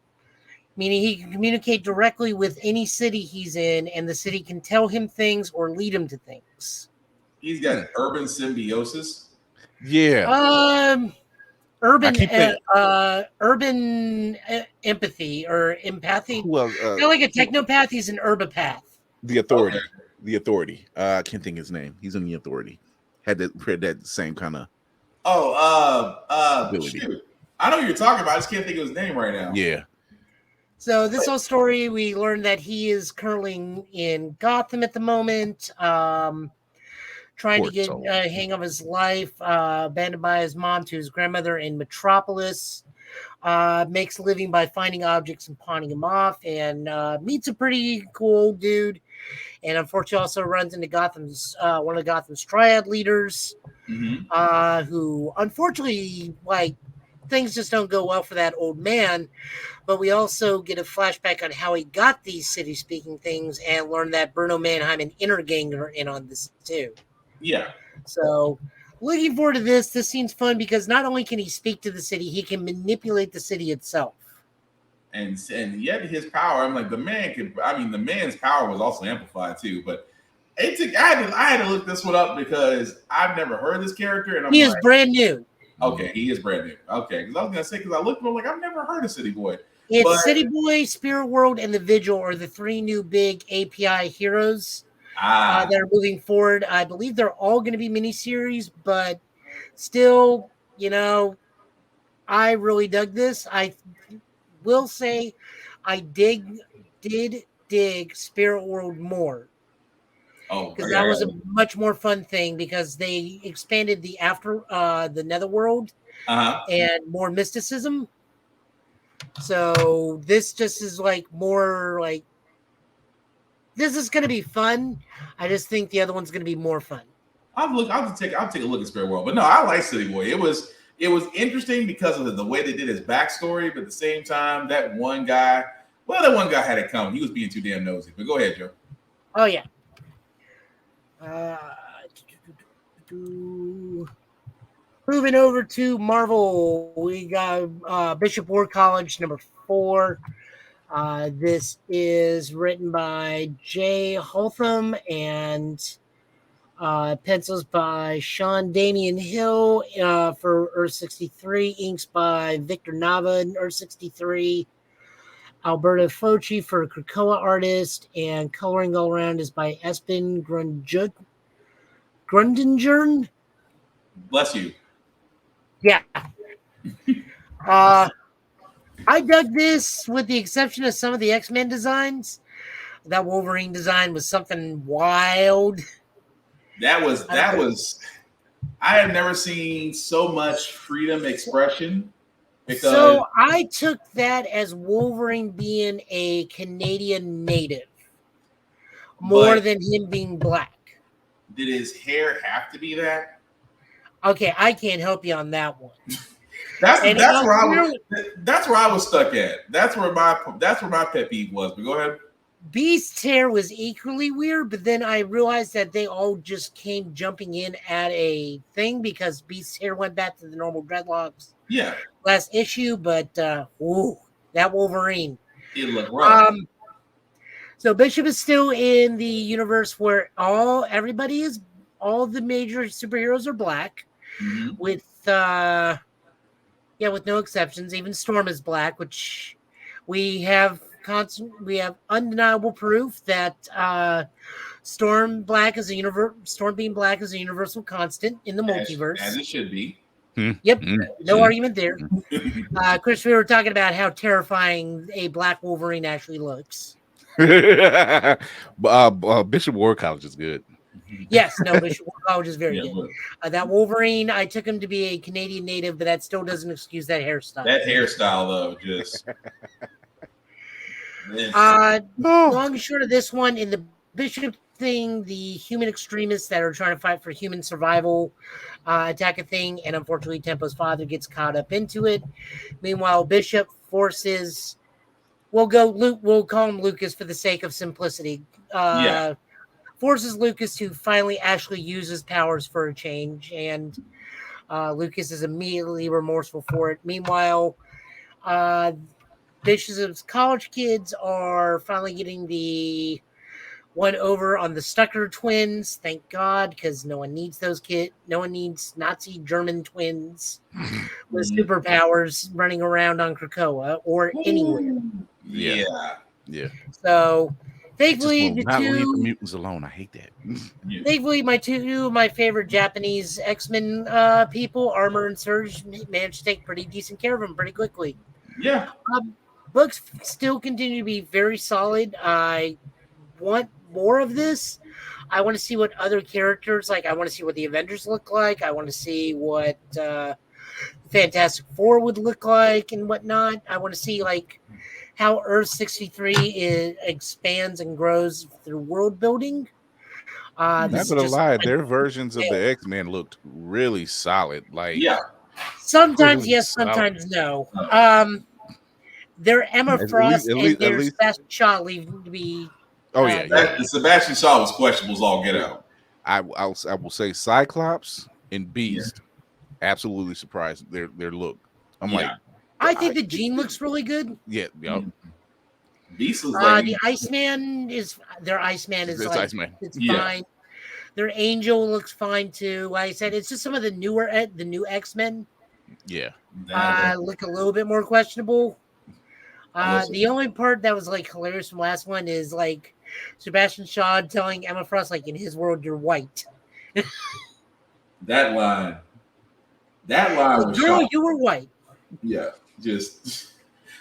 meaning he can communicate directly with any city he's in, and the city can tell him things or lead him to things. He's got urban symbiosis. Yeah. Urban empathy or empathy. Well, kind of like a technopath. He's an urbapath. The Authority. Okay. The Authority. I can't think of his name. He's in The Authority. Had that same kind of. Shoot. I know who you're talking about. I just can't think of his name right now. Yeah. So this whole story, we learned that he is currently in Gotham at the moment, trying to get a hang of his life, abandoned by his mom to his grandmother in Metropolis, makes a living by finding objects and pawning them off, and meets a pretty cool dude. And unfortunately also runs into one of Gotham's triad leaders, who unfortunately, things just don't go well for that old man. But we also get a flashback on how he got these city-speaking things and learn that Bruno Mannheim and Intergang are in on this too. Yeah. So looking forward to this. This seems fun because not only can he speak to the city, he can manipulate the city itself. And yet his power, I'm like, the man's power was also amplified too. But I had to look this one up because I've never heard this character. And he is brand new. Okay, he is brand new. Okay, because I was gonna say, because I looked at him like I've never heard of City Boy. City Boy, Spirit World, and the Vigil are the three new big API heroes that are moving forward. I believe they're all going to be miniseries, but still, I really dug this. I will say I did dig Spirit World more. Oh, because that was a much more fun thing because they expanded the the Netherworld and more mysticism. So this just is more this is going to be fun. I just think the other one's going to be more fun. I'll take a look at Spirit World, but no, I like City Boy. It was interesting because of the way they did his backstory, but at the same time, that one guy had it coming. He was being too damn nosy. But go ahead, Joe. Oh yeah. Moving over to Marvel, we got Bishop War College #4. This is written by Jay Holtham and pencils by Sean Damian Hill for Earth 63, inks by Victor Nava in Earth 63, Alberto Focci for Krakoa artist, and coloring all around is by Espen Grundengern. Bless you. Yeah. I dug this with the exception of some of the X-Men designs. That Wolverine design was something wild. That was I have never seen so much freedom expression. So I took that as Wolverine being a Canadian native more than him being black. Did his hair have to be that? Okay, I can't help you on that one. That's And that's where I was stuck at. That's where my pet peeve was. But go ahead. Beast's hair was equally weird, but then I realized that they all just came jumping in at a thing because Beast's hair went back to the normal dreadlocks. Yeah. Last issue, but that Wolverine. It looked rough. So Bishop is still in the universe where all the major superheroes are black, with no exceptions. Even Storm is black, which we have undeniable proof that Storm being black is a universal constant in the multiverse, as it should be. Yep, no argument there. Chris, we were talking about how terrifying a black Wolverine actually looks. Bishop War College is good. Yes, no, Bishop War College is very good. That Wolverine, I took him to be a Canadian native, but that still doesn't excuse that hairstyle. That hairstyle, though, just. Long and short of this one, in the Bishop thing, the human extremists that are trying to fight for human survival attack a thing, and unfortunately Tempo's father gets caught up into it. Meanwhile, Bishop forces, we'll call him Lucas for the sake of simplicity, forces Lucas to finally actually use his powers for a change, and Lucas is immediately remorseful for it. Meanwhile, Bishop's college kids are finally getting the one over on the Stucker twins. Thank God, because no one needs those kids. No one needs Nazi German twins with superpowers running around on Krakoa or anywhere. Yeah. So, thankfully, leave the mutants alone. I hate that. Thankfully, two of my favorite Japanese X-Men people, Armor and Surge, managed to take pretty decent care of them pretty quickly. Yeah. Books still continue to be very solid. I want more of this. I want to see what other characters like. I want to see what the Avengers look like. I want to see what Fantastic Four would look like and whatnot. I want to see like how Earth 63 expands and grows through world building. Not gonna lie, their versions of the X-Men looked really solid. Like sometimes really yes, solid. sometimes no. Their Emma Frost and their Sebastian Shaw leave to be. The Sebastian Shaw was questionable as all get out. I will say Cyclops and Beast absolutely surprised their look. I'm like, I think the Jean looks really good. Yeah. Beast was like the Iceman is their Iceman is like Iceman. It's fine. Their Angel looks fine too. Like I said, it's just some of the new X-Men. Yeah. Look a little bit more questionable. The only part that was like hilarious from last one is like Sebastian Shaw telling Emma Frost, like, in his world, you're white. That line was girl, shocking. you were white. Yeah, just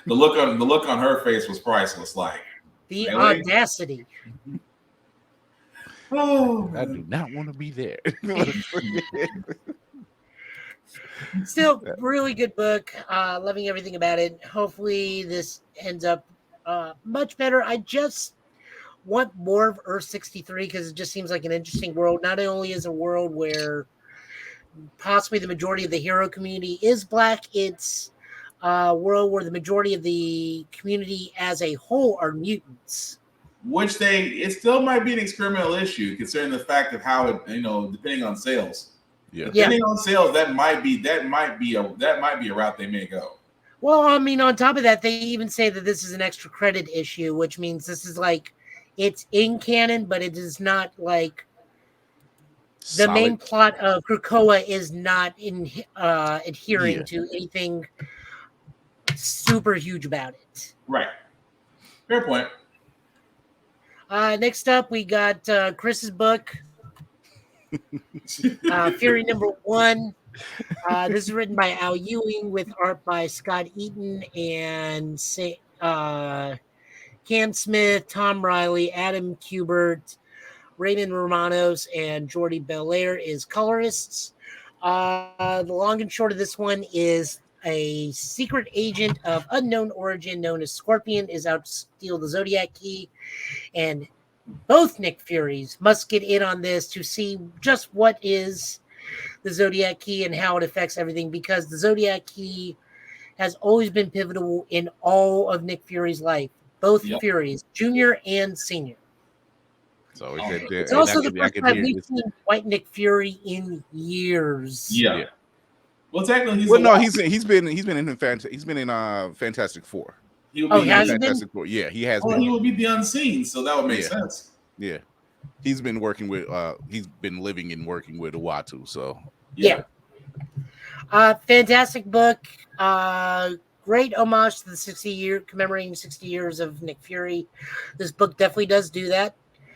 the look on her face was priceless. Like the really? audacity. Oh, I do not want to be there. Still, really good book. Loving everything about it. Hopefully, this ends up much better. I just want more of Earth 63 because it just seems like an interesting world. Not only is a world where possibly the majority of the hero community is black, it's a world where the majority of the community as a whole are mutants. Which it still might be an experimental issue considering the fact of how it, depending on sales. Yeah. Depending on sales, that might be a route they may go. Well, I mean, on top of that, they even say that this is an extra credit issue, which means this is like it's in canon, but it is not like the main plot of Krakoa is not adhering to anything super huge about it. Right. Fair point. Next up, we got Chris's book, Fury #1. This is written by Al Ewing with art by Scott Eaton and Cam Smith, Tom Riley, Adam Kubert, Raymond Romanos, and Jordi Belair is colorists. The long and short of this one is a secret agent of unknown origin known as Scorpion is out to steal the Zodiac Key, and both Nick Furies must get in on this to see just what is the Zodiac Key and how it affects everything, because the Zodiac Key has always been pivotal in all of Nick Fury's life, both Furies, Junior and Senior. So it's also the first time we've seen White Nick Fury in years. Yeah. Well, technically, he's been in Fantastic Four. He has Fantastic Four. Yeah, he has. He will be the Unseen, so that would make sense. Yeah, he's been working with. He's been living and working with Uatu. So yeah. Fantastic book. Great homage to the commemorating 60 years of Nick Fury. This book definitely does do that.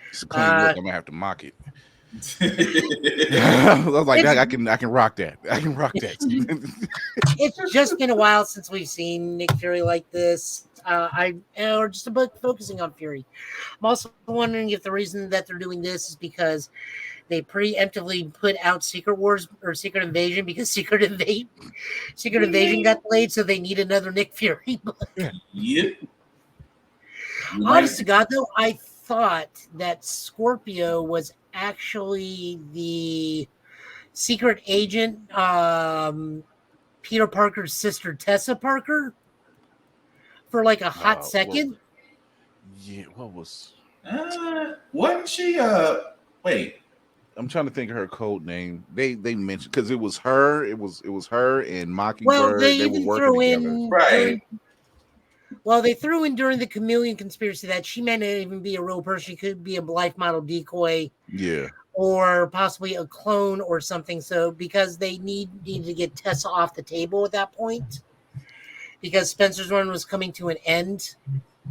It's a clean look. I'm gonna have to mock it. I was like, I can rock that. I can rock that. It's just been a while since we've seen Nick Fury like this. Or just a book focusing on Fury. I'm also wondering if the reason that they're doing this is because they preemptively put out Secret Wars or Secret Invasion because Secret Invasion got delayed, so they need another Nick Fury book. Yep. Honest to God, though, I thought that Scorpio was actually the secret agent, Peter Parker's sister, Tessa Parker, for like a hot second. What was? Wasn't she? Wait. I'm trying to think of her code name. They mentioned because it was her. It was her and Mockingbird. Well, they were even working threw together. in Right. Well, they threw in during the Chameleon conspiracy that she may not even be a real person. She could be a life model decoy. Yeah. Or possibly a clone or something. So because they needed to get Tessa off the table at that point, because Spencer's run was coming to an end.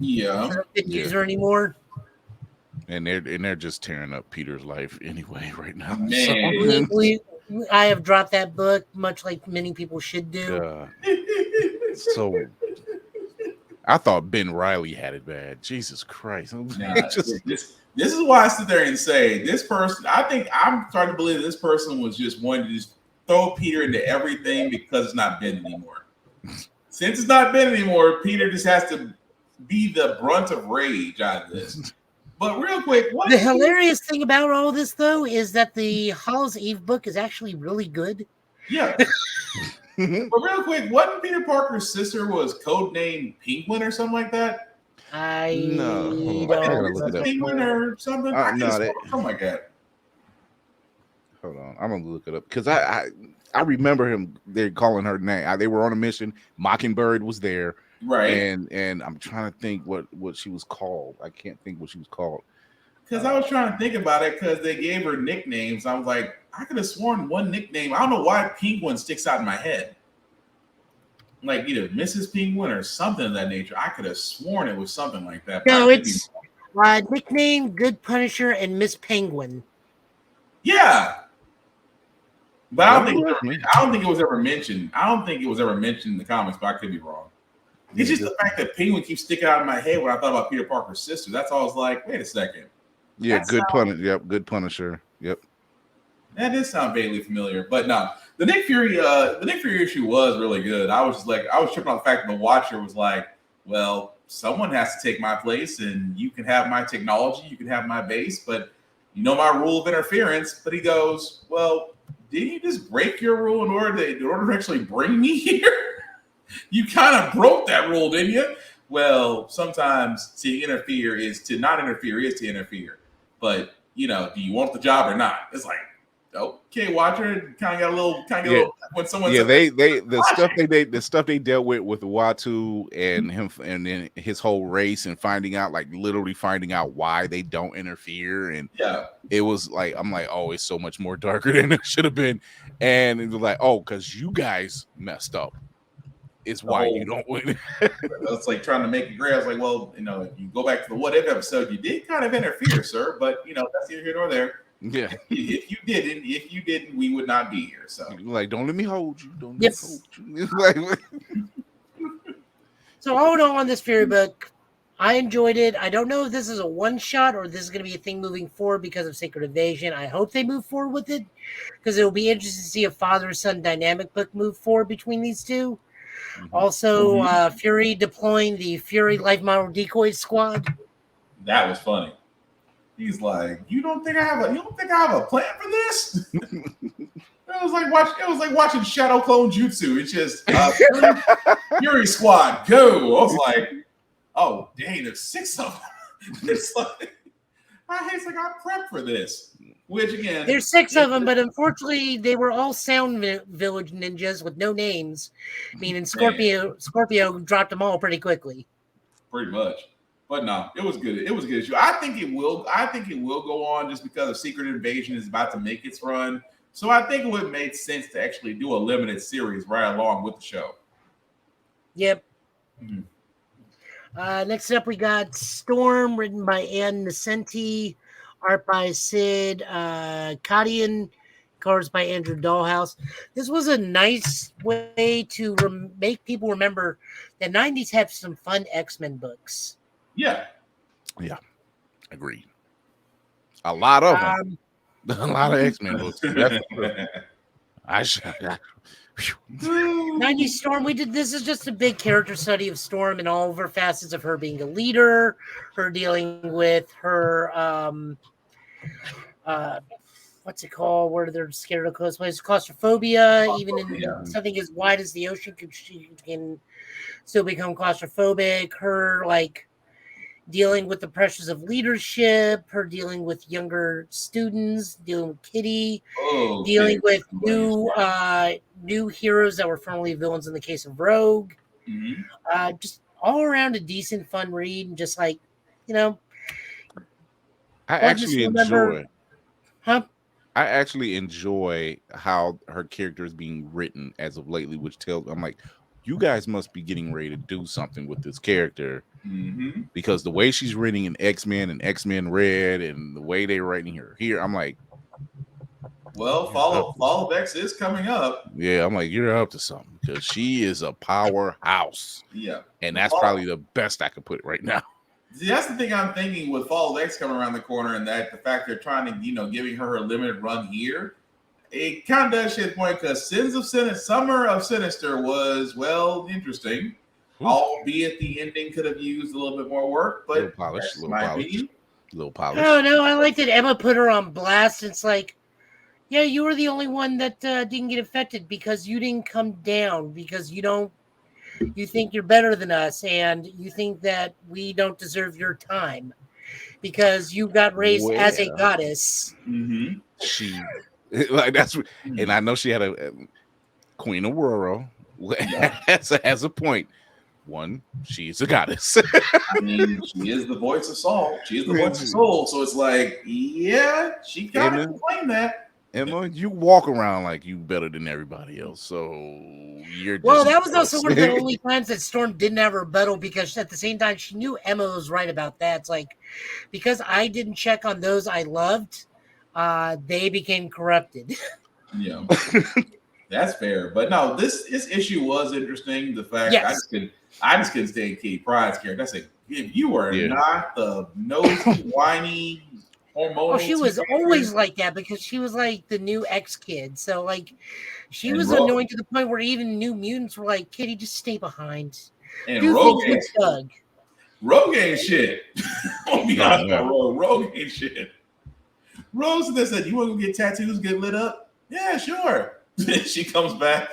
Yeah. So they didn't use her anymore. And they're just tearing up Peter's life anyway right now. Man. I have dropped that book, much like many people should do. So I thought Ben Reilly had it bad. Jesus Christ. This is why I sit there and say this person, I'm starting to believe this person was just wanting to just throw Peter into everything because it's not Ben anymore. Since it's not Ben anymore, Peter just has to be the brunt of rage out of this. But real quick, the hilarious thing about all this, though, is that the Hallows Eve book is actually really good. Yeah. But real quick, wasn't Peter Parker's sister was codenamed Penguin or something like that? Penguin or something? Something like that. Hold on, I'm gonna look it up because I remember him. They're calling her name. They were on a mission. Mockingbird was there. Right. And I'm trying to think what she was called. I can't think what she was called. Because I was trying to think about it because they gave her nicknames. I was like, I could have sworn one nickname. I don't know why Penguin sticks out in my head. Like either Mrs. Penguin or something of that nature. I could have sworn it was something like that. No, it's nickname Good Punisher and Miss Penguin. Yeah. But I don't think it was ever mentioned. I don't think it was ever mentioned in the comics, but I could be wrong. It's just the fact that Penguin keeps sticking out in my head when I thought about Peter Parker's sister. That's all I was like, wait a second. Yeah, Good Punisher. Yep, Good Punisher. Yep. That did sound vaguely familiar, but no. The Nick Fury issue was really good. I was tripping on the fact that the Watcher was like, well, someone has to take my place, and you can have my technology, you can have my base, but you know my rule of interference. But he goes, well, didn't you just break your rule in order to actually bring me here? You kind of broke that rule, didn't you? Well, sometimes to interfere is to not interfere is to interfere. But, do you want the job or not? It's like, okay, Watcher kind of got a little when someone the stuff they dealt with Uatu and him and then his whole race and finding out why they don't interfere, and it was like I'm like, oh, it's so much more darker than it should have been. And it was like, oh, because you guys messed up. Is why you don't win. It's like trying to make it great. I was like, well, if you go back to the What If episode, you did kind of interfere, sir, but that's neither here nor there. Yeah. If you didn't, we would not be here. So like, don't let me hold you. Don't let me hold you. So all in all, on this Fury book, I enjoyed it. I don't know if this is a one shot or this is going to be a thing moving forward because of Secret Invasion. I hope they move forward with it because it'll be interesting to see a father-son dynamic book move forward between these two. Also, Fury deploying the Fury Life Model Decoy Squad. That was funny. He's like, "You don't think I have a plan for this?" It was like watching Shadow Clone Jutsu. It's just Fury Squad, go. I was like, oh dang, there's 6 of them. It's like I prepped for this. Which again, there's 6 of them, but unfortunately, they were all Sound Village ninjas with no names. Meaning Scorpio dropped them all pretty quickly. Pretty much, but no, it was good. It was a good issue. I think it will go on just because of Secret Invasion is about to make its run. So I think it would make sense to actually do a limited series right along with the show. Yep. Next up, we got Storm, written by Ann Nesenti, art by Sid Kadian, colors by Andrew Dollhouse. This was a nice way to make people remember the 90s had some fun X-Men books. Yeah. Yeah. Agreed. A lot of them. A lot of X-Men books. 90s Storm, this is just a big character study of Storm and all of her facets of her being a leader, her dealing with her what's it called, where they're scared of close places, claustrophobia, even in something as wide as the ocean she can still become claustrophobic, her dealing with the pressures of leadership, her dealing with younger students, dealing with Kitty, dealing with new heroes that were formerly villains in the case of Rogue. Just all around a decent, fun read, and just I actually enjoy how her character is being written as of lately, which tells I'm like, you guys must be getting ready to do something with this character. Because the way she's writing in X-Men and X-Men Red and the way they're writing her here, I'm like, well, Fall of X is coming up. Yeah, I'm like, you're up to something because she is a powerhouse. Yeah. And that's probably the best I could put it right now. See, that's the thing I'm thinking with Fall of X coming around the corner, and that the fact they're trying to, giving her a limited run here, it kind of does shit point because Summer of Sinister was, interesting. Albeit the ending could have used a little bit more work, but little polish. Oh no, I like that Emma put her on blast. It's like, yeah, you were the only one that didn't get affected because you didn't come down because you think you're better than us and you think that we don't deserve your time because you got raised as a goddess. She that's, and I know she had a Queen Aurora has a point. One, she's a goddess. I mean, she is the voice of soul. She is the voice of soul. So it's like, yeah, she kind of claim that. Emma, you walk around like you better than everybody else. So you're that was also one of the only times that Storm didn't have a rebuttal because at the same time she knew Emma was right about that. It's like, because I didn't check on those I loved, they became corrupted. Yeah. That's fair. But no, this issue was interesting. The fact I just couldn't stand Kitty Pryde's character. I said, if you were not the nosy, whiny, hormonal. Oh, she was always like that because she was like the new X kid. So she was annoying to the point where even New Mutants were like, Kitty, just stay behind. And Rogue ain't shit. I'll be honest about Rogue. Rogue ain't shit. Rose said, you want to get tattoos, get lit up? Yeah, sure. Then she comes back.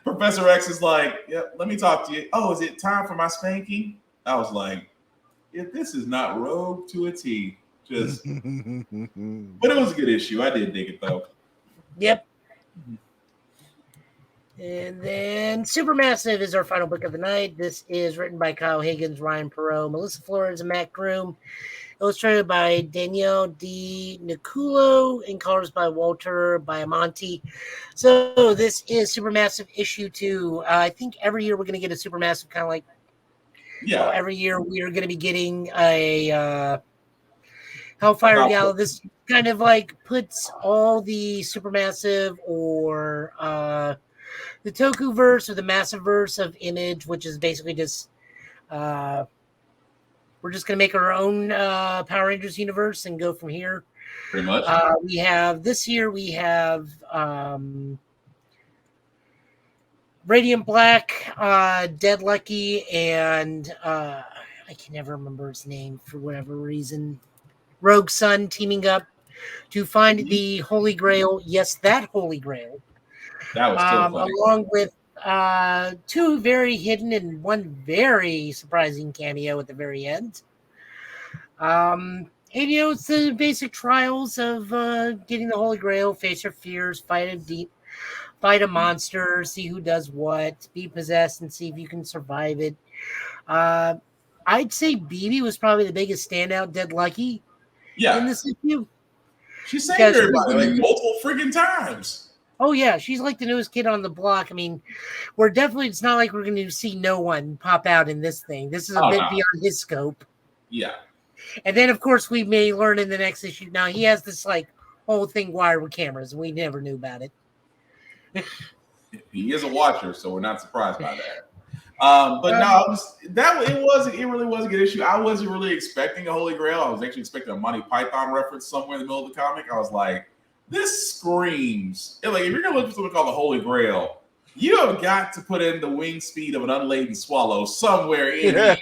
Professor X is like, yep, let me talk to you. Oh, is it time for my spanking? I was like, if this is not Rogue to a T, just. But it was a good issue. I did dig it though. Yep. And then Supermassive is our final book of the night. This is written by Kyle Higgins, Ryan Perot, Melissa Flores, and Matt Groom. Illustrated by Danielle D. Niculo and colors by Walter Baiamonte. So this is Supermassive issue 2. I think every year we're going to get a Supermassive kind of like, every year we are going to be getting a Hellfire Gala. This kind of like puts all the Supermassive or the Tokuverse or the Massiveverse of Image, which is basically just we're just going to make our own Power Rangers universe and go from here. Pretty much. We have Radiant Black, Dead Lucky, and I can never remember his name for whatever reason. Rogue Sun teaming up to find the Holy Grail. Yes, that Holy Grail. That was still funny. Along with two very hidden and one very surprising cameo at the very end. And it's the basic trials of getting the Holy Grail, face your fears, fight a monster, see who does what, be possessed, and see if you can survive it. I'd say BB was probably the biggest standout, Dead Lucky. Yeah. In this issue. She saved everybody like multiple freaking times. Oh yeah, she's like the newest kid on the block. I mean, it's not like we're going to see no one pop out in this thing. This is a bit beyond his scope. Yeah. And then of course we may learn in the next issue. Now he has this like whole thing wired with cameras, and we never knew about it. He is a watcher, so we're not surprised by that. But no, it really was a good issue. I wasn't really expecting a Holy Grail. I was actually expecting a Monty Python reference somewhere in the middle of the comic. I was like, this screams. Like, if you're gonna look for something called the Holy Grail, you have got to put in the wing speed of an unladen swallow somewhere in it.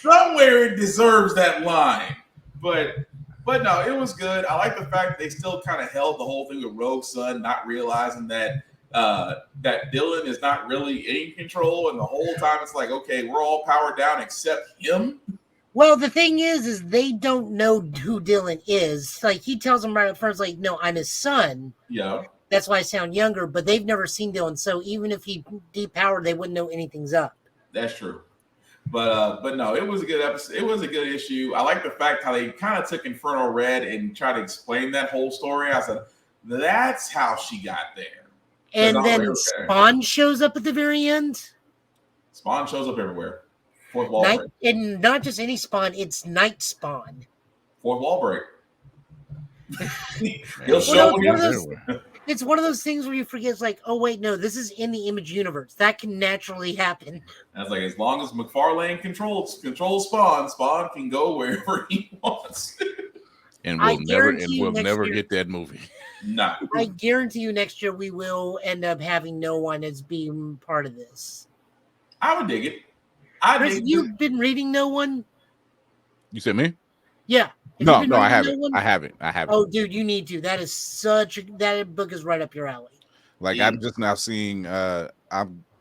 Somewhere it deserves that line. But no, it was good. I like the fact that they still kind of held the whole thing with Rogue's son, not realizing that Dylan is not really in control, and the whole time it's like, okay, we're all powered down except him. Well, the thing is they don't know who Dylan is. Like, he tells them right up first, like, no, I'm his son. Yeah. That's why I sound younger, but they've never seen Dylan, so even if he depowered, they wouldn't know anything's up. That's true. But no, it was a good episode. It was a good issue. I like the fact how they kind of took Inferno Red and tried to explain that whole story. I said, that's how she got there. And then Spawn shows up at the very end. Spawn shows up everywhere. Fourth wall break. And not just any Spawn, it's Night Spawn. Fourth wall break. He'll show when he's everywhere. It's one of those things where you forget, it's like, oh, wait, no, this is in the Image universe. That can naturally happen. I was like, as long as McFarlane controls Spawn can go wherever he wants. And we'll never get that movie. No. I guarantee you next year we will end up having no one as being part of this. I would dig it. Chris, you've been reading No One? You said me? Yeah. No, I haven't. I haven't. Oh, dude, you need to. That is that book is right up your alley. Like, I'm just now seeing what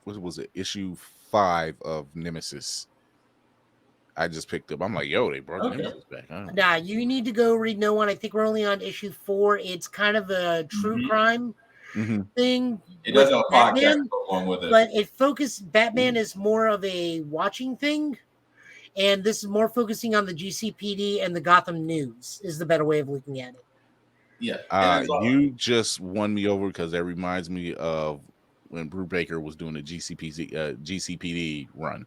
was it, issue 5 of Nemesis. I just picked up. I'm like, yo, they brought Nemesis back. Nah, you need to go read No One. I think we're only on issue 4. It's kind of a true crime thing. It does have a podcast along with it. But Batman is more of a watching thing. And this is more focusing on the GCPD and the Gotham News is the better way of looking at it. Yeah. You just won me over because that reminds me of when Brubaker was doing the GCPD run.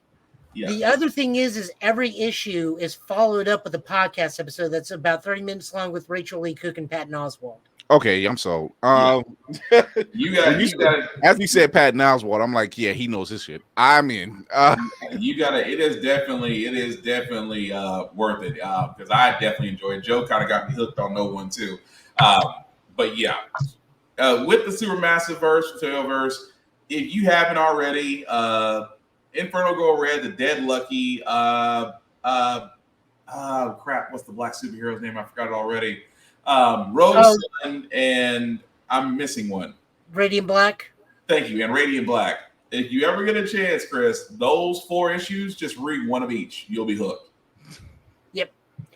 Yeah. The other thing is every issue is followed up with a podcast episode that's about 30 minutes long with Rachel Lee Cook and Patton Oswalt. Okay, I'm sold. You got as you said, Patton Oswalt. I'm like, yeah, he knows his shit. I'm in. You gotta. It is definitely worth it because I definitely enjoy it. Joe kind of got me hooked on No One too. But yeah, with the Supermassive Tailverse, if you haven't already, Inferno Girl Red, the Dead Lucky, crap, what's the black superhero's name? I forgot it already. Rogue's Son, and I'm missing one. Radiant Black. Thank you, and Radiant Black. If you ever get a chance, Chris, those 4 issues, just read one of each. You'll be hooked. Yep.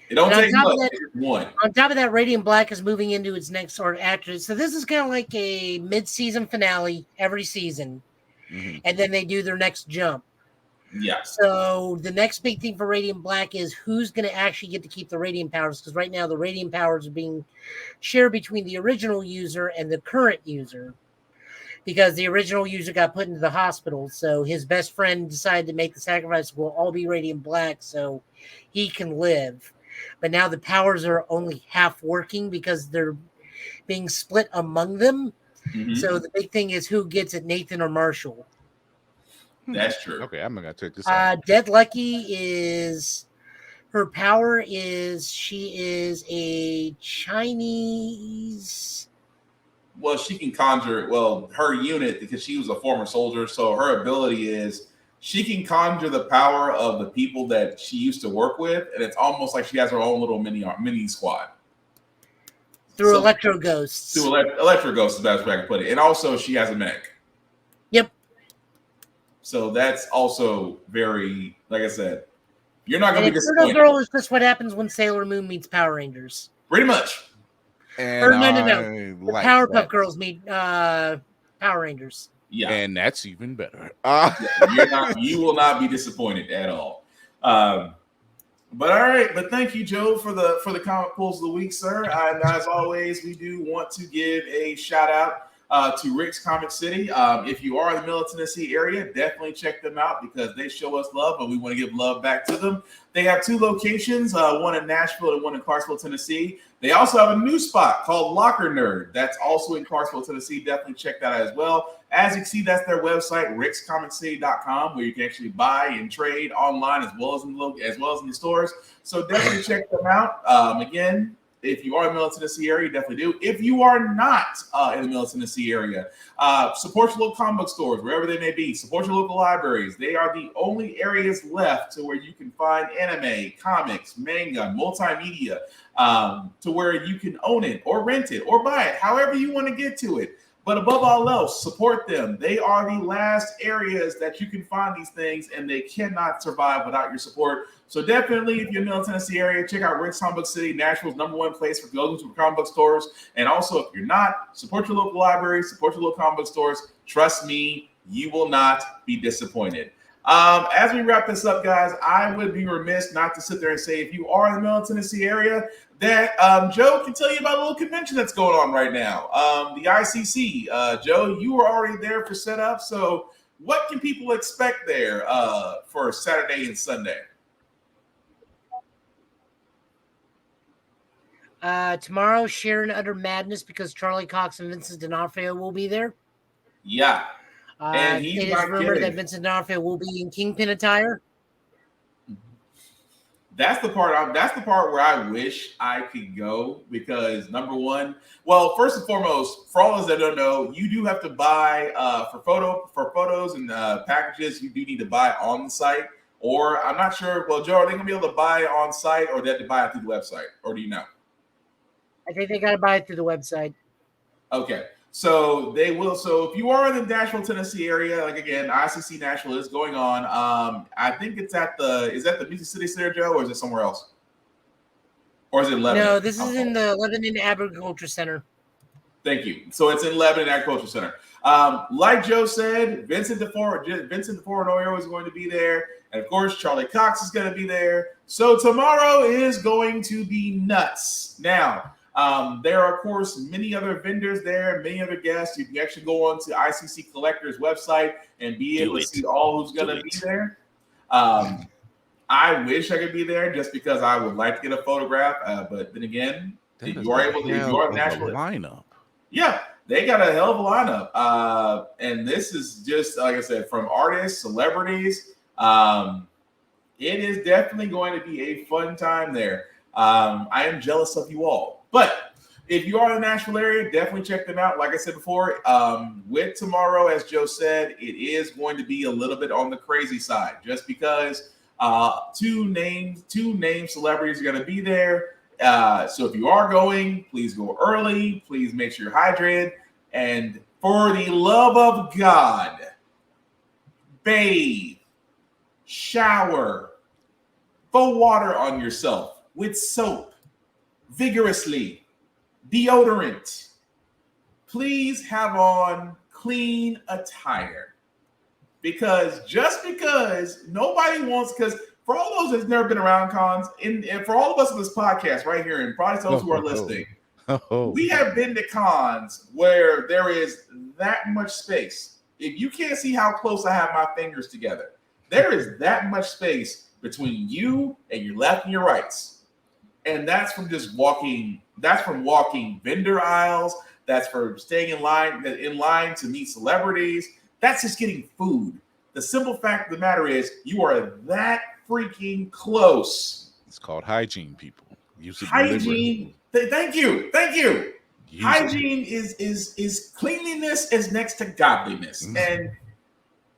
It don't take much. It's one. On top of that, Radiant Black is moving into its next sort of action. So this is kind of like a mid-season finale every season. And then they do their next jump. Yeah. So the next big thing for Radiant Black is who's going to actually get to keep the Radiant powers, because right now the Radiant powers are being shared between the original user and the current user, because the original user got put into the hospital. So his best friend decided to make the sacrifice. We'll all be Radiant Black so he can live. But now the powers are only half working because they're being split among them. So the big thing is who gets it, Nathan or Marshall. That's true. Okay, I'm gonna check this out. Dead Lucky is her power is she is a Chinese. Well, she can conjure. Well, her unit, because she was a former soldier, so her ability is she can conjure the power of the people that she used to work with, and it's almost like she has her own little mini squad. Through Electro Ghosts. Through Electro Ghosts is the best way I can put it. And also, she has a mech. Yep. So that's also very, like I said, you're not going to be Inferno disappointed. Girl is just what happens when Sailor Moon meets Power Rangers. Pretty much. And Or no. I like Powerpuff that. Girls meet Power Rangers. Yeah. And that's even better. You will not be disappointed at all. But all right, but thank you, Joe, for the comic pulls of the week, sir. And as always, we do want to give a shout out to Rick's Comic City. If you are in the Middle Tennessee area, definitely check them out because they show us love, but we want to give love back to them. They have 2 locations, one in Nashville and one in Clarksville, Tennessee. They also have a new spot called Locker Nerd. That's also in Clarksville, Tennessee. Definitely check that out as well. As you can see, that's their website, rickscomiccity.com, where you can actually buy and trade online as well as in the stores. So definitely check them out. Again, if you are in the Middle Tennessee area, you definitely do. If you are not in the Middle Tennessee area, support your local comic book stores, wherever they may be. Support your local libraries. They are the only areas left to where you can find anime, comics, manga, multimedia, to where you can own it or rent it or buy it, however you want to get to it. But above all else, support them. They are the last areas that you can find these things, and they cannot survive without your support. So definitely, if you're in the Middle Tennessee area, check out Rick's Comic Book City, Nashville's #1 place for go to comic book stores. And also, if you're not, support your local library, support your local comic book stores. Trust me, you will not be disappointed. As we wrap this up, guys, I would be remiss not to sit there and say, if you are in the Middle Tennessee area, that Joe can tell you about a little convention that's going on right now. The ICC. Joe, you were already there for setup. So what can people expect there for Saturday and Sunday? Tomorrow, Sharon Utter Madness because Charlie Cox and Vincent D'Onofrio will be there. Yeah. And It he's is not rumored kidding. that Vincent D'Onofrio will be in Kingpin attire. That's the part. That's the part where I wish I could go because number one, well, first and foremost, for all those that don't know, you do have to buy for photos and packages. You do need to buy on the site, or I'm not sure. Well, Joe, are they gonna be able to buy on site, or they have to buy it through the website, or do you know? I think they got to buy it through the website. Okay. So they will. So if you are in the Nashville, Tennessee area, like again, ICC Nashville is going on. I think it's at the Music City Center, Joe, or is it somewhere else? Or is it Lebanon? No, this is in the Lebanon Agriculture Center. Thank you. So it's in Lebanon Agriculture Center. Like Joe said, Vincent DeFornoyo is going to be there. And of course, Charlie Cox is going to be there. So tomorrow is going to be nuts. Now, there are, of course, many other vendors there, many other guests. You can actually go on to ICC Collector's website and be able to see all who's going to be there. I wish I could be there just because I would like to get a photograph. But then again, if you are able to, if you are national lineup. Yeah, they got a hell of a lineup. And this is just, like I said, from artists, celebrities. It is definitely going to be a fun time there. I am jealous of you all. But if you are in the Nashville area, definitely check them out. Like I said before, with tomorrow, as Joe said, it is going to be a little bit on the crazy side just because two named celebrities are going to be there. So if you are going, please go early. Please make sure you're hydrated. And for the love of God, bathe, shower, pour water on yourself with soap, vigorously, deodorant. Please have on clean attire. Because just because nobody wants, because for all those that's never been around cons, and for all of us in this podcast right here, and probably those who are listening, we have been to cons where there is that much space. If you can't see how close I have my fingers together, there is that much space between you and your left and your rights. And that's from just walking, that's from walking vendor aisles, that's for staying in line to meet celebrities. That's just getting food. The simple fact of the matter is you are that freaking close. It's called hygiene, people. Use it Hygiene. Thank you. Use Hygiene is cleanliness is next to godliness. And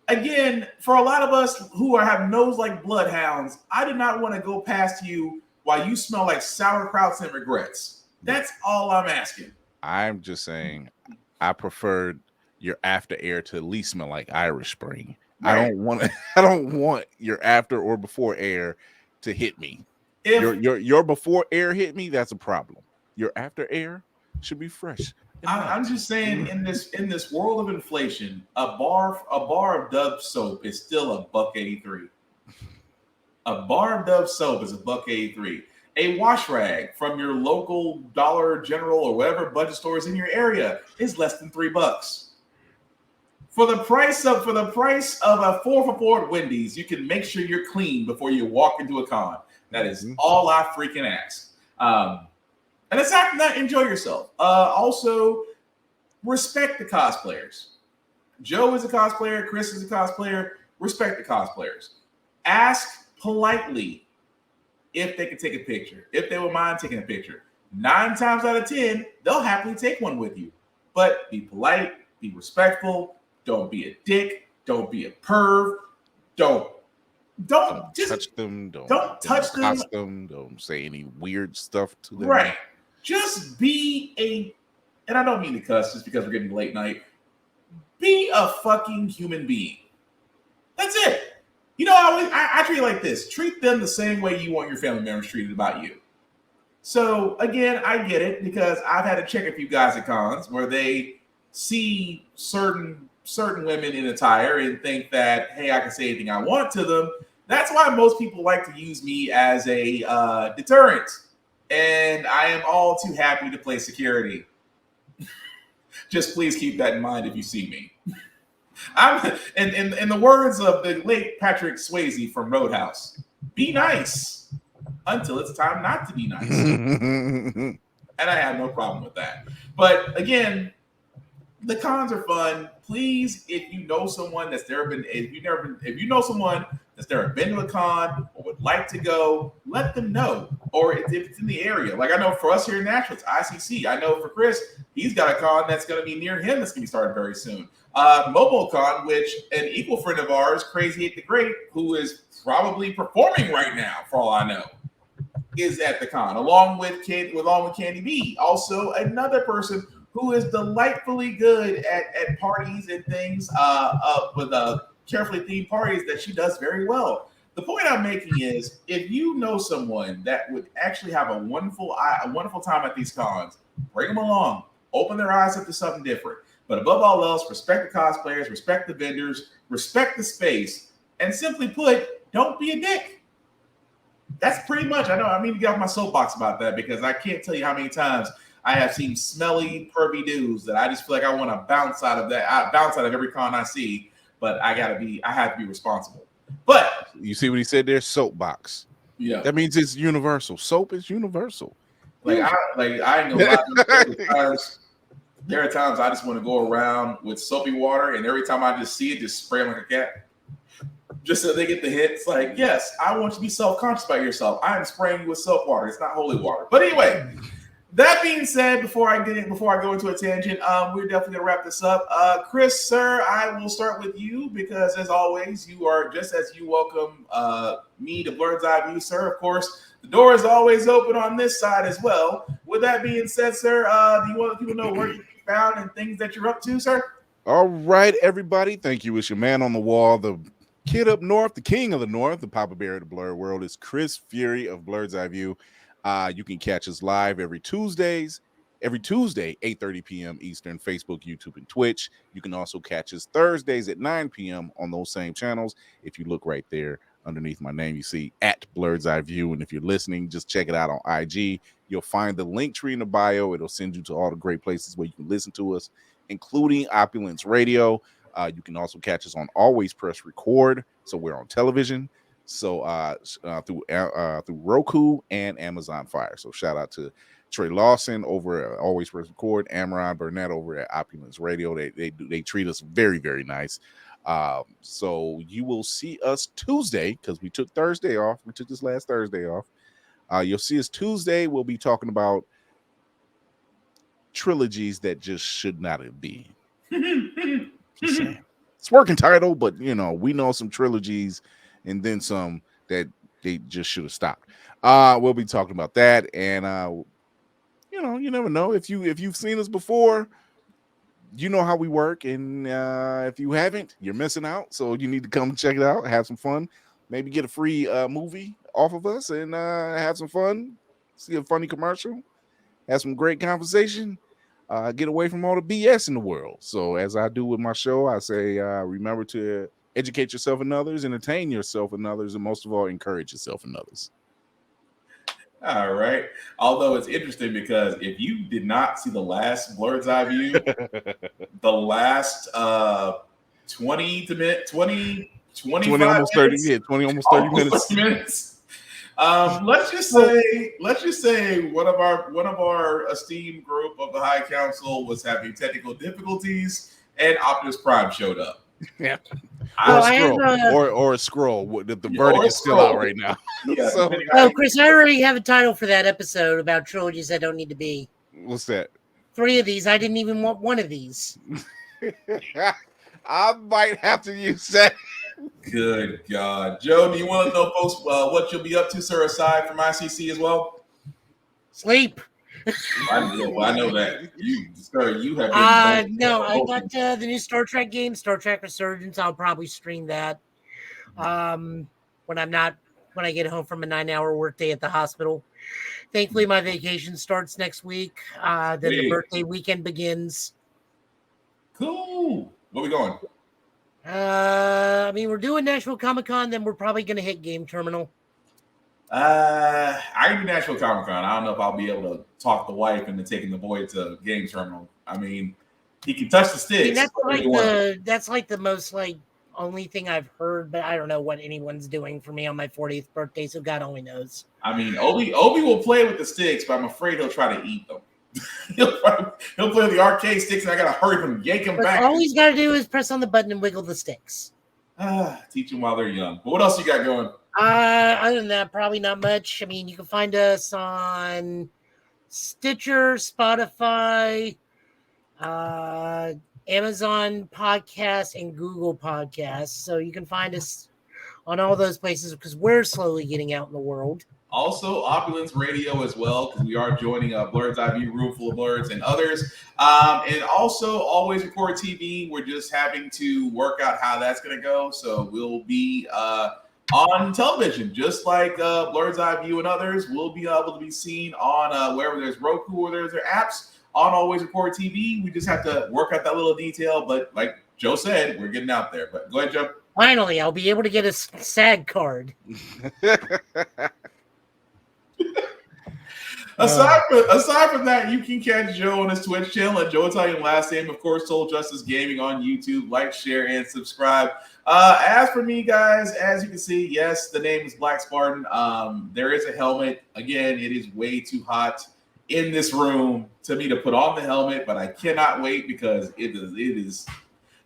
again, for a lot of us who have nose like bloodhounds, I did not want to go past you while you smell like sauerkrauts and regrets. That's all I'm asking. I'm just saying, I preferred your after air to at least smell like Irish Spring. Right. I don't want your after or before air to hit me. If Your before air hit me, that's a problem. Your after air should be fresh. I'm just saying, in this world of inflation, a bar of Dove soap is still $1.83. A bar of Dove soap is $1.83. A wash rag from your local Dollar General or whatever budget stores in your area is less than $3. For the price of a 4-for-4 at Wendy's, you can make sure you're clean before you walk into a con. That is all I freaking ask. And aside from that, enjoy yourself. Also, respect the cosplayers. Joe is a cosplayer. Chris is a cosplayer. Respect the cosplayers. Ask politely if they can take a picture, if they would mind taking a picture. 9 times out of 10, they'll happily take one with you. But be polite, be respectful. Don't be a dick. Don't be a perv. Don't just touch them. Don't touch them. Cost them. Don't say any weird stuff to them. Right. Just be and I don't mean to cuss just because we're getting late night. Be a fucking human being. That's it. You know, I treat it like this. Treat them the same way you want your family members treated about you. So again, I get it because I've had to check a few guys at cons where they see certain women in attire and think that, hey, I can say anything I want to them. That's why most people like to use me as a deterrent. And I am all too happy to play security. Just please keep that in mind if you see me. I'm in the words of the late Patrick Swayze from Roadhouse, be nice until it's time not to be nice. And I have no problem with that. But again, the cons are fun. Please, if you know someone that's never been to a con or would like to go, let them know. Or if it's in the area. Like I know for us here in Nashville, it's ICC. I know for Chris, he's got a con that's going to be near him that's going to be starting very soon. MomoCon, which an equal friend of ours, Crazy 8 the Great, who is probably performing right now, for all I know, is at the con, along with Candy B. Also, another person who is delightfully good at parties and things with carefully themed parties that she does very well. The point I'm making is, if you know someone that would actually have a wonderful time at these cons, bring them along. Open their eyes up to something different. But above all else, respect the cosplayers, respect the vendors, respect the space, and simply put, don't be a dick. That's pretty much. I need to get off my soapbox about that because I can't tell you how many times I have seen smelly, pervy dudes that I just feel like I want to bounce out of that. I bounce out of every con I see, but I have to be responsible. But you see what he said there? Soapbox. Yeah. That means it's universal. Soap is universal. I ain't gonna lie. There are times I just want to go around with soapy water, and every time I just see it, just spray them like a cat. Just so they get the hit. It's like, yes, I want you to be self-conscious about yourself. I am spraying you with soap water. It's not holy water. But anyway, that being said, before I go into a tangent, we're definitely gonna wrap this up. Chris, sir, I will start with you because, as always, you are just as you welcome me to Blurred's Eye View, sir. Of course, the door is always open on this side as well. With that being said, sir, do you want people to know where you can be found and things that you're up to, sir? All right, everybody. Thank you. It's your man on the wall, the kid up north, the king of the north, the Papa Bear of the Blurred World is Chris Fury of Blurred's Eye View. You can catch us live every Tuesday, 8:30 p.m. Eastern, Facebook, YouTube, and Twitch. You can also catch us Thursdays at 9 p.m. on those same channels. If you look right there underneath my name, you see at Blurred's Eye View. And if you're listening, just check it out on IG. You'll find the link tree in the bio. It'll send you to all the great places where you can listen to us, including Opulence Radio. You can also catch us on Always Press Record. So we're on television. So through Roku and Amazon Fire. So shout out to Trey Lawson over at Always Press Record, Amaron Burnett over at Opulence Radio. They treat us very, very nice. So you will see us Tuesday because we took Thursday off. We took this last Thursday off. You'll see us Tuesday. We'll be talking about trilogies that just should not have been. Just saying. It's working title, but we know some trilogies and then some that they just should have stopped. We'll be talking about that, and you know, you never know. If you've seen us before, you know how we work, and if you haven't, you're missing out. So you need to come check it out, have some fun, maybe get a free movie off of us, and have some fun. See a funny commercial, have some great conversation, get away from all the BS in the world. So as I do with my show, I say remember to educate yourself and others, entertain yourself and others, and most of all, encourage yourself and others. All right. Although it's interesting because if you did not see the last Blurred's Eye View, the last 20 almost 30 minutes. Let's just say one of our esteemed group of the High Council was having technical difficulties, and Optimus Prime showed up. Yeah. Or a scroll. The verdict is still out right now. Yeah, so, Chris, I already have a title for that episode about trilogies that don't need to be. What's that? 3 of these. I didn't even want one of these. I might have to use that. Good God. Joe, do you want to know, folks, what you'll be up to, sir, aside from ICC as well? Sleep. I know that. You have been. No, I got the new Star Trek game, Star Trek Resurgence. I'll probably stream that when I get home from a 9-hour workday at the hospital. Thankfully, my vacation starts next week. Then the birthday weekend begins. Cool. Where we going? We're doing Nashville Comic-Con, then we're probably going to hit Game Terminal. I can do Nashville Comic-Con. I don't know if I'll be able to talk the wife into taking the boy to Game Terminal. I mean, he can touch the sticks. That's like the most only thing I've heard, but I don't know what anyone's doing for me on my 40th birthday, so God only knows. I mean, Obi will play with the sticks, but I'm afraid he'll try to eat them. he'll play with the arcade sticks, and I gotta hurry from yank him back. All he's got to do is press on the button and wiggle the sticks. Teach them while they're young. But what else you got going? Other than that, probably not much. I mean, you can find us on Stitcher, Spotify, Amazon Podcasts, and Google Podcasts. So you can find us on all those places because we're slowly getting out in the world. Also, Opulence Radio as well, because we are joining a Blurred's Eye View, Room Full of Blurs, and others. And also, Always Record TV. We're just having to work out how that's going to go. So we'll be on television, just like Blurred's Eye View and others. We'll be able to be seen on wherever there's Roku or there's apps on Always Record TV. We just have to work out that little detail. But like Joe said, we're getting out there. But go ahead, Joe. Finally, I'll be able to get a SAG card. Aside from that, you can catch Joe on his Twitch channel at Joe Italian Last Name, of course, Soul Justice Gaming on YouTube. Like, share, and subscribe. As for me, guys, as you can see, yes, the name is Black Spartan. There is a helmet. Again, it is way too hot in this room to me to put on the helmet, but I cannot wait because it is.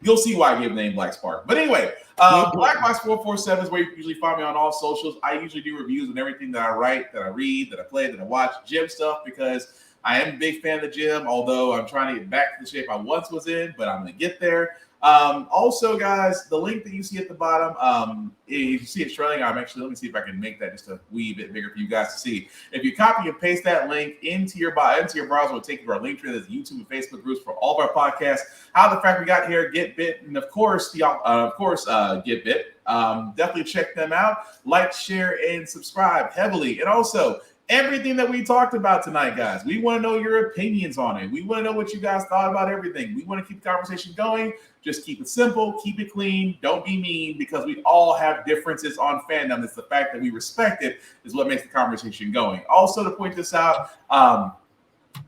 You'll see why I give the name Black Spartan. But anyway, Blackbox447 is where you can usually find me on all socials. I usually do reviews on everything that I write, that I read, that I play, that I watch, gym stuff, because I am a big fan of the gym, although I'm trying to get back to the shape I once was in, but I'm going to get there. Also, guys, the link that you see at the bottom, if you see it trailing, let me see if I can make that just a wee bit bigger for you guys to see. If you copy and paste that link into your browser, it'll take you to our link tree. There's YouTube and Facebook groups for all of our podcasts. How the Fact We Got Here, Get Bit, and of course, Get Bit. Definitely check them out. Like, share, and subscribe heavily. And also, everything that we talked about tonight, guys, we want to know your opinions on it. We want to know what you guys thought about everything. We want to keep the conversation going. Just keep it simple, keep it clean, don't be mean, because we all have differences on fandom. It's the fact that we respect it is what makes the conversation going. Also, to point this out,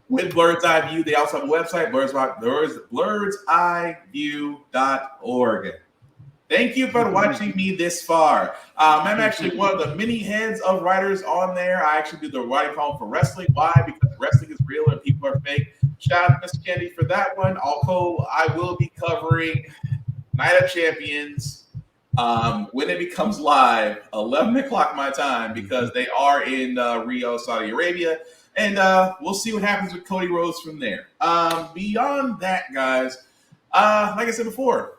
with Blurred's Eye View, they also have a website, blurred'seyeview.org. Thank you for watching me this far. I'm actually one of the many heads of writers on there. I actually do the writing column for wrestling. Why? Because wrestling is real and people are fake. Shout out to Mr. Kennedy for that one. Also, I will be covering Night of Champions when it becomes live, 11 o'clock my time, because they are in Rio, Saudi Arabia. And we'll see what happens with Cody Rhodes from there. Beyond that, guys, like I said before,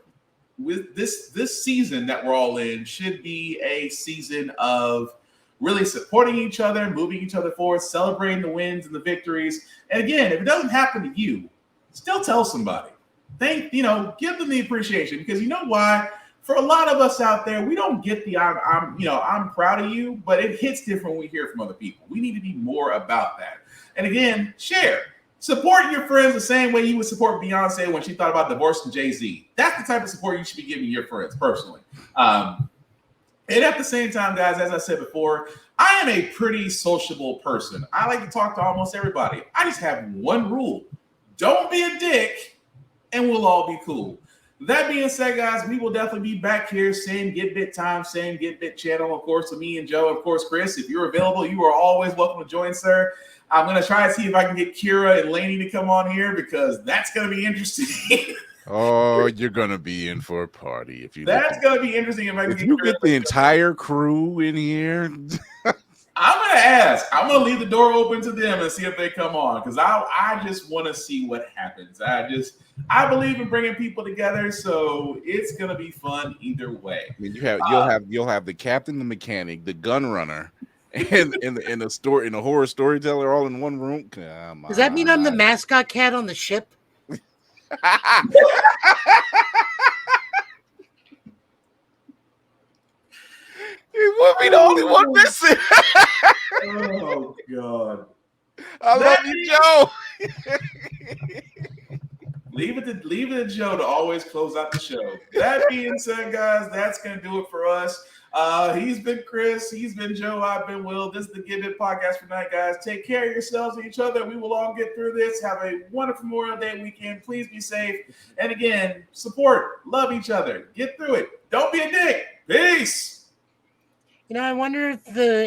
with this season that we're all in should be a season of really supporting each other, moving each other forward, celebrating the wins and the victories. And again, if it doesn't happen to you, still tell somebody. Give them the appreciation, because you know why? For a lot of us out there, we don't get the I'm proud of you, but it hits different when we hear from other people. We need to be more about that. And again, share. Support your friends the same way you would support Beyonce when she thought about divorcing Jay-Z. That's the type of support you should be giving your friends personally. And at the same time, guys, as I said before, I am a pretty sociable person. I like to talk to almost everybody. I just have one rule. Don't be a dick, and we'll all be cool. That being said, guys, we will definitely be back here, same Get Bit time, same Get Bit channel, of course, with me and Joe. Of course, Chris, if you're available, you are always welcome to join, sir. I'm going to try to see if I can get Kira and Lainey to come on here, because that's going to be interesting. Oh, you're going to be in for a party. That's going to be interesting if I can get the entire crew in here. I'm going to ask. I'm going to leave the door open to them and see if they come on, because I just want to see what happens. I believe in bringing people together, so it's going to be fun either way. I mean, you'll have the captain, the mechanic, the gun runner, and the horror storyteller all in one room. Come on. Does that mean I'm the mascot cat on the ship? You would be the only one missing. Oh God! I love you, Joe. Leave it to Joe to always close out the show. That being said, guys, that's gonna do it for us. He's been Chris, he's been Joe, I've been Will. This is the Give It Podcast for tonight, guys. Take care of yourselves and each other. We will all get through this. Have a wonderful Memorial Day weekend. Please be safe. And again, support, love each other. Get through it. Don't be a dick. Peace. I wonder if the